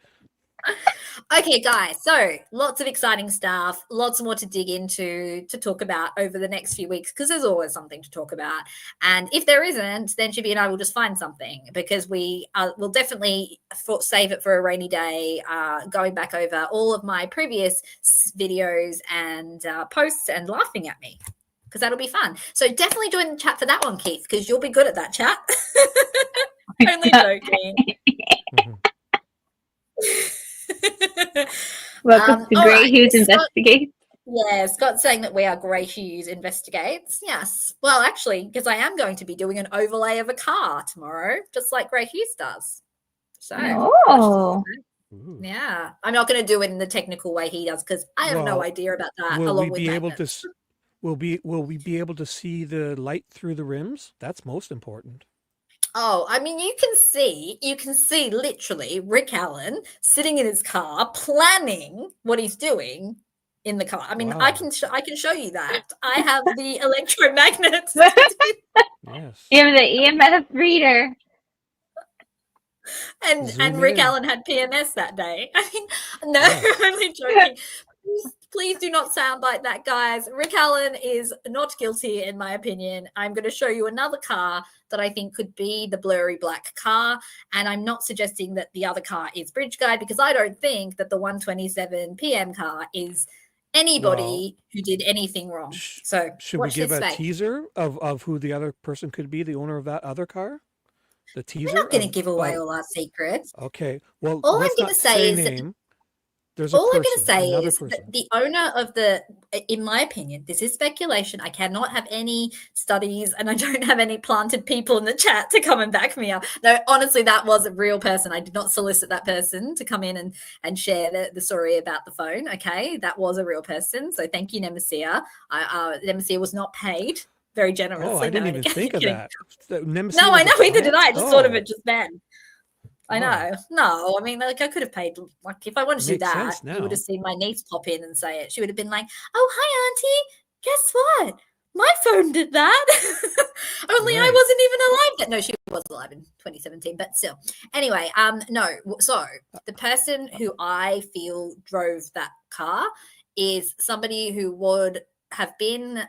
A: Okay, guys, so lots of exciting stuff, lots more to dig into, to talk about over the next few weeks, because there's always something to talk about. And if there isn't, then Chibi and I will just find something, because we will definitely save it for a rainy day, going back over all of my previous videos and posts and laughing at me, because that'll be fun. So definitely join the chat for that one, Keith, because you'll be good at that chat. Only joking.
C: Welcome to Grey Hughes Investigates.
A: Yeah, Scott's saying that we are Grey Hughes Investigates. Yes. Well, actually, because I am going to be doing an overlay of a car tomorrow, just like Grey Hughes does. So, yeah. I'm not going to do it in the technical way he does, because I have no idea about that.
B: Will we be able to? Will we be able to see the light through the rims? That's most important.
A: Oh, I mean, you can see literally Rick Allen sitting in his car planning what he's doing in the car. I mean, I can show you that. I have the electromagnets.
B: Yes.
C: You have the EMF reader.
A: And Rick Allen had PMS that day. I mean, no, I'm only joking. Please do not sound like that, guys. Rick Allen is not guilty, in my opinion. I'm going to show you another car that I think could be the blurry black car. And I'm not suggesting that the other car is Bridge Guide, because I don't think that the 1:27 p.m. car is anybody who did anything wrong. So
B: should we give a teaser of who the other person could be, the owner of that other car? The teaser?
A: We're not going to give away all our secrets.
B: Okay. Well,
A: all I'm going to say is
B: name.
A: All I'm going to say is that the owner of in my opinion, this is speculation. I cannot have any studies, and I don't have any planted people in the chat to come and back me up. No, honestly, that was a real person. I did not solicit that person to come in and share the story about the phone. Okay, that was a real person. So thank you, Nemesia. Nemesia was not paid very generously.
B: Oh, I didn't even think of that.
A: No, I know, either did I. I just thought of it just then. I know. No, I mean, like, I could have paid, like, if I wanted to do that, you would have seen my niece pop in and say it. She would have been like, oh, hi, Auntie. Guess what? My phone did that. Only I wasn't even alive then. No, she was alive in 2017, but still. Anyway, no. So the person who I feel drove that car is somebody who would have been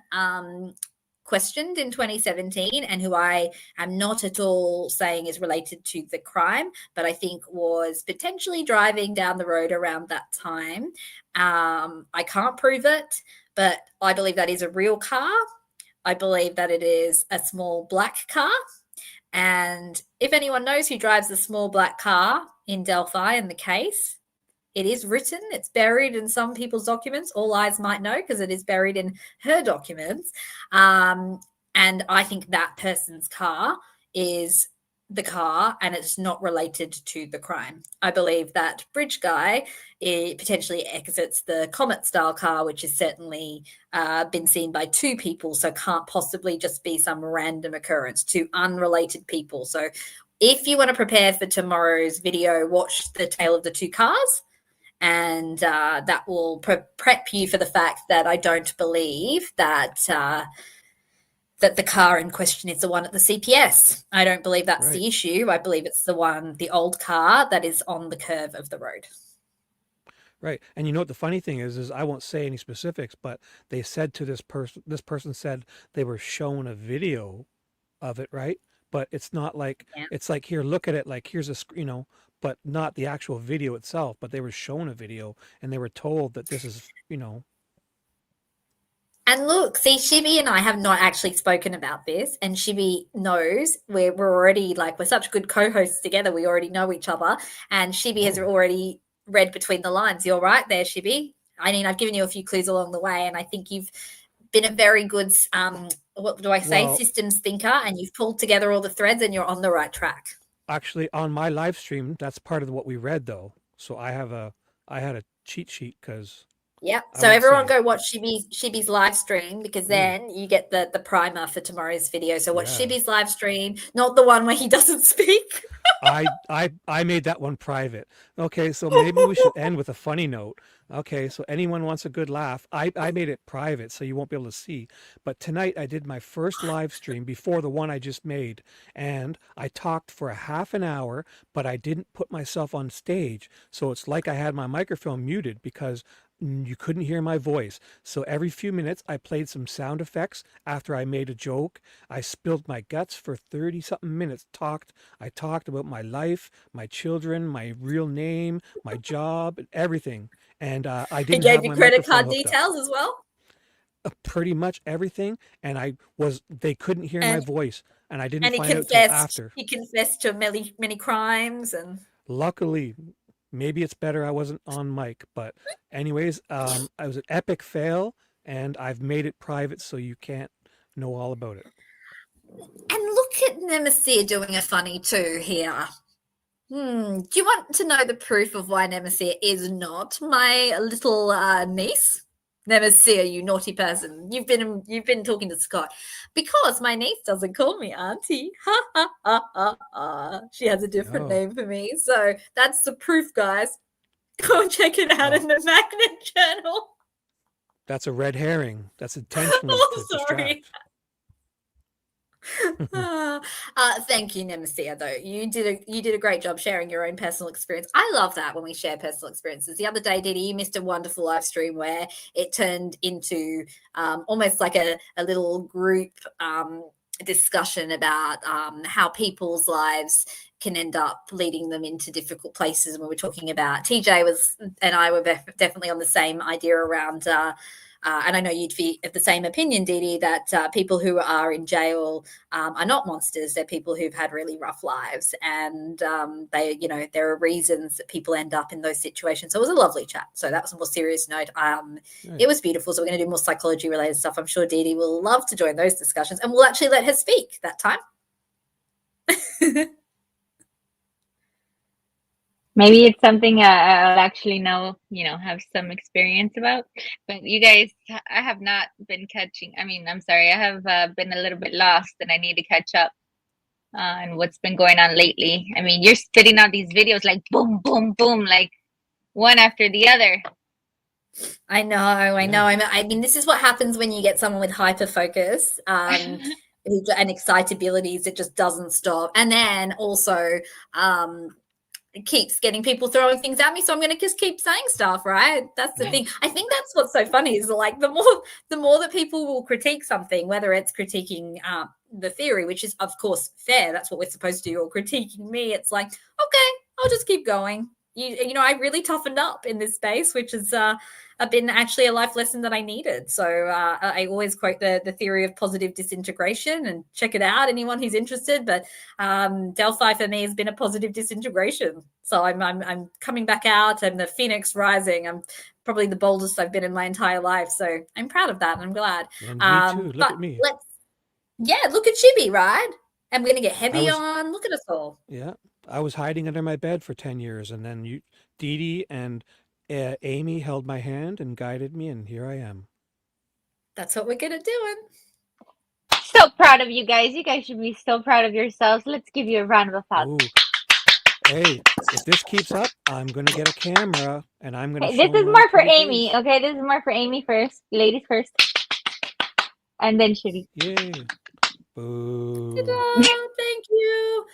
A: questioned in 2017, and who I am not at all saying is related to the crime, but I think was potentially driving down the road around that time. I can't prove it, but I believe that is a real car. I believe that it is a small black car. And if anyone knows who drives the small black car in Delphi in the case, it is written, it's buried in some people's documents. All eyes might know, because it is buried in her documents. And I think that person's car is the car, and it's not related to the crime. I believe that Bridge Guy potentially exits the Comet style car, which has certainly been seen by 2 people, so can't possibly just be some random occurrence, 2 unrelated people. So if you want to prepare for tomorrow's video, watch the Tale of the 2 Cars. and that will prep you for the fact that I don't believe that that the car in question is the one at the CPS. I don't believe that's the issue. I believe it's the old car that is on the curve of the road.
B: Right. And you know what the funny thing is I won't say any specifics, but they said to this person said they were shown a video of it, right? But it's not like, it's like, here, look at it, like, here's a, but not the actual video itself, but they were shown a video and they were told that this is,
A: And look, see, Shibby and I have not actually spoken about this, and Shibby knows we're already, like, we're such good co-hosts together. We already know each other, and Shibby has already read between the lines. You're right there, Shibby. I mean, I've given you a few clues along the way, and I think you've been a very good, what do I say, systems thinker, and you've pulled together all the threads, and you're on the right track.
B: Actually, on my live stream, that's part of what we read, though. So I had a cheat sheet because.
A: Yep. So everyone go watch Shibby's live stream, because then you get the primer for tomorrow's video. So watch Shibby's live stream, not the one where he doesn't speak.
B: I made that one private. Okay, so maybe we should end with a funny note. Okay, so anyone wants a good laugh, I made it private so you won't be able to see. But tonight I did my first live stream before the one I just made, and I talked for a half an hour, but I didn't put myself on stage. So it's like I had my microphone muted because you couldn't hear my voice. So every few minutes I played some sound effects after I made a joke. I spilled my guts for 30 something minutes. I talked about my life, my children, my real name, my job, and everything. And I didn't have my
A: you credit card
B: microphone hooked
A: details
B: up.
A: as well.
B: Pretty much everything. And they couldn't hear my voice, and I didn't
A: And
B: find out till after.
A: He confessed to many crimes, and
B: luckily, maybe it's better I wasn't on mic, but anyways, it was an epic fail, and I've made it private so you can't know all about it.
A: And look at Nemesia doing a funny too here. Do you want to know the proof of why Nemesia is not my little niece? Nemesia, you naughty person. You've been talking to Scott. Because my niece doesn't call me auntie. Ha ha ha ha ha. She has a different name for me. So that's the proof, guys. Go check it out in the Magnet Journal.
B: That's a red herring. That's intentional.
A: Sorry. Thank you, Nemesia, though. You did a great job sharing your own personal experience. I love that when we share personal experiences. The other day, Didi, you missed a wonderful live stream where it turned into almost like a little group discussion about how people's lives can end up leading them into difficult places. When we're talking about TJ and I were definitely on the same idea around and I know you'd be of the same opinion, Didi, that people who are in jail are not monsters. They're people who've had really rough lives, and there are reasons that people end up in those situations. So it was a lovely chat. So that was a more serious note. It was beautiful. So we're going to do more psychology related stuff. I'm sure Didi will love to join those discussions, and we'll actually let her speak that time.
C: Maybe it's something I'll actually have some experience about. But you guys, I have not been catching. I mean, I'm sorry, I have been a little bit lost, and I need to catch up on what's been going on lately. I mean, you're spitting out these videos like boom, boom, boom, like one after the other.
A: I know. I mean, this is what happens when you get someone with hyper focus and excitabilities. It just doesn't stop. And then also, it keeps getting people throwing things at me, so I'm going to just keep saying stuff, right? That's the thing. I think that's what's so funny is like the more that people will critique something, whether it's critiquing the theory, which is of course fair, that's what we're supposed to do, or critiquing me, it's like, okay, I'll just keep going. I really toughened up in this space, which has been actually a life lesson that I needed. So I always quote the theory of positive disintegration, and check it out, anyone who's interested. But Delphi for me has been a positive disintegration. So I'm coming back out. I'm the phoenix rising. I'm probably the boldest I've been in my entire life. So I'm proud of that, and I'm glad.
B: And me too. Look at me.
A: Look at Chibi, right? I'm going to get heavy on. Look at us all.
B: Yeah. I was hiding under my bed for 10 years, and then Didi and Amy held my hand and guided me, and here I am.
A: That's what we're good at doing.
C: So proud of you guys. You guys should be so proud of yourselves. Let's give you a round of applause.
B: Ooh. Hey, if this keeps up, I'm gonna get a camera and I'm gonna
C: Hey,
B: show
C: this is
B: my
C: more for
B: pretty
C: Amy.
B: face.
C: Okay, this is more for Amy first. Ladies first. And then Shitty.
B: Yay! Boo!
A: Ta-da! Thank you.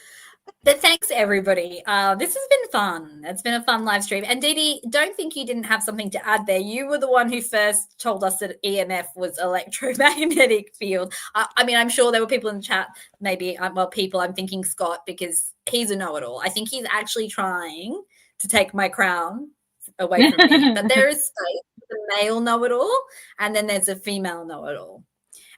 A: But thanks everybody. This has been fun. It's been a fun live stream. And Dee Dee, don't think you didn't have something to add there. You were the one who first told us that EMF was electromagnetic field. I mean, I'm sure there were people in the chat, maybe, people, I'm thinking Scott, because he's a know-it-all. I think he's actually trying to take my crown away from me. But there is space for the male know-it-all, and then there's a female know-it-all.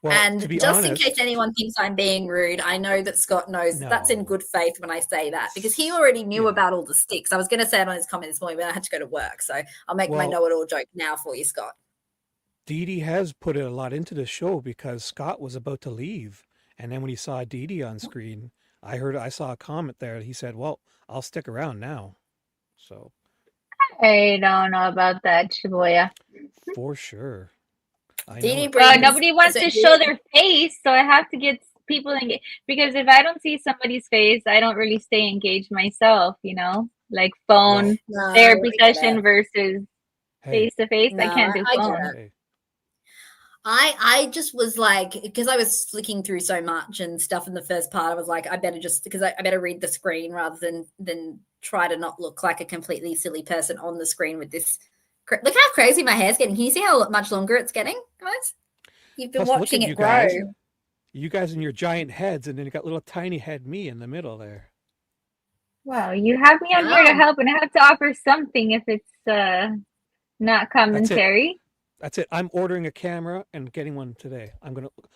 B: Well,
A: And
B: to be
A: just in
B: honest,
A: case anyone thinks I'm being rude, I know that Scott knows that's in
B: no.
A: good faith when I say that, because he already knew
B: Yeah.
A: about all the sticks. I was going to say it on his comment this morning, but I had to go to work. So I'll make my
B: Well,
A: know-it-all joke now for you, Scott.
B: Dee Dee has put a lot into the show because Scott was about to leave, and then when he saw Dee Dee on screen, I saw a comment there. He said, "Well, I'll stick around now." So
C: I don't know about that, Shibuya.
B: for sure, I
A: Dee
B: know
A: Dee
B: it.
A: brings.
C: Nobody wants
A: so
C: to
A: Dee-
C: show their face, so I have to get people engaged. Because if I don't see somebody's face, I don't really stay engaged myself, you know? Like phone
B: Well,
A: No,
C: therapy
A: I get
C: session
A: it.
C: versus
B: hey,
C: face to face. I
A: No,
C: can't do
A: I get
C: phone.
A: it.
B: hey,
A: I just was like, because I was flicking through so much and stuff in the first part, I was like, I better just, because I better read the screen rather than try to not look like a completely silly person on the screen with this. Look how crazy my hair's getting. Can you see how much longer it's getting, guys? You've been
B: plus look
A: watching
B: at
A: it grow.
B: you guys and your giant heads, and then you got little tiny head me in the middle there.
C: Well, you have me on here to
A: Wow.
C: help, and I have to offer something if it's not
B: That's it.
C: commentary.
B: That's it. I'm ordering a camera and getting one today.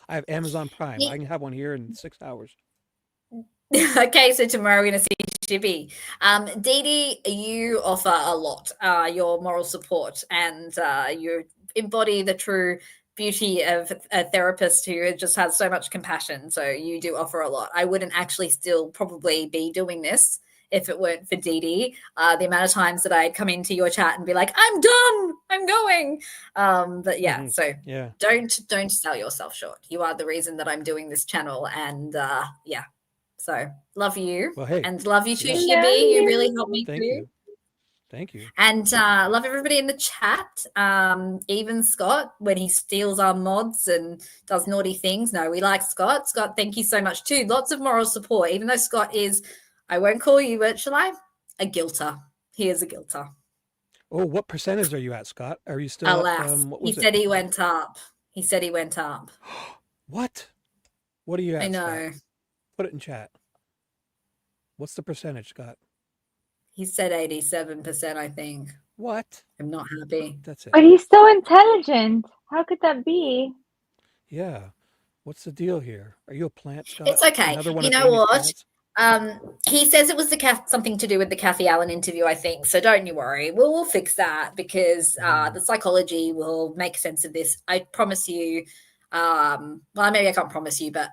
B: I have Amazon Prime.
A: Yeah.
B: I can have one here in 6 hours.
A: Okay, so tomorrow we're going to see Shibby. Dee Dee, you offer a lot. Your moral support, and you embody the true beauty of a therapist who just has so much compassion. So you do offer a lot. I wouldn't actually still probably be doing this if it weren't for Dee Dee. The amount of times that I'd come into your chat and be like, "I'm done. I'm going." But yeah, so
B: Yeah.
A: don't sell yourself short. You are the reason that I'm doing this channel, and yeah. So love you,
B: Well, hey,
A: and love you too,
B: yeah.
A: Shibby. You really helped me
B: Thank
A: too.
B: you. Thank you.
A: And love everybody in the chat. Even Scott, when he steals our mods and does naughty things. No, we like Scott. Scott, thank you so much too. Lots of moral support, even though Scott is, I won't call you, but shall I? A guilter. He is a guilter.
B: Oh, what percentage are you at, Scott? Are you still
A: Alas,
B: at, what
A: he
B: was
A: said
B: it?
A: he went up. He said he went up.
B: What? What are you at,
A: I know.
B: Scott? Put it in chat. What's the percentage, Scott?
A: He said 87%, I think.
B: What?
A: I'm not happy.
B: That's it.
C: But he's so intelligent. How could that be?
B: Yeah. What's the deal here? Are you a plant, Scott?
A: It's okay.
B: Another one
A: You
B: of
A: know
B: Amy's
A: what?
B: plants?
A: He says it was something to do with the Kathy Allen interview, I think. So don't you worry. We'll fix that, because the psychology will make sense of this. I promise you. Well, maybe I can't promise you, but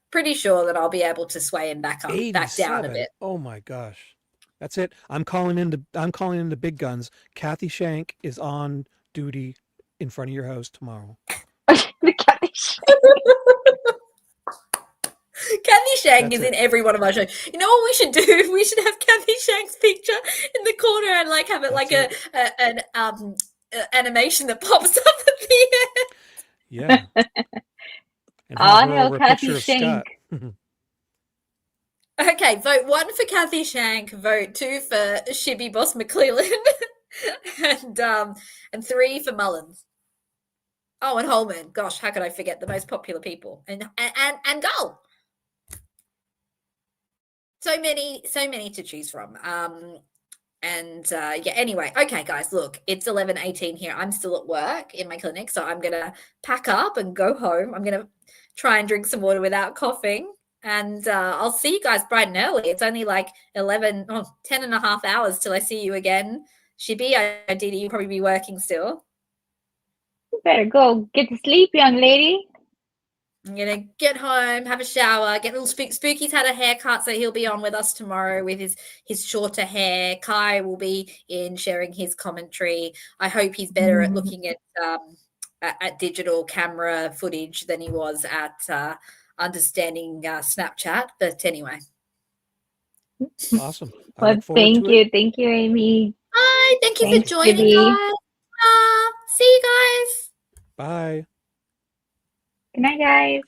A: pretty sure that I'll be able to sway him back down a bit.
B: Oh my gosh. That's it. I'm calling in the big guns. Kathy Shank is on duty in front of your house tomorrow.
C: The Kathy Shank.
A: Kathy Shank
B: That's
A: is in
B: it.
A: every one of our shows. You know what we should do? We should have Kathy Shank's picture in the corner and have it
B: That's
A: like
B: it.
A: an animation that pops up at the end.
B: Yeah. And
C: Oh
B: hover
C: no,
B: over a
C: Kathy
B: picture of
C: Shank.
B: Scott.
A: Okay, vote 1 for Kathy Shank, vote 2 for Shibby Boss McClellan, and 3 for Mullins. Oh, and Holman. Gosh, how could I forget the most popular people? And Gull. So many to choose from. Yeah, anyway, okay, guys, look, it's 11:18 here. I'm still at work in my clinic, so I'm gonna pack up and go home. I'm gonna try and drink some water without coughing, and I'll see you guys bright and early. It's only like 10 and a half hours till I see you again. Shibby, Dee Dee, you'll probably be working still.
C: You better go get to sleep, young lady.
A: I'm gonna get home, have a shower, get a little Spooky's had a haircut, so he'll be on with us tomorrow with his shorter hair. Kai will be in sharing his commentary. I hope he's better at looking at digital camera footage than he was at understanding Snapchat. But anyway,
B: Awesome. I
C: Well,
B: look forward to it.
C: thank you, Amy.
A: Bye. Thank you for
C: Thanks,
A: joining,
C: Libby.
A: guys. See you guys.
B: Bye.
C: Good night, guys.